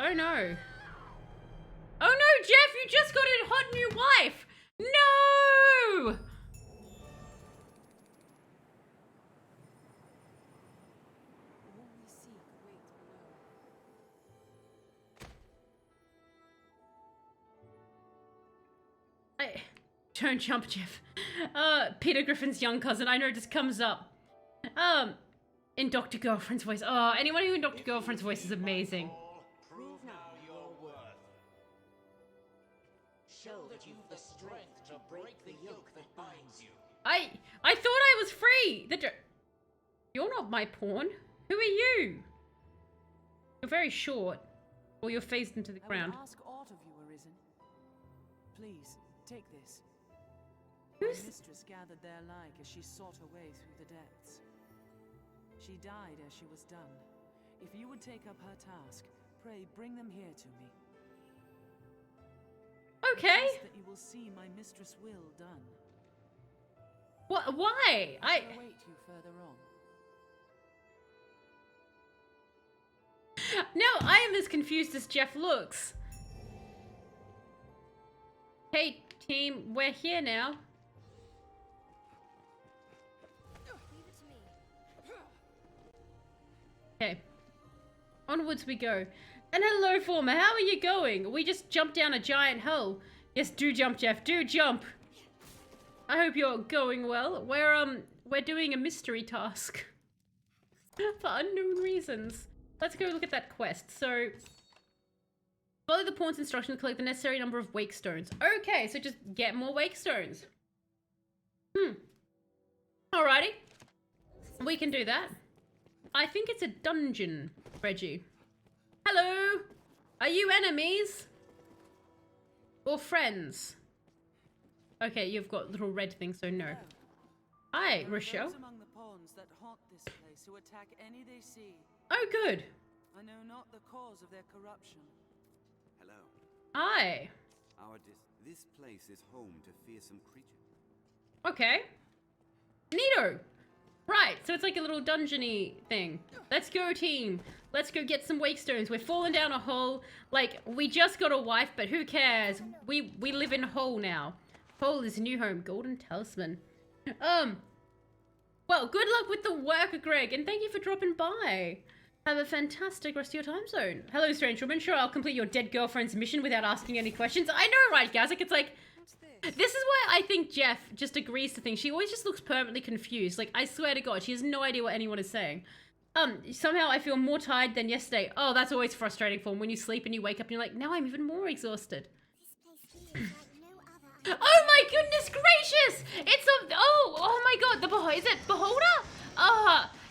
Oh no. Oh no, Jeff, you just got a hot new wife! No! Don't jump, Jeff. Peter Griffin's young cousin, I know it just comes up. In Dr. Girlfriend's voice. Oh, anyone who in Dr. Girlfriend's voice is amazing. Prove now your worth. Show that you've the strength to break the yoke that binds you. I thought I was free! You're not my pawn. Who are you? You're very short. Or you're faced into the ground. I would ask aught of you, Arisen. please, take this. Who's- My mistress gathered their like as she sought her way through the depths. She died as she was done. If you would take up her task, pray bring them here to me. Okay. Trust that you will see my mistress' will done. What? Why? I shall await you further on. Now I am as confused as Jeff looks. Hey, team, we're here now. Leave it to me. Okay. Onwards we go. And hello, Former. How are you going? We just jumped down a giant hole. Yes, do jump, Jeff. Do jump. I hope you're going well. We're doing a mystery task. For unknown reasons. Let's go look at that quest. So, follow the pawn's instructions to collect the necessary number of wake stones. Okay, so just get more wake stones. Alrighty. We can do that. I think it's a dungeon, Reggie. Hello? Are you enemies? Or friends? Okay, you've got little red things, so no. Hi, There are Rochelle. those among the pawns that haunt this place who attack any they see. Oh, good. I know not the cause of their corruption. Hello. Hi. This place is home to fearsome creatures. Okay. Neato. Right, so it's like a little dungeony thing. Let's go, team. Let's go get some wake stones. We're falling down a hole. Like, we just got a wife, but who cares? We live in Hole now. Hole is new home. Golden Talisman. Well, good luck with the work, Greg, and thank you for dropping by. Have a fantastic rest of your time zone. Hello, strange woman. Sure, I'll complete your dead girlfriend's mission without asking any questions. I know, right, guys? Like, it's like... This is why I think Jeff just agrees to things. She always just looks permanently confused. Like, I swear to God, she has no idea what anyone is saying. Somehow I feel more tired than yesterday. Oh, that's always frustrating for when you sleep and you wake up and you're like, now I'm even more exhausted. Oh my goodness gracious! It's a... Oh my God, is it Beholder?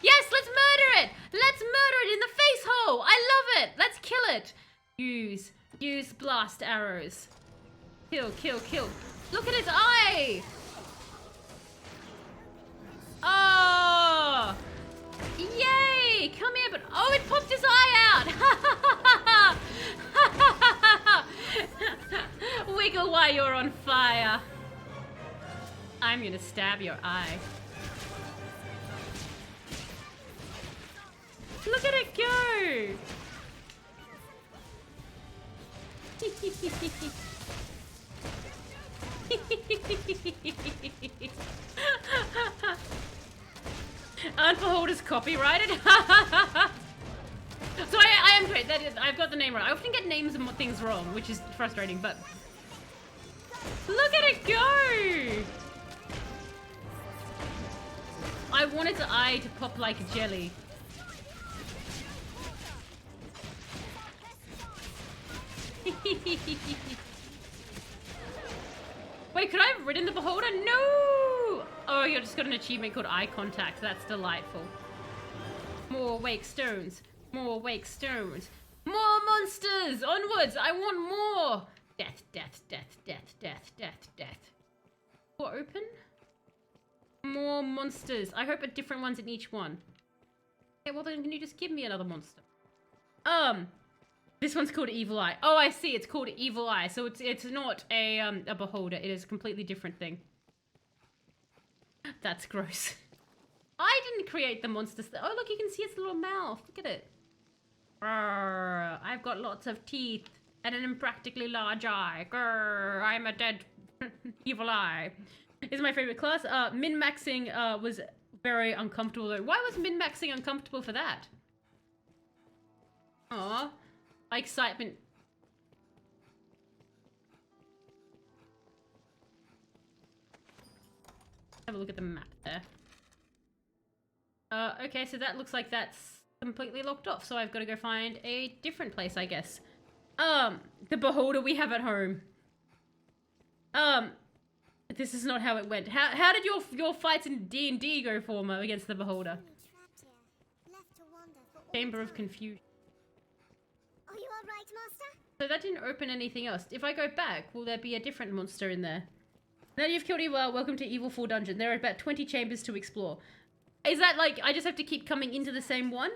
Yes, let's murder it! Let's murder it in the face hole! I love it! Let's kill it! Use blast arrows. Kill, kill, kill. Look at its eye! Oh! Yay! Come here, but... Oh, it popped his eye out! Wiggle while you're on fire. I'm gonna stab your eye. Look at it go! Aren't Beholders copyrighted? So I am great. I've got the name right. I often get names and things wrong, which is frustrating, but... Look at it go! I want its eye to pop like a jelly. Wait, could I have ridden the Beholder? No! Oh, you just got an achievement called Eye Contact. That's delightful. More wake stones. More wake stones. More monsters! Onwards! I want more! Death, death, death, death, death, death, death. Door open? More monsters. I hope a different ones in each one. Okay, well then can you just give me another monster? This one's called Evil Eye. Oh, I see. It's called Evil Eye. So it's not a Beholder. It is a completely different thing. That's gross. I didn't create the monsters. Oh, look, you can see its little mouth. Look at it. Grrr, I've got lots of teeth and an impractically large eye. Grrr, I'm a dead evil eye. Is my favorite class. Min-maxing was very uncomfortable though. Why was min-maxing uncomfortable for that? Aw. My excitement. Have a look at the map there. Okay, so that looks like that's completely locked off. So I've got to go find a different place, I guess. The Beholder we have at home. This is not how it went. How did your fights in D&D go, Former, against the Beholder? Chamber of Confusion. Are you alright, Master? So that didn't open anything else. If I go back, will there be a different monster in there? Now you've killed evil, welcome to Evil 4 Dungeon. There are about 20 chambers to explore. Is that like, I just have to keep coming into the same one?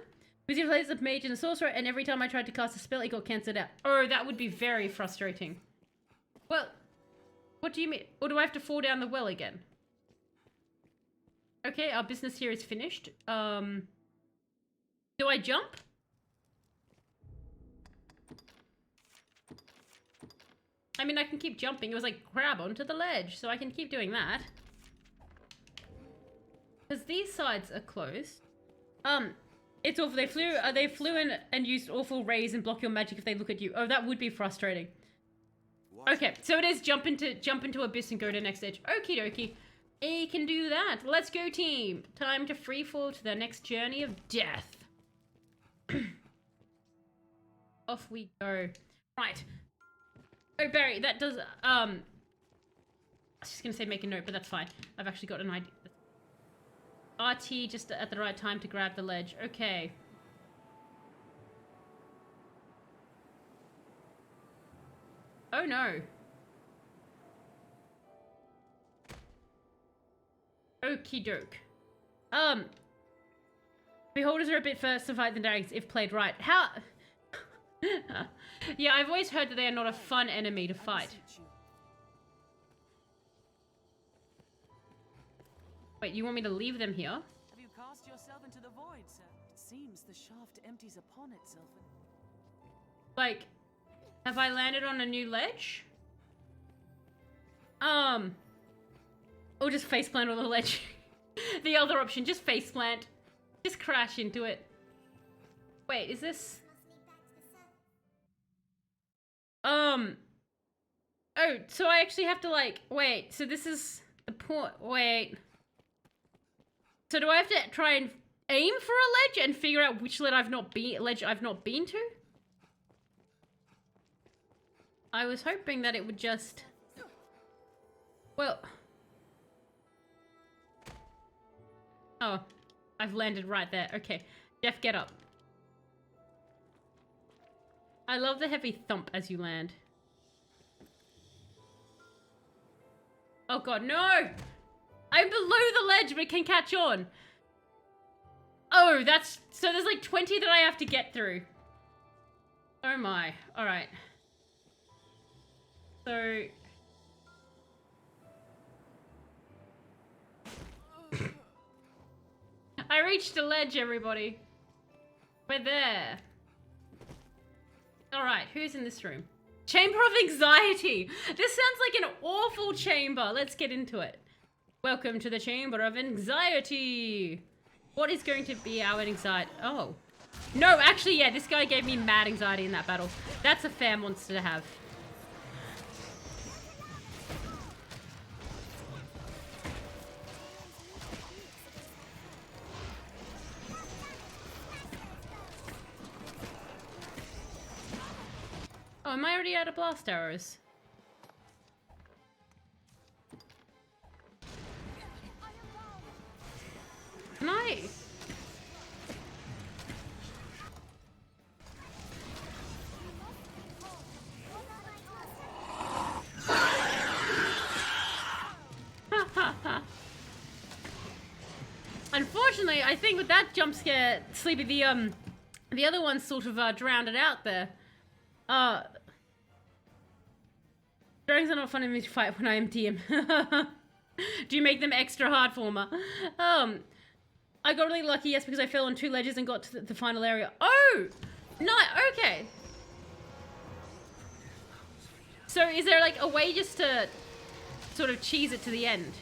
Because you plays a mage and a sorcerer, and every time I tried to cast a spell, it got cancelled out. Oh, that would be very frustrating. Well, what do you mean? Or do I have to fall down the well again? Okay, our business here is finished. Do I jump? I mean, I can keep jumping. It was like, grab onto the ledge, so I can keep doing that. Because these sides are closed. It's awful. They flew in and used awful rays and block your magic if they look at you. Oh, that would be frustrating. What? Okay, so it is jump into abyss and go to next edge. Okie dokie. I can do that. Let's go, team. Time to free fall to the next journey of death. Off we go. Right. Oh, Barry, that does, I was just gonna say make a note, but that's fine. I've actually got an idea. RT just at the right time to grab the ledge. Okay. Oh no. Okie doke. Beholders are a bit first to fight the dragons if played right. How? Yeah, I've always heard that they are not a fun enemy to fight. Wait, you want me to leave them here? Have you cast yourself into the void, sir? It seems the shaft empties upon itself. Like, have I landed on a new ledge? Or just faceplant on the ledge. The other option, just faceplant. Just crash into it. Wait, is this... Oh, so I actually have to like, wait, so this is the point, wait. So do I have to try and aim for a ledge and figure out which ledge I've not been to? I was hoping that it would just, well. Oh, I've landed right there. Okay, Jeff, get up. I love the heavy thump as you land. Oh god, no! I'm below the ledge, but can catch on. Oh, that's... So there's like 20 that I have to get through. Oh my. Alright. So... I reached the ledge, everybody. We're there. Alright, who's in this room? Chamber of Anxiety! This sounds like an awful chamber. Let's get into it. Welcome to the Chamber of Anxiety. What is going to be our anxiety? Oh. No, actually, yeah, this guy gave me mad anxiety in that battle. That's a fair monster to have. Oh, am I already out of blast arrows? Can I? Unfortunately, I think with that jump scare, Sleepy, the other one sort of drowned it out there. Dragons are not fun in me to fight when I am DM. Do you make them extra hard for me? I got really lucky, yes, because I fell on 2 ledges and got to the final area. Oh! No, okay. So is there like a way just to sort of cheese it to the end?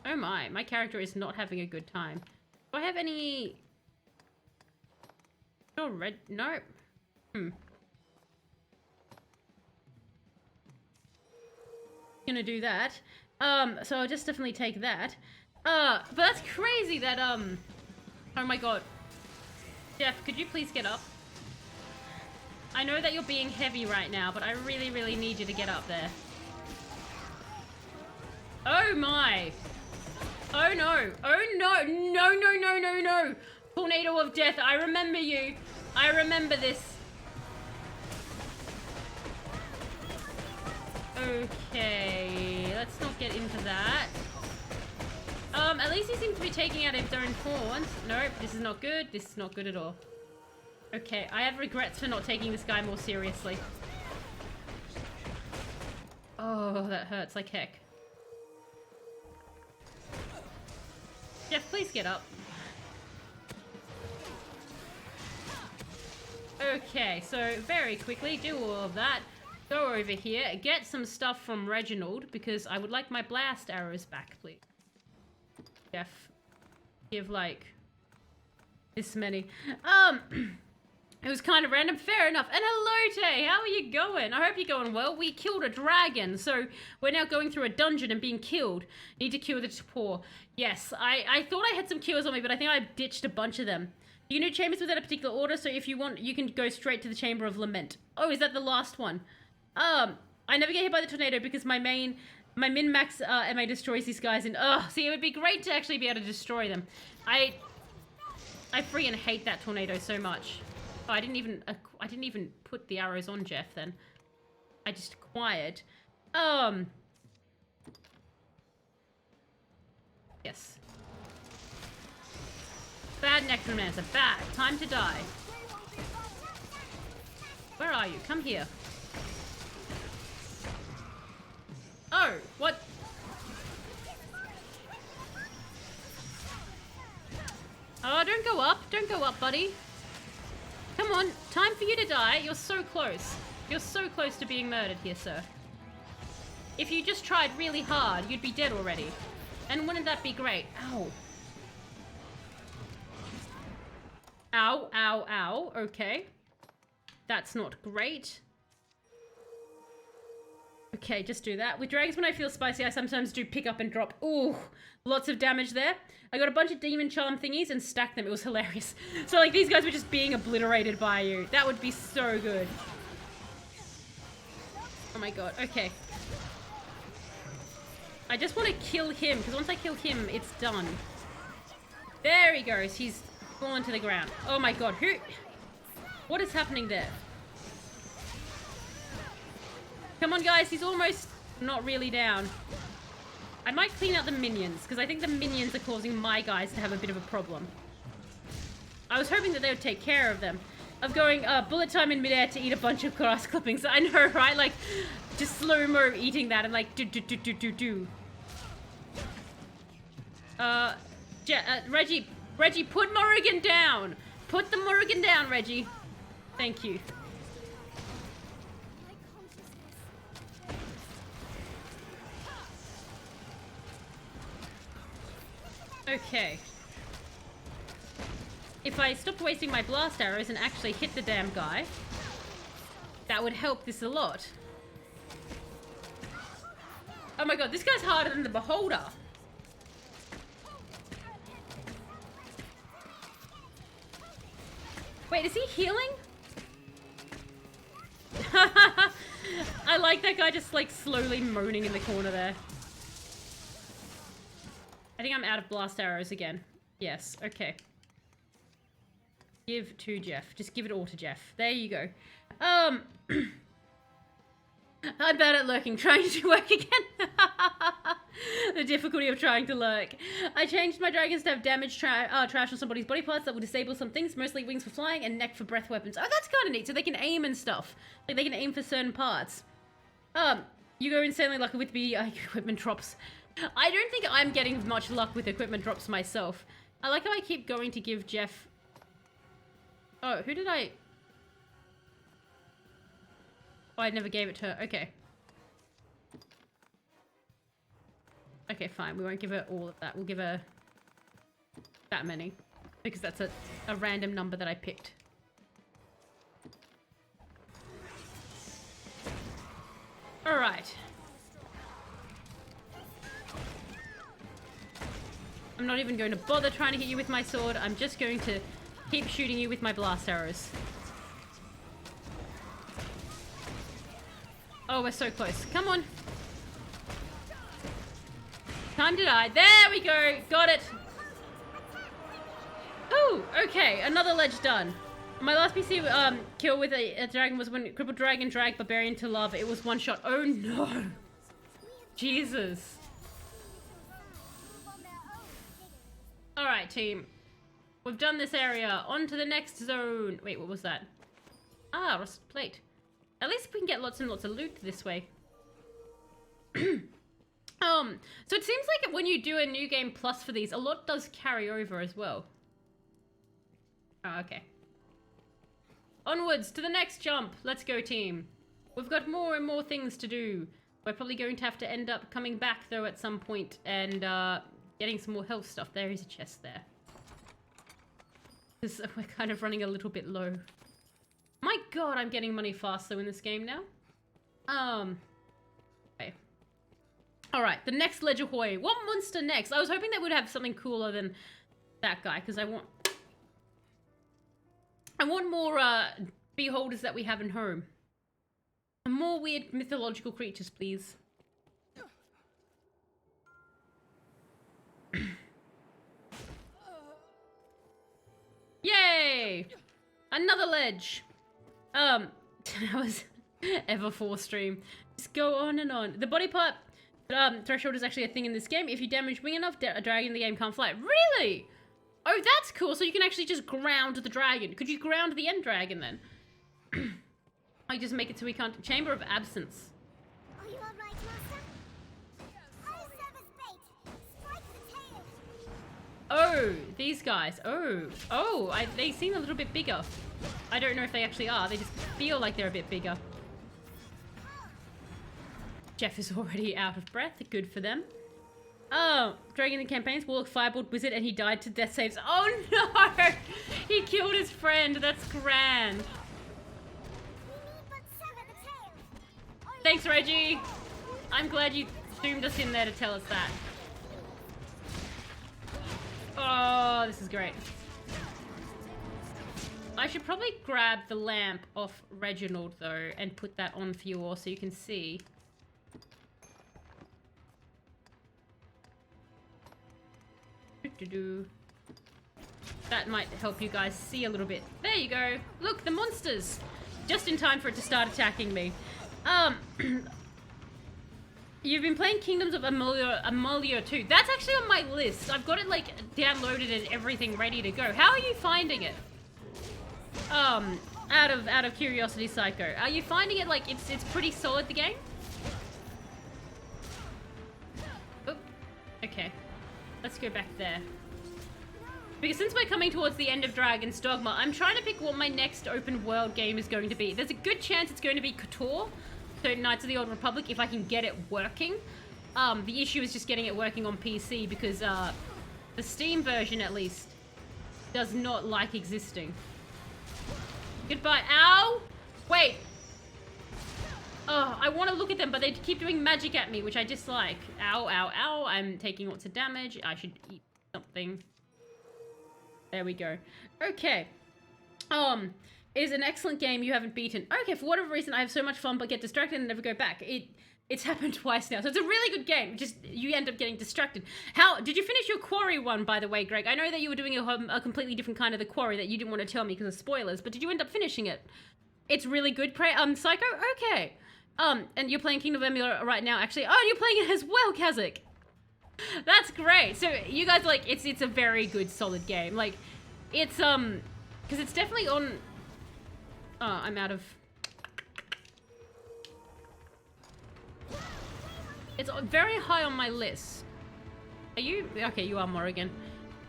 Oh my character is not having a good time. Do I have any... Oh, red... No. Gonna do that. So I'll just definitely take that. But that's crazy that, oh my god. Jeff, could you please get up? I know that you're being heavy right now, but I really, really need you to get up there. Oh my. Oh no. Oh no. No, no, no, no, no. Tornado of death, I remember you. I remember this. Okay, let's not get into that. At least he seems to be taking out his own horns. Nope, this is not good. This is not good at all. Okay, I have regrets for not taking this guy more seriously. Oh, that hurts like heck. Jeff, please get up. Okay, so very quickly, do all of that. Go over here, get some stuff from Reginald, because I would like my blast arrows back, please. Jeff, give like this many. It was kind of random, fair enough. And hello, Tay, how are you going? I hope you're going well. We killed a dragon, so we're now going through a dungeon and being killed. Need to cure the Tapor. Yes, I thought I had some cures on me, but I think I ditched a bunch of them. You can do chambers without a particular order, so if you want, you can go straight to the Chamber of Lament. Oh, is that the last one? I never get hit by the tornado because my min-max MA destroys these guys, and see, it would be great to actually be able to destroy them. I freaking hate that tornado so much. Oh, I didn't even put the arrows on Jeff then. I just acquired. Yes. Bad necromancer, bad. Time to die. Where are you? Come here. Oh, what? Oh, don't go up. Don't go up, buddy. Come on, time for you to die. You're so close. You're so close to being murdered here, sir. If you just tried really hard, you'd be dead already. And wouldn't that be great? Ow. Ow, ow, ow. Okay. That's not great. Okay, just do that. With dragons, when I feel spicy, I sometimes do pick up and drop. Ooh, lots of damage there. I got a bunch of demon charm thingies and stacked them. It was hilarious. So, like, these guys were just being obliterated by you. That would be so good. Oh my god. Okay. I just want to kill him, because once I kill him, it's done. There he goes. He's fallen to the ground. Oh my god. Who? What is happening there? Come on, guys. He's almost not really down. I might clean out the minions, because I think the minions are causing my guys to have a bit of a problem. I was hoping that they would take care of them. Of going, bullet time in midair to eat a bunch of grass clippings. I know, right? Like, just slow-mo eating that and like, do. Reggie, put Morrigan down! Put the Morrigan down, Reggie. Thank you. Okay. If I stopped wasting my blast arrows and actually hit the damn guy, that would help this a lot. Oh my god, this guy's harder than the Beholder. Wait, is he healing? I like that guy just like slowly moaning in the corner there. I think I'm out of blast arrows again. Yes, okay. Give to Jeff. Just give it all to Jeff. There you go. I'm bad at lurking. Trying to work again. The difficulty of trying to lurk. I changed my dragons to have damage trash on somebody's body parts that will disable some things, mostly wings for flying and neck for breath weapons. Oh, that's kind of neat. So they can aim and stuff. Like, they can aim for certain parts. You go insanely lucky with the equipment drops. I don't think I'm getting much luck with equipment drops myself. I like how I keep going to give Jeff... Oh, who did I... Oh, I never gave it to her. Okay. Okay, fine. We won't give her all of that. We'll give her that many. Because that's a random number that I picked. Alright. I'm not even going to bother trying to hit you with my sword. I'm just going to keep shooting you with my blast arrows. Oh, we're so close. Come on. Time to die. There we go. Got it. Oh, okay, another ledge done. My last PC kill with a dragon was when crippled dragon dragged barbarian to lava. It was one shot. Oh no. Jesus. Alright, team. We've done this area. On to the next zone. Wait, what was that? Ah, rusted plate. At least we can get lots and lots of loot this way. So it seems like when you do a new game plus for these, a lot does carry over as well. Oh, okay. Onwards to the next jump. Let's go, team. We've got more and more things to do. We're probably going to have to end up coming back, though, at some point and getting some more health stuff. There is a chest there. Because we're kind of running a little bit low. My god, I'm getting money fast, though, in this game now. Okay. Alright, the next ledge ahoy. What monster next? I was hoping that would have something cooler than that guy, because I want more beholders that we have in home. And more weird mythological creatures, please. Yay! Another ledge. That was Ever4 stream. Just go on and on. The body part threshold is actually a thing in this game. If you damage wing enough, a dragon in the game can't fly. Really? Oh, that's cool. So you can actually just ground the dragon. Could you ground the end dragon then? I just make it so we can't. Chamber of Absence. Are you all right, Master? I'll serve as bait. Strike the tail. Oh, these guys. Oh, they seem a little bit bigger. I don't know if they actually are. They just feel like they're a bit bigger. Jeff is already out of breath. Good for them. Oh, Dragon in the campaigns, Warlock, Firebolt, Wizard, and he died to death saves. Oh no! He killed his friend. That's grand. Thanks, Reggie. I'm glad you zoomed us in there to tell us that. Oh, this is great. I should probably grab the lamp off Reginald, though, and put that on for you all so you can see. That might help you guys see a little bit. There you go. Look, the monsters. Just in time for it to start attacking me. You've been playing Kingdoms of Amalur 2. That's actually on my list. I've got it, like, downloaded and everything ready to go. How are you finding it? Out of curiosity, Psycho. Are you finding it, like, it's pretty solid, the game? Oop. Okay. Let's go back there. Because since we're coming towards the end of Dragon's Dogma, I'm trying to pick what my next open world game is going to be. There's a good chance it's going to be KOTOR, so Knights of the Old Republic, if I can get it working. The issue is just getting it working on PC because the Steam version, at least, does not like existing. Goodbye. Ow! Wait. Oh, I want to look at them, but they keep doing magic at me, which I dislike. Ow, ow, ow. I'm taking lots of damage. I should eat something. There we go. Okay. It is an excellent game you haven't beaten. Okay, for whatever reason, I have so much fun but get distracted and never go back. It's happened twice now, so it's a really good game. Just, you end up getting distracted. How, did you finish your quarry one, by the way, Greg? I know that you were doing a completely different kind of the quarry that you didn't want to tell me because of spoilers, but did you end up finishing it? It's really good, Psycho? Okay. And you're playing Kingdom of Amalur right now, actually. Oh, you're playing it as well, Kazakh. That's great. So you guys, like, it's a very good, solid game. Like, it's because it's definitely on. Oh, I'm out of. It's very high on my list. Are you okay? You are Morrigan.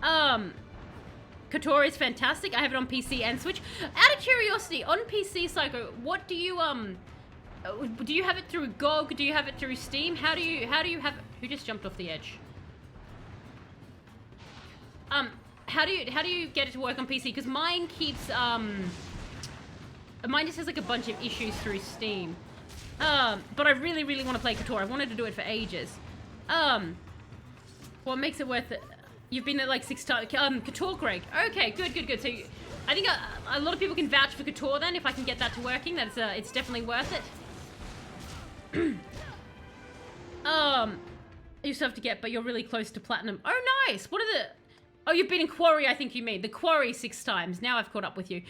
KOTOR is fantastic. I have it on PC and Switch. Out of curiosity, on PC, Psycho, what do you do you have it through GOG? Do you have it through Steam? How do you have it? Who just jumped off the edge? How do you get it to work on PC? Because mine keeps mine just has like a bunch of issues through Steam. But I really, really want to play KOTOR. I've wanted to do it for ages. What makes it worth it? You've been there like 6 times. KOTOR, Greg. Okay, good. So I think a lot of people can vouch for KOTOR then. If I can get that to working, that's it's definitely worth it. You still have to get, but you're really close to platinum. Oh, nice. What are the? Oh, you've been in Quarry, I think you mean. The Quarry 6 times. Now I've caught up with you.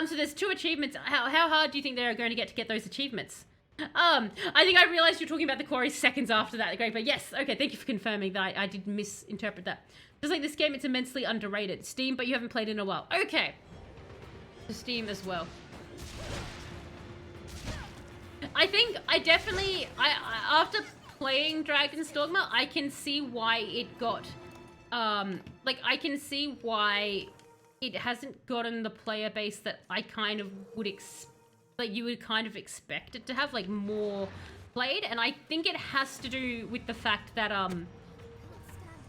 So there's 2 achievements. How hard do you think they're going to get those achievements? I think I realized you're talking about the Quarry seconds after that. Great, but yes. Okay, thank you for confirming that I did misinterpret that. Just like this game, it's immensely underrated. Steam, but you haven't played in a while. Okay. To Steam as well. I think I definitely... after playing Dragon's Dogma, I can see why it got... like, I can see why it hasn't gotten the player base that I kind of would like, you would kind of expect it to have, like, more played. And I think it has to do with the fact that,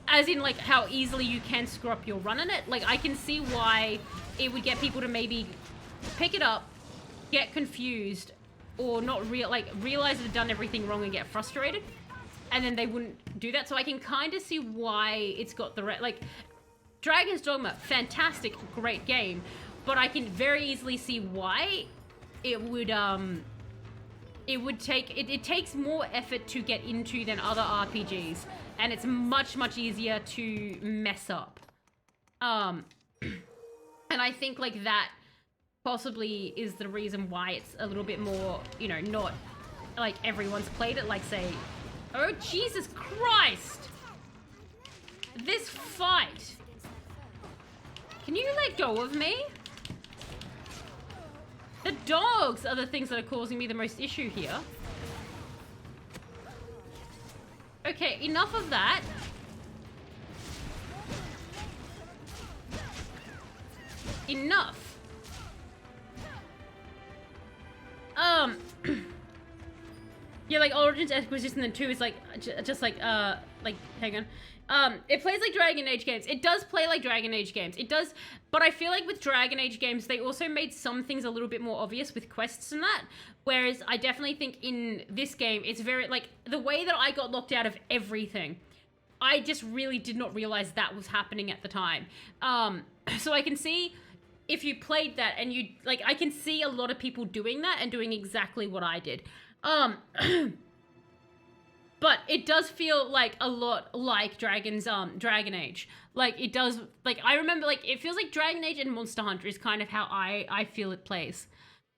as in, like, how easily you can screw up your run in it. Like, I can see why it would get people to maybe pick it up, get confused, or not realize they've done everything wrong and get frustrated. And then they wouldn't do that. So I can kind of see why it's got the... like, Dragon's Dogma, fantastic, great game. But I can very easily see why it would take... It takes more effort to get into than other RPGs. And it's much, much easier to mess up. And I think, like, that possibly is the reason why it's a little bit more, you know, not... like, everyone's played it, like, say... Oh, Jesus Christ! This fight! Can you let go of me? The dogs are the things that are causing me the most issue here. Okay, enough of that. Enough. Yeah, like Origins Acquisition and 2 is like just like hang on. It plays like Dragon Age games. It does play like Dragon Age games. It does, but I feel like with Dragon Age games, they also made some things a little bit more obvious with quests and that. Whereas I definitely think in this game, it's very, like, the way that I got locked out of everything, I just really did not realize that was happening at the time. So I can see if you played that and you, like, I can see a lot of people doing that and doing exactly what I did. But it does feel like a lot like Dragon Age. Like, it does, like, I remember, like, it feels like Dragon Age and Monster Hunter is kind of how I feel it plays.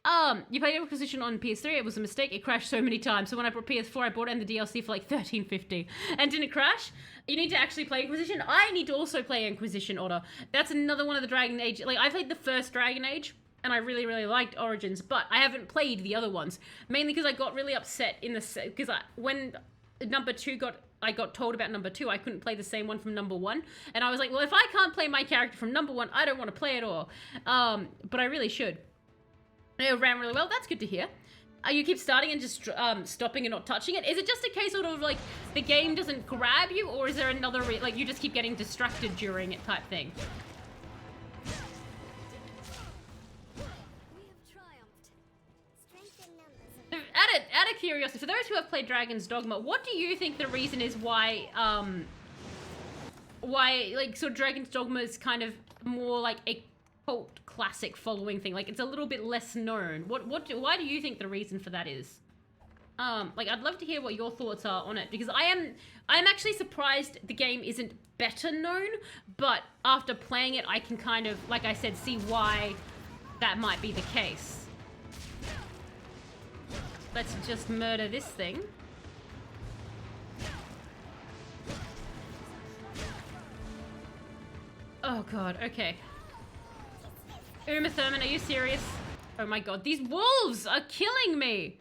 You played Acquisition on PS3, it was a mistake, it crashed so many times. So when I bought PS4, I bought it and the DLC for like $13.50 and didn't crash. You need to actually play Inquisition. I need to also play Inquisition Order. That's another one of the Dragon Age, like, I played the first Dragon Age, and I really, really liked Origins, but I haven't played the other ones. Mainly because I got really upset in the... because when number 2 I got told about number 2, I couldn't play the same one from number 1. And I was like, well, if I can't play my character from number 1, I don't want to play at all. But I really should. It ran really well. That's good to hear. You keep starting and just stopping and not touching it. Is it just a case sort of like the game doesn't grab you, or is there another like you just keep getting distracted during it type thing? Out of curiosity, for those who have played Dragon's Dogma, what do you think the reason is why like sort of Dragon's Dogma is kind of more like a cult classic following thing? Like, it's a little bit less known. Why do you think the reason for that is? Like, I'd love to hear what your thoughts are on it, because I'm actually surprised the game isn't better known, but after playing it, I can kind of, like I said, see why that might be the case. Let's just murder this thing. Oh god, okay. Uma Thurman, are you serious? Oh my god, these wolves are killing me!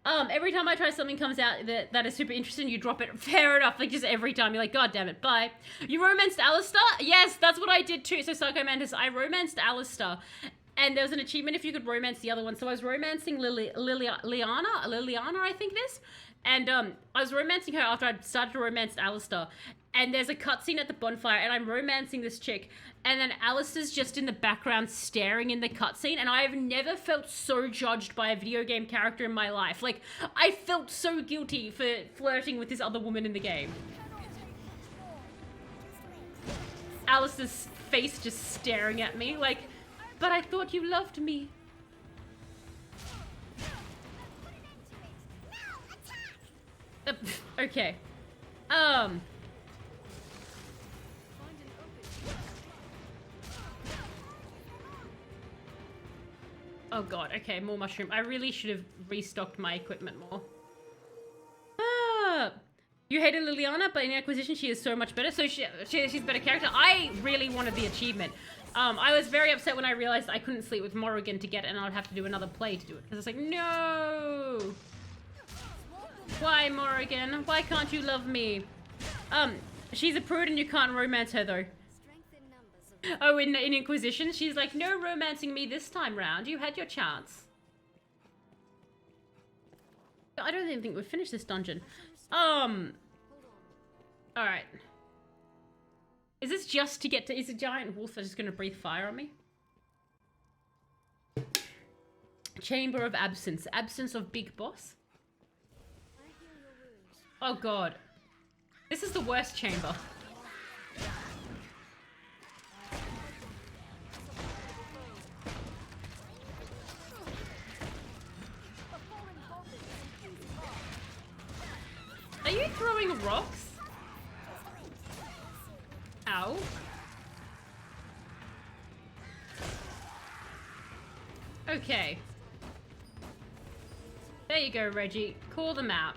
Every time I try something comes out that is super interesting, you drop it. Fair enough, like just every time. You're like, god damn it, bye. You romanced Alistair? Yes, that's what I did too. So Psycho Mantis, I romanced Alistair. And there was an achievement if you could romance the other one. So I was romancing Liliana, I think it is. And I was romancing her after I'd started to romance Alistair. And there's a cutscene at the bonfire, and I'm romancing this chick. And then Alistair's just in the background staring in the cutscene. And I have never felt so judged by a video game character in my life. Like, I felt so guilty for flirting with this other woman in the game. Alistair's face just staring at me, like... But I thought you loved me. Okay. Oh god, okay, more mushroom. I really should have restocked my equipment more. Ah, you hated Liliana, but in Acquisition she is so much better. So she's a better character. I really wanted the achievement. I was very upset when I realized I couldn't sleep with Morrigan to get it and I'd have to do another play to do it. Because I was like, no! Why, Morrigan? Why can't you love me? She's a prude and you can't romance her though. Oh, in Inquisition, she's like, no romancing me this time round. You had your chance. I don't even think we've finished this dungeon. Alright. Is this just to get to... Is a giant wolf that's just going to breathe fire on me? Chamber of Absence. Absence of Big Boss? Oh god. This is the worst chamber. Are you throwing rocks? Ow. Okay. There you go, Reggie. Call them out.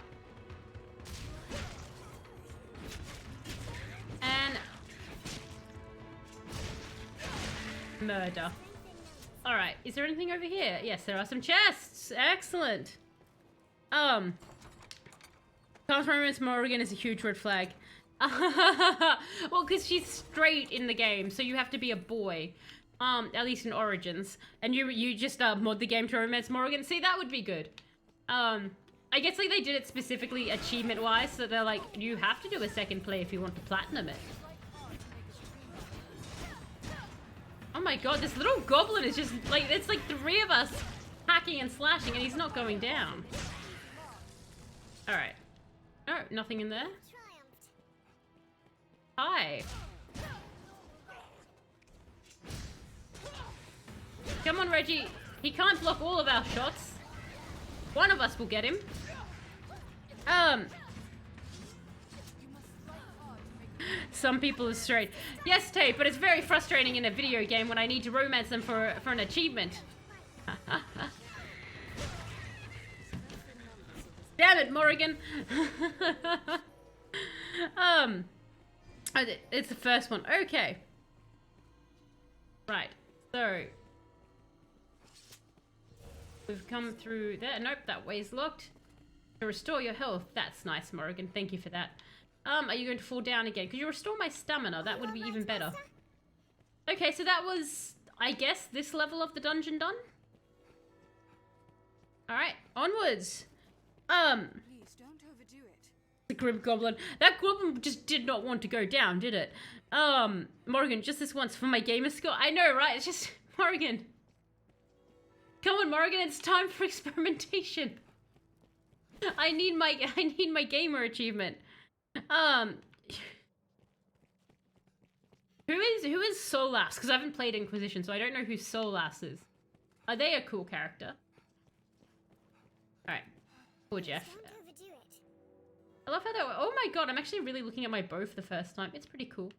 And... murder. Alright, is there anything over here? Yes, there are some chests! Excellent! Can't romance Morrigan is a huge red flag. Well, because she's straight in the game, so you have to be a boy. At least in Origins. And you just mod the game to romance Morrigan. See, that would be good. I guess like they did it specifically achievement-wise, so they're like, you have to do a second play if you want to platinum it. Oh my god, this little goblin is just like, it's like 3 of us hacking and slashing and he's not going down. Alright. Oh, nothing in there. Hi. Come on, Reggie. He can't block all of our shots. One of us will get him. Some people are straight. Yes, Tate, but it's very frustrating in a video game when I need to romance them for an achievement. Damn it, Morrigan. It's the first one. Okay. Right. So we've come through there. Nope, that way's locked. To restore your health. That's nice, Morrigan. Thank you for that. Are you going to fall down again? Could you restore my stamina? That would be even better. Okay, so that was, I guess, this level of the dungeon done. Alright, onwards. Please don't overdo it. The Grim Goblin. That goblin just did not want to go down, did it? Morrigan, just this once for my gamer score. I know, right? It's just, Morrigan. Come on, Morrigan, it's time for experimentation. I need my gamer achievement. Who is Solas? Because I haven't played Inquisition, so I don't know who Solas is. Are they a cool character? Alright. Poor Jeff. I love how they were. Oh my god, I'm actually really looking at my bow for the first time. It's pretty cool.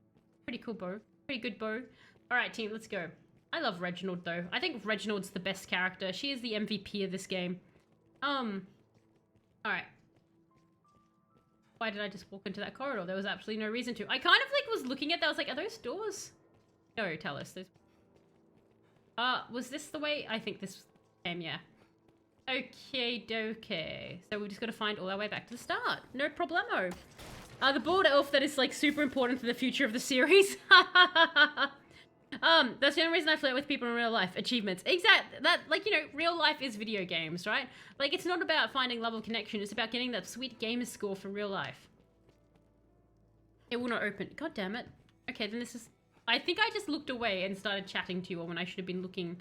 Pretty cool bow. Pretty good bow. Alright, team, let's go. I love Reginald, though. I think Reginald's the best character. She is the MVP of this game. Alright. Why did I just walk into that corridor? There was absolutely no reason to. I kind of like was looking at that. I was like, are those doors? No, tell us. Was this the way? I think this came, yeah. Okay, dokie. So we just got to find all our way back to the start. No problemo. The board elf that is like super important for the future of the series. That's the only reason I flirt with people in real life. Achievements. Exactly. That, like, you know, real life is video games, right? Like, it's not about finding love or connection. It's about getting that sweet gamer score for real life. It will not open. God damn it. Okay, then this is... I think I just looked away and started chatting to you when I should have been looking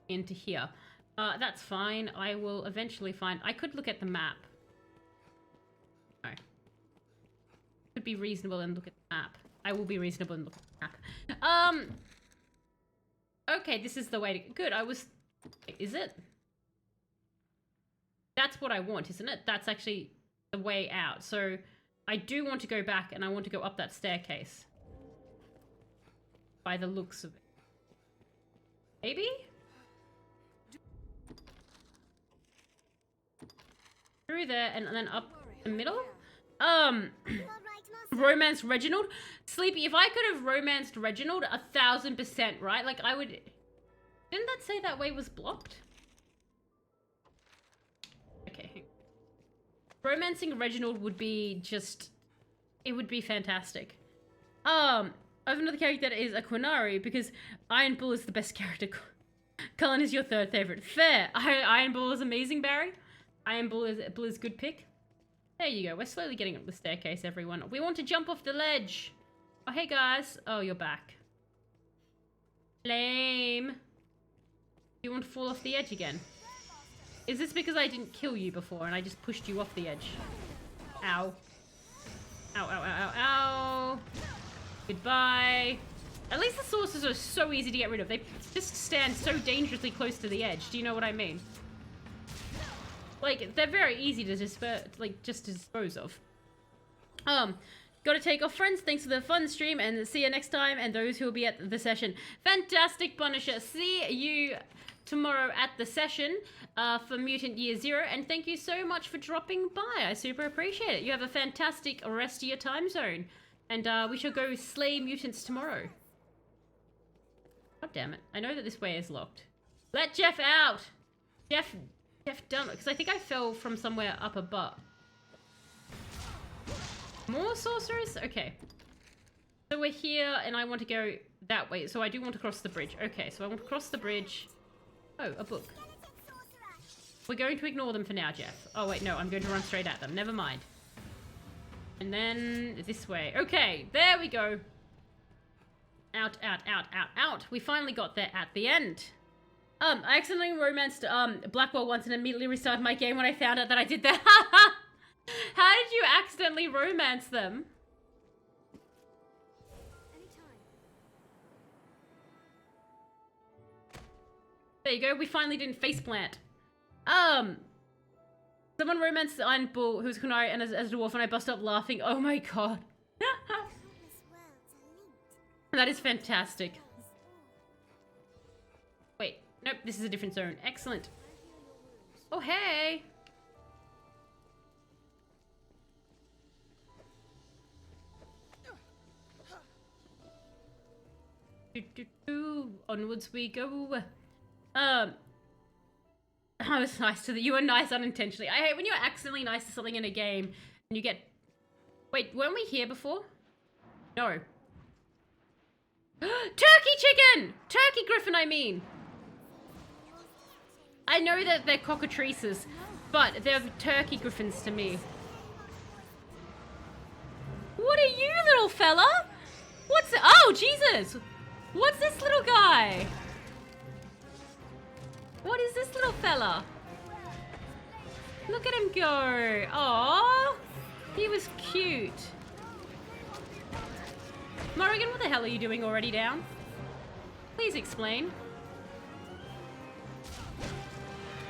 into here. That's fine. I will eventually find... I could look at the map. No. Could be reasonable and look at the map. I will be reasonable and look at the map. Okay, this is the way to... Good, I was... Is it? That's what I want, isn't it? That's actually the way out. So, I do want to go back and I want to go up that staircase. By the looks of it. Maybe? through there and then up the middle. Romance Reginald. Sleepy, if I could have romanced Reginald 1000%, right? Like, I would... Didn't that say that way was blocked? Okay. Romancing Reginald would be just... It would be fantastic. I have another character that is a Quinari because Iron Bull is the best character. Cullen is your third favorite. Fair. Iron Bull is amazing, Barry. Iron Bull is good pick. There you go. We're slowly getting up the staircase, everyone. We want to jump off the ledge. Oh, hey, guys. Oh, you're back. Lame. You want to fall off the edge again? Is this because I didn't kill you before and I just pushed you off the edge? Ow. Ow, ow, ow, ow, ow. Goodbye. At least the saucers are so easy to get rid of. They just stand so dangerously close to the edge. Do you know what I mean? Like, they're very easy to dispose of. Gotta take off, friends. Thanks for the fun stream, and see you next time. And those who will be at the session. Fantastic, Punisher. See you tomorrow at the session for Mutant Year Zero. And thank you so much for dropping by. I super appreciate it. You have a fantastic rest of your time zone. And we shall go slay mutants tomorrow. God damn it. I know that this way is locked. Let Jeff out! Jeff done it. Because I think I fell from somewhere up above. More sorcerers? Okay. So we're here and I want to go that way. So I do want to cross the bridge. Okay, so I want to cross the bridge. Oh, a book. We're going to ignore them for now, Jeff. Oh, wait, no. I'm going to run straight at them. Never mind. And then this way. Okay, there we go. Out, out, out, out, out. We finally got there at the end. I accidentally romanced Blackwell once and immediately restarted my game when I found out that I did that. How did you accidentally romance them? There you go. We finally didn't faceplant. Someone romanced the Iron Bull who's Kunari and as a dwarf, and I bust up laughing. Oh my god. That is fantastic. Wait, nope, this is a different zone. Excellent. Oh, hey. Onwards we go. I was nice to you were nice unintentionally. I hate when you're accidentally nice to something in a game and you get... Wait, weren't we here before? No. Turkey chicken! Turkey griffin, I mean. I know that they're cockatrices, but they're turkey griffins to me. What are you, little fella? What's... Oh, Jesus! What's this little guy? What is this little fella? Look at him go. Aww. He was cute. Morrigan, what the hell are you doing already down? Please explain.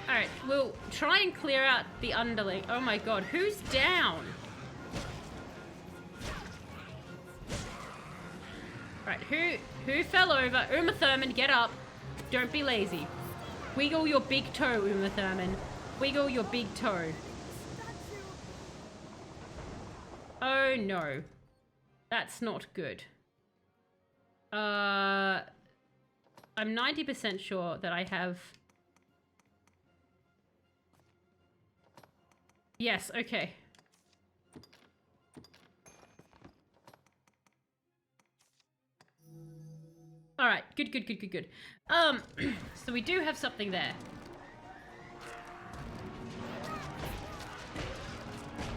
Alright, we'll try and clear out the underling. Oh my god, who's down? Alright, who fell over? Uma Thurman, get up. Don't be lazy. Wiggle your big toe, Uma Thurman. Wiggle your big toe. Oh no. That's not good. I'm 90% sure that I have... Yes, okay. Alright, good. So we do have something there.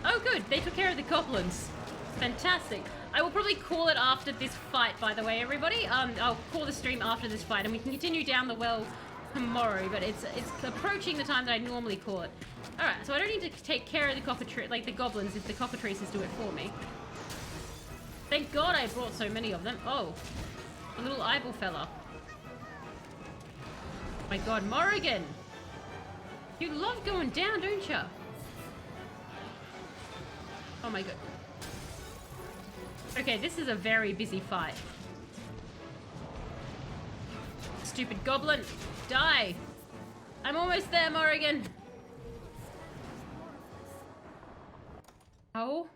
Oh good, they took care of the goblins. Fantastic. I will probably call it after this fight, by the way, everybody. I'll call the stream after this fight, and we can continue down the well tomorrow, but it's approaching the time that I normally call it. Alright, so I don't need to take care of the cockatrice, like the goblins, if the cockatrices do it for me. Thank God I brought so many of them. Oh, a little eyeball fella. My god, Morrigan! You love going down, don't you? Oh my god. Okay, this is a very busy fight. Stupid goblin! Die! I'm almost there, Morrigan! Oh.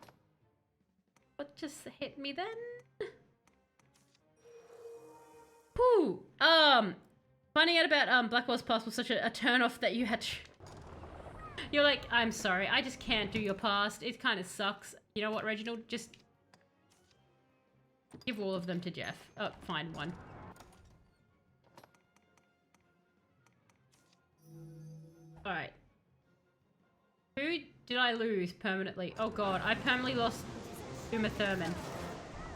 What just hit me then? Whew. Finding out about Blackwell's past was such a turn-off that you had to... You're like, I'm sorry, I just can't do your past. It kind of sucks. You know what, Reginald? Just give all of them to Jeff. Oh, find one. Alright. Who did I lose permanently? Oh god, I permanently lost Uma Thurman.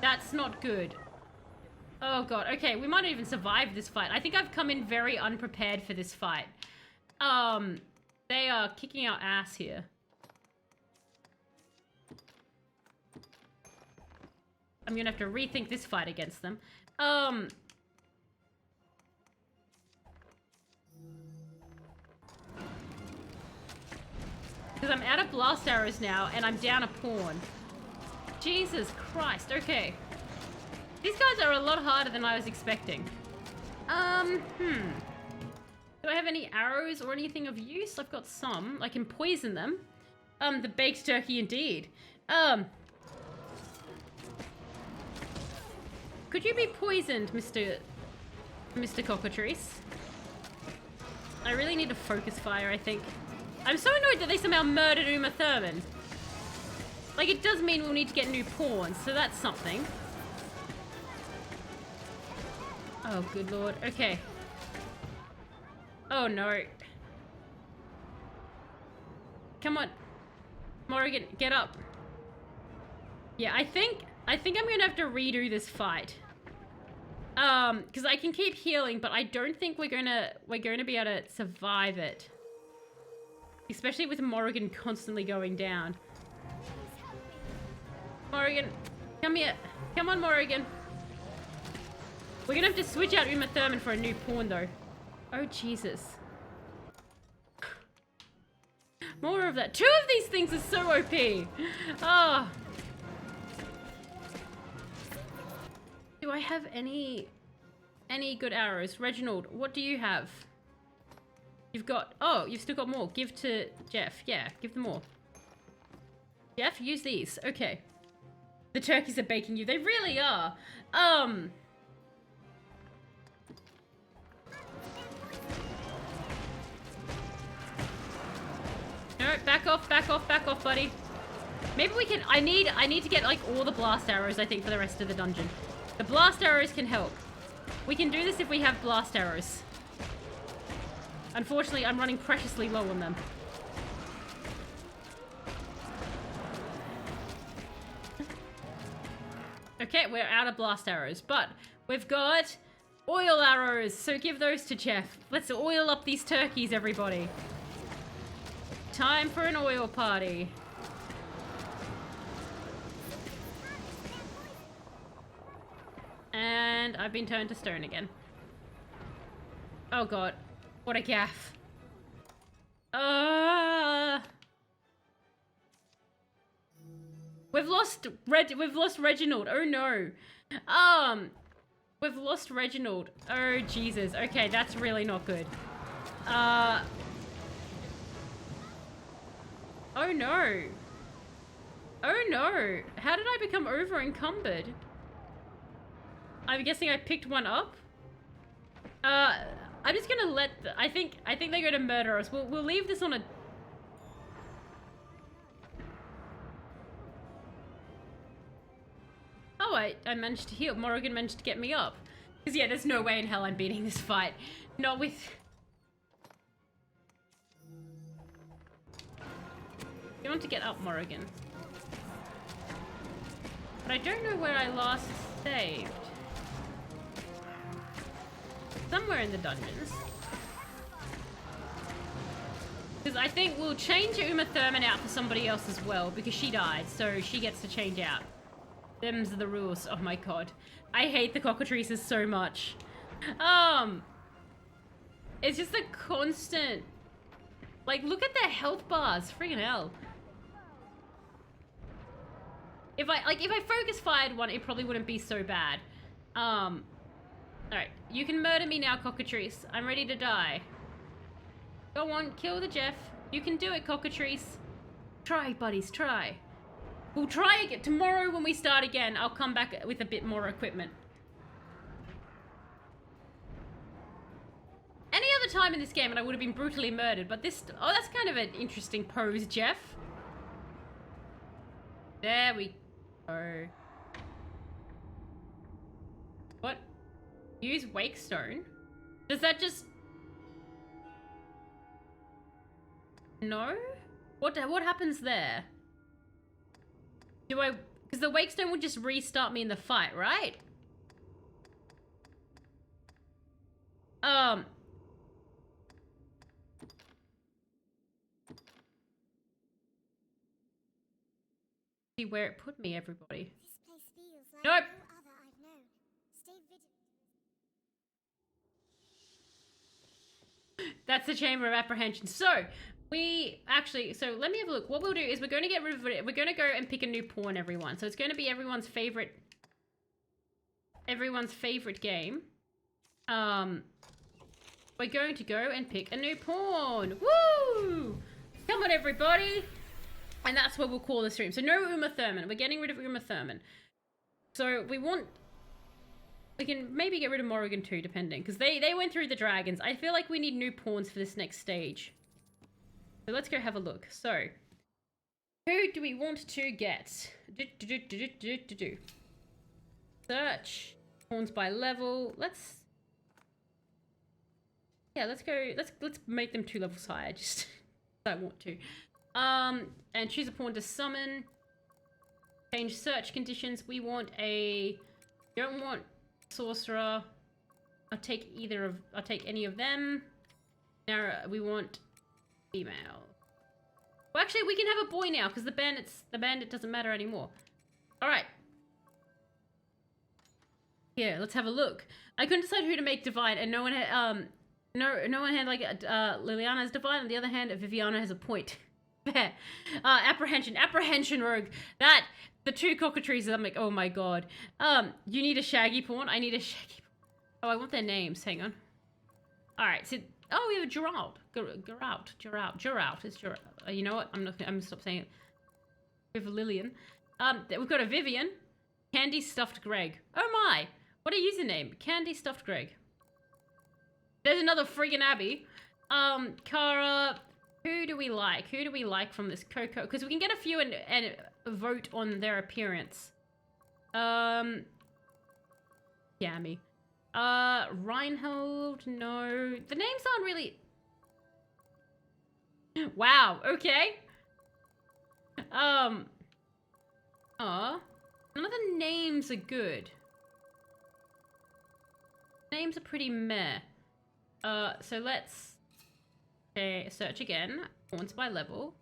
That's not good. Oh god, okay, we might not even survive this fight. I think I've come in very unprepared for this fight. They are kicking our ass here. I'm gonna have to rethink this fight against them. Because I'm out of blast arrows now, and I'm down a pawn. Jesus Christ, okay. These guys are a lot harder than I was expecting. Do I have any arrows or anything of use? I've got some. I can poison them. The baked turkey indeed. Could you be poisoned, Mr. Cockatrice? I really need a focus fire, I think. I'm so annoyed that they somehow murdered Uma Thurman. Like, it does mean we'll need to get new pawns, so that's something. Oh, good lord. Okay. Oh, no. Come on. Morrigan, get up. Yeah, I think I'm gonna have to redo this fight. Because I can keep healing, but I don't think we're gonna be able to survive it. Especially with Morrigan constantly going down. Morrigan, come here. Come on, Morrigan. We're gonna have to switch out Uma Thurman for a new pawn, though. Oh, Jesus. More of that. 2 of these things are so OP. Oh. Do I have any good arrows? Reginald, what do you have? You've got... Oh, you've still got more. Give to Jeff. Yeah, give them more. Jeff, use these. Okay. The turkeys are baking you. They really are. No, back off, buddy. Maybe we can... I need to get, like, all the blast arrows, I think, for the rest of the dungeon. The blast arrows can help. We can do this if we have blast arrows. Unfortunately, I'm running preciously low on them. Okay, we're out of blast arrows, but we've got oil arrows, so give those to Jeff. Let's oil up these turkeys, everybody. Time for an oil party. And I've been turned to stone again. Oh god. What a gaff. We've lost Reginald. Oh no. We've lost Reginald. Oh Jesus. Okay, that's really not good. Oh no. Oh no. How did I become over encumbered? I'm guessing I picked one up. I'm just gonna let... I think they're gonna murder us. We'll leave this on a... Oh, I managed to heal. Morrigan managed to get me up. Because, yeah, there's no way in hell I'm beating this fight. Not with... You want to get up, Morrigan. But I don't know where I last saved. Somewhere in the dungeons. Because I think we'll change Uma Thurman out for somebody else as well, because she died, so she gets to change out. Them's the rules. Oh my god. I hate the cockatrices so much. It's just a constant... Like, look at their health bars. Friggin' hell. If I focus fired one, it probably wouldn't be so bad. Alright, you can murder me now, Cockatrice. I'm ready to die. Go on, kill the Jeff. You can do it, Cockatrice. Try, buddies, try. We'll try again. Tomorrow when we start again, I'll come back with a bit more equipment. Any other time in this game and I would have been brutally murdered, but this... Oh, that's kind of an interesting pose, Jeff. There we go. What? Use Wakestone? Does that just... No? What happens there? Do I... Because the Wakestone would just restart me in the fight, right? See where it put me, everybody. This place feels like Nope. no other I've known. Stay vigilant. That's the Chamber of Apprehension. So, we actually... So, let me have a look. What we'll do is we're going to get rid of it. We're going to go and pick a new pawn, everyone. So, it's going to be everyone's favorite game. We're going to go and pick a new pawn. Woo! Come on, everybody. And that's what we'll call the stream. So no Uma Thurman. We're getting rid of Uma Thurman. So we can maybe get rid of Morrigan too, depending. Because they went through the dragons. I feel like we need new pawns for this next stage. So let's go have a look. So, who do we want to get? Search. Pawns by level. Let's go. Let's make them 2 levels higher. Just I want to. And choose a pawn to summon. Change search conditions. We want don't want sorcerer. I'll take any of them. Now we want female. Well, actually, we can have a boy now because the bandit doesn't matter anymore. All right. Yeah, let's have a look. I couldn't decide who to make divine, and no one had like Liliana has divine. On the other hand, Viviana has a point. Apprehension rogue. The 2 cockatrices. I'm like, oh my god. You need a shaggy pawn. I need a shaggy pawn. Oh, I want their names. Hang on. All right. So, oh, we have a Geralt. Geralt. It's Geralt. You know what? I'm gonna stop saying it. We have a Lillian. We've got a Vivian. Candy Stuffed Greg. Oh my. What a username. Candy Stuffed Greg. There's another friggin' Abby. Kara. Who do we like? Who do we like from this Coco? Because we can get a few and vote on their appearance. Yami. Reinhold, no. The names aren't really... Wow, okay. None of the names are good. Names are pretty meh. So let's... Okay, search again. Pawns by level.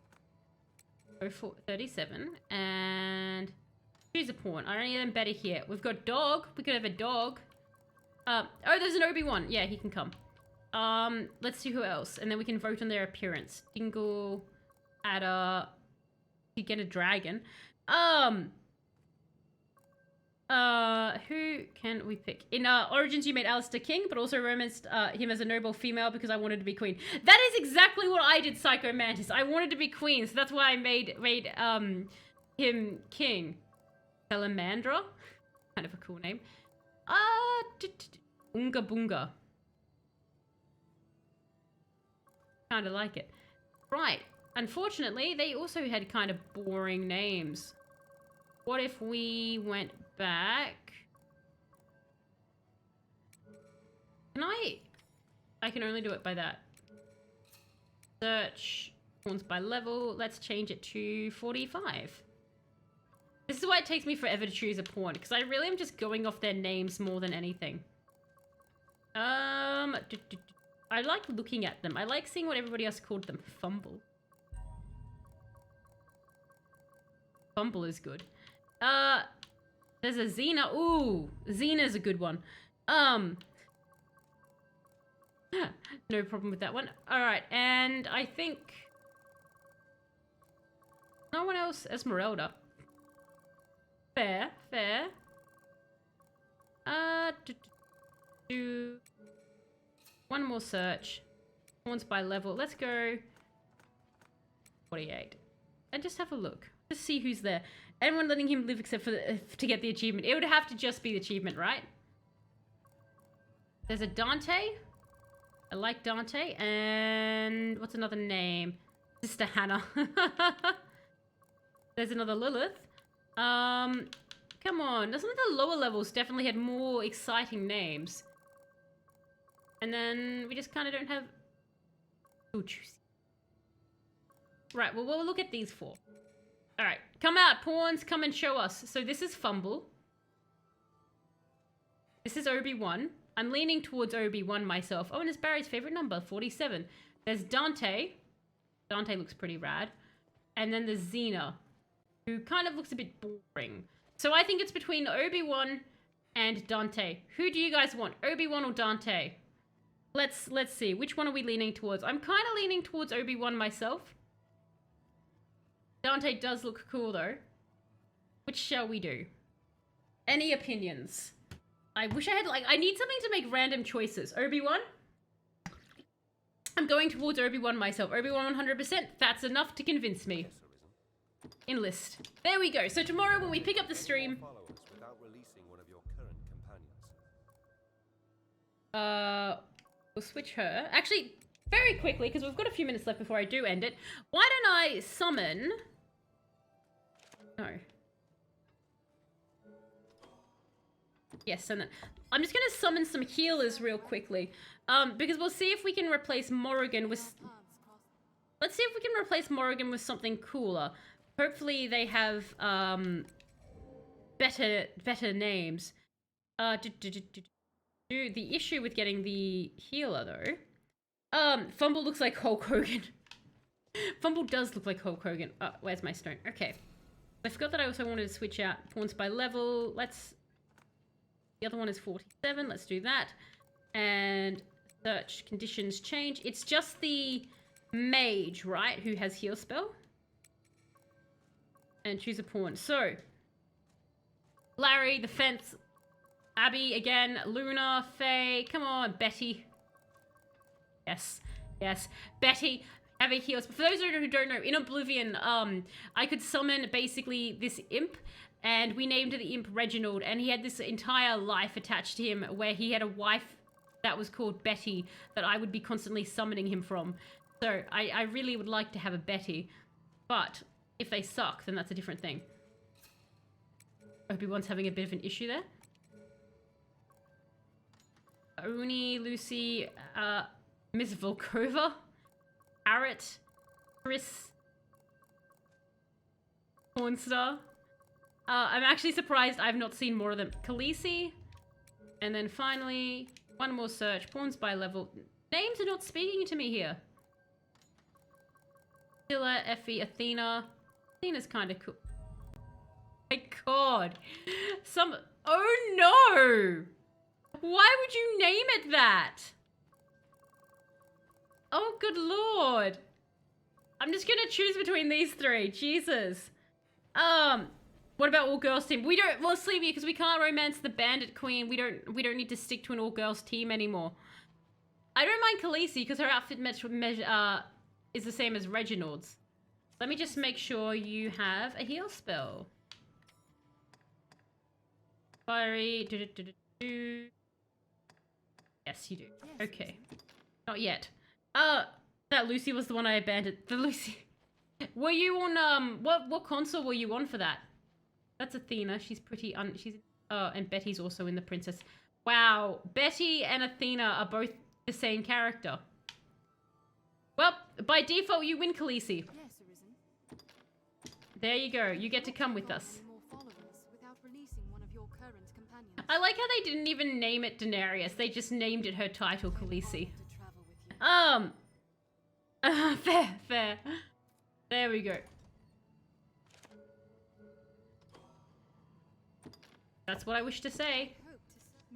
Go for 37. And choose a pawn. Are any of them better here? We've got dog. We could have a dog. Oh, there's an Obi-Wan. Yeah, he can come. Let's see who else. And then we can vote on their appearance. Dingle. Adder. You get a dragon. Who can we pick? In Origins, you made Alistair king, but also romanced him as a noble female because I wanted to be queen. That is exactly what I did, Psycho Mantis. I wanted to be queen, so that's why I made him king. Salamandra, kind of a cool name. Unga Bunga. Kind of like it. Right. Unfortunately, they also had kind of boring names. What if we went back? Can I can only do it by that. Search pawns by level. Let's change it to 45. This is why it takes me forever to choose a pawn, because I really am just going off their names more than anything. I like looking at them. I like seeing what everybody else called them. Fumble. Fumble is good. There's a Xena. Ooh, Xena's a good one. No problem with that one. All right, and I think no one else. Esmeralda. Fair. Do one more search. Pawns by level. Let's go 48 and just have a look. Just see who's there. Anyone letting him live except for to get the achievement. It would have to just be the achievement, right? There's a Dante. I like Dante. And what's another name? Sister Hannah. There's another Lilith. Come on. Some of the lower levels definitely had more exciting names. And then we just kind of don't have... Ooh, juicy. Right, well, we'll look at these four. Alright, come out, pawns, come and show us. So this is Fumble. This is Obi-Wan. I'm leaning towards Obi-Wan myself. Oh, and it's Barry's favorite number, 47. There's Dante. Dante looks pretty rad. And then there's Xena, who kind of looks a bit boring. So I think it's between Obi-Wan and Dante. Who do you guys want, Obi-Wan or Dante? Let's see. Which one are we leaning towards? I'm kind of leaning towards Obi-Wan myself. Dante does look cool, though. Which shall we do? Any opinions? I wish I had, like, I need something to make random choices. Obi-Wan? I'm going towards Obi-Wan myself. Obi-Wan 100%. That's enough to convince me. Enlist. There we go. So tomorrow when we pick up the stream... We'll switch her. Actually, very quickly, because we've got a few minutes left before I do end it. Why don't I summon... No. Yes, and then... I'm just going to summon some healers real quickly. Because we'll see if we can replace Morrigan with... Let's see if we can replace Morrigan with something cooler. Hopefully they have, better names. The issue with getting the healer, though... Fumble looks like Hulk Hogan. Fumble does look like Hulk Hogan. Oh, where's my stone? Okay. I forgot that I also wanted to switch out pawns by level. Let's... The other one is 47. Let's do that. And search conditions change. It's just the mage, right, who has heal spell. And choose a pawn. So, Larry, the fence, Abby again, Luna, Faye, come on, Betty. Yes, yes, Betty, have a heal. For those who don't know, in Oblivion, I could summon basically this imp, and we named the imp Reginald, and he had this entire life attached to him where he had a wife that was called Betty that I would be constantly summoning him from. So I really would like to have a Betty, but if they suck, then that's a different thing. Obi-Wan's having a bit of an issue there. Oni, Lucy, Miss Volkova, Arrett, Chris, Pornstar. I'm actually surprised I've not seen more of them. Khaleesi, and then finally, one more search. Pawns by level. Names are not speaking to me here. Scylla, Effie, Athena. Athena's kind of cool. My god. Oh no! Why would you name it that? Oh, good lord. I'm just gonna choose between these three. Jesus. What about all-girls team? Well, Sleevey, because we can't romance the bandit queen. We don't need to stick to an all-girls team anymore. I don't mind Khaleesi, because her outfit is the same as Reginald's. Let me just make sure you have a heal spell. Fiery. Yes, you do. Okay. Not yet. That Lucy was the one I abandoned. The Lucy. Were you on, what console were you on for that? That's Athena. She's pretty, and Betty's also in the princess. Wow. Betty and Athena are both the same character. Well, by default, you win, Khaleesi. Yes, Arisen. There you go. You get to come with us. More followers without releasing one of your current companions. I like how they didn't even name it Daenerys. They just named it her title, Khaleesi. Fair. There we go. That's what I wish to say.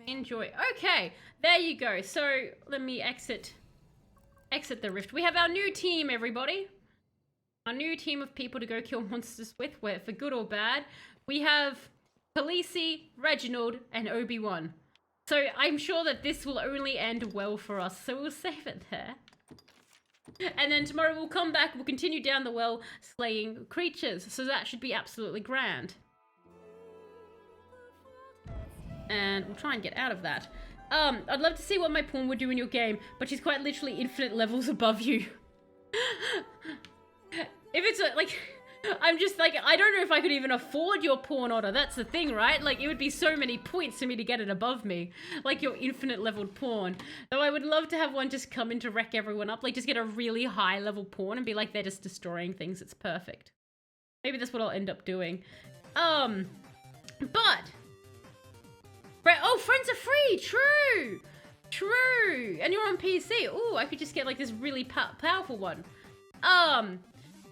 Enjoy. Okay, there you go. So let me exit the rift. We have our new team, everybody. Our new team of people to go kill monsters with, whether for good or bad. We have Khaleesi, Reginald, and Obi-Wan. So I'm sure that this will only end well for us. So we'll save it there. And then tomorrow we'll come back, we'll continue down the well slaying creatures. So that should be absolutely grand. And we'll try and get out of that. I'd love to see what my pawn would do in your game, but she's quite literally infinite levels above you. If it's like, I'm just like, I don't know if I could even afford your pawn order. That's the thing, right? Like, it would be so many points for me to get it above me. Like your infinite leveled pawn. Though I would love to have one just come in to wreck everyone up. Like, just get a really high level pawn and be like, they're just destroying things. It's perfect. Maybe that's what I'll end up doing. But... Oh, friends are free! True! True! And you're on PC. Ooh, I could just get like this really powerful one.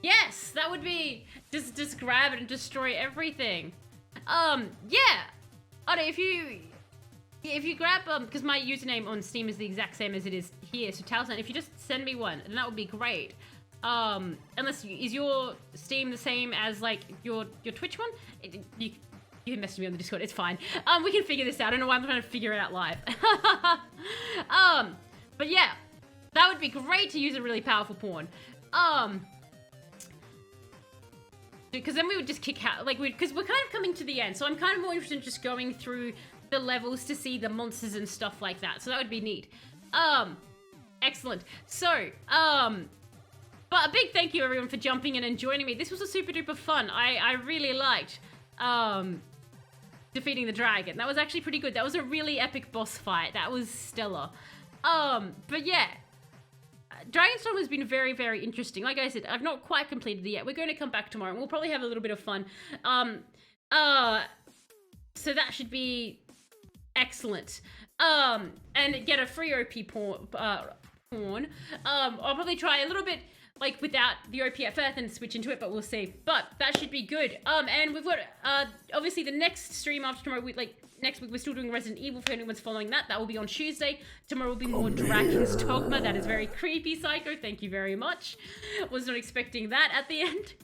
Yes, that would be... Just grab it and destroy everything. Yeah! Odo, if you grab, because my username on Steam is the exact same as it is here, so Talisman, if you just send me one, then that would be great. Is your Steam the same as, like, your Twitch one? You can message me on the Discord, it's fine. We can figure this out. I don't know why I'm trying to figure it out live. But yeah, that would be great to use a really powerful pawn. Because then we would just kick out, like, because we're kind of coming to the end, so I'm kind of more interested in just going through the levels to see the monsters and stuff like that. So that would be neat. Excellent. So, but a big thank you everyone for jumping in and joining me. This was a super duper fun. I really liked, defeating the dragon. That was actually pretty good. That was a really epic boss fight. That was stellar. But yeah, Dragonstorm has been very, very interesting. Like I said, I've not quite completed it yet. We're going to come back tomorrow and we'll probably have a little bit of fun. So that should be excellent. And get a free OP pawn. I'll probably try a little bit like without the OP at first and switch into it, but we'll see. But that should be good. And we've got obviously the next stream after tomorrow, next week we're still doing Resident Evil for anyone's following that. That will be on Tuesday. Tomorrow will be more Dragon's Dogma. That is very creepy, Psycho. Thank you very much. Was not expecting that at the end.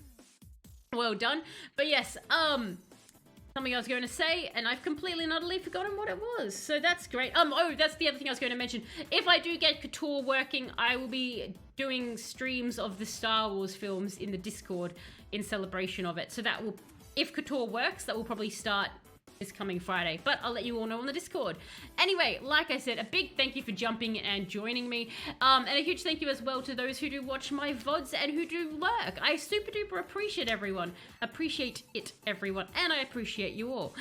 Well done. But yes, something I was going to say, and I've completely and utterly forgotten what it was. So that's great. Oh, that's the other thing I was going to mention. If I do get Couture working, I will be doing streams of the Star Wars films in the Discord in celebration of it. So that will, if Couture works, that will probably start this coming Friday. But I'll let you all know on the Discord. Anyway, like I said, a big thank you for jumping and joining me. And a huge thank you as well to those who do watch my VODs and who do lurk. I super duper appreciate everyone. Appreciate it, everyone. And I appreciate you all.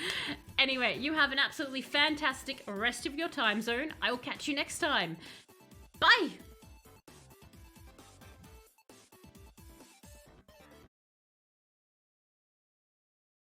Anyway, you have an absolutely fantastic rest of your time zone. I will catch you next time. Bye!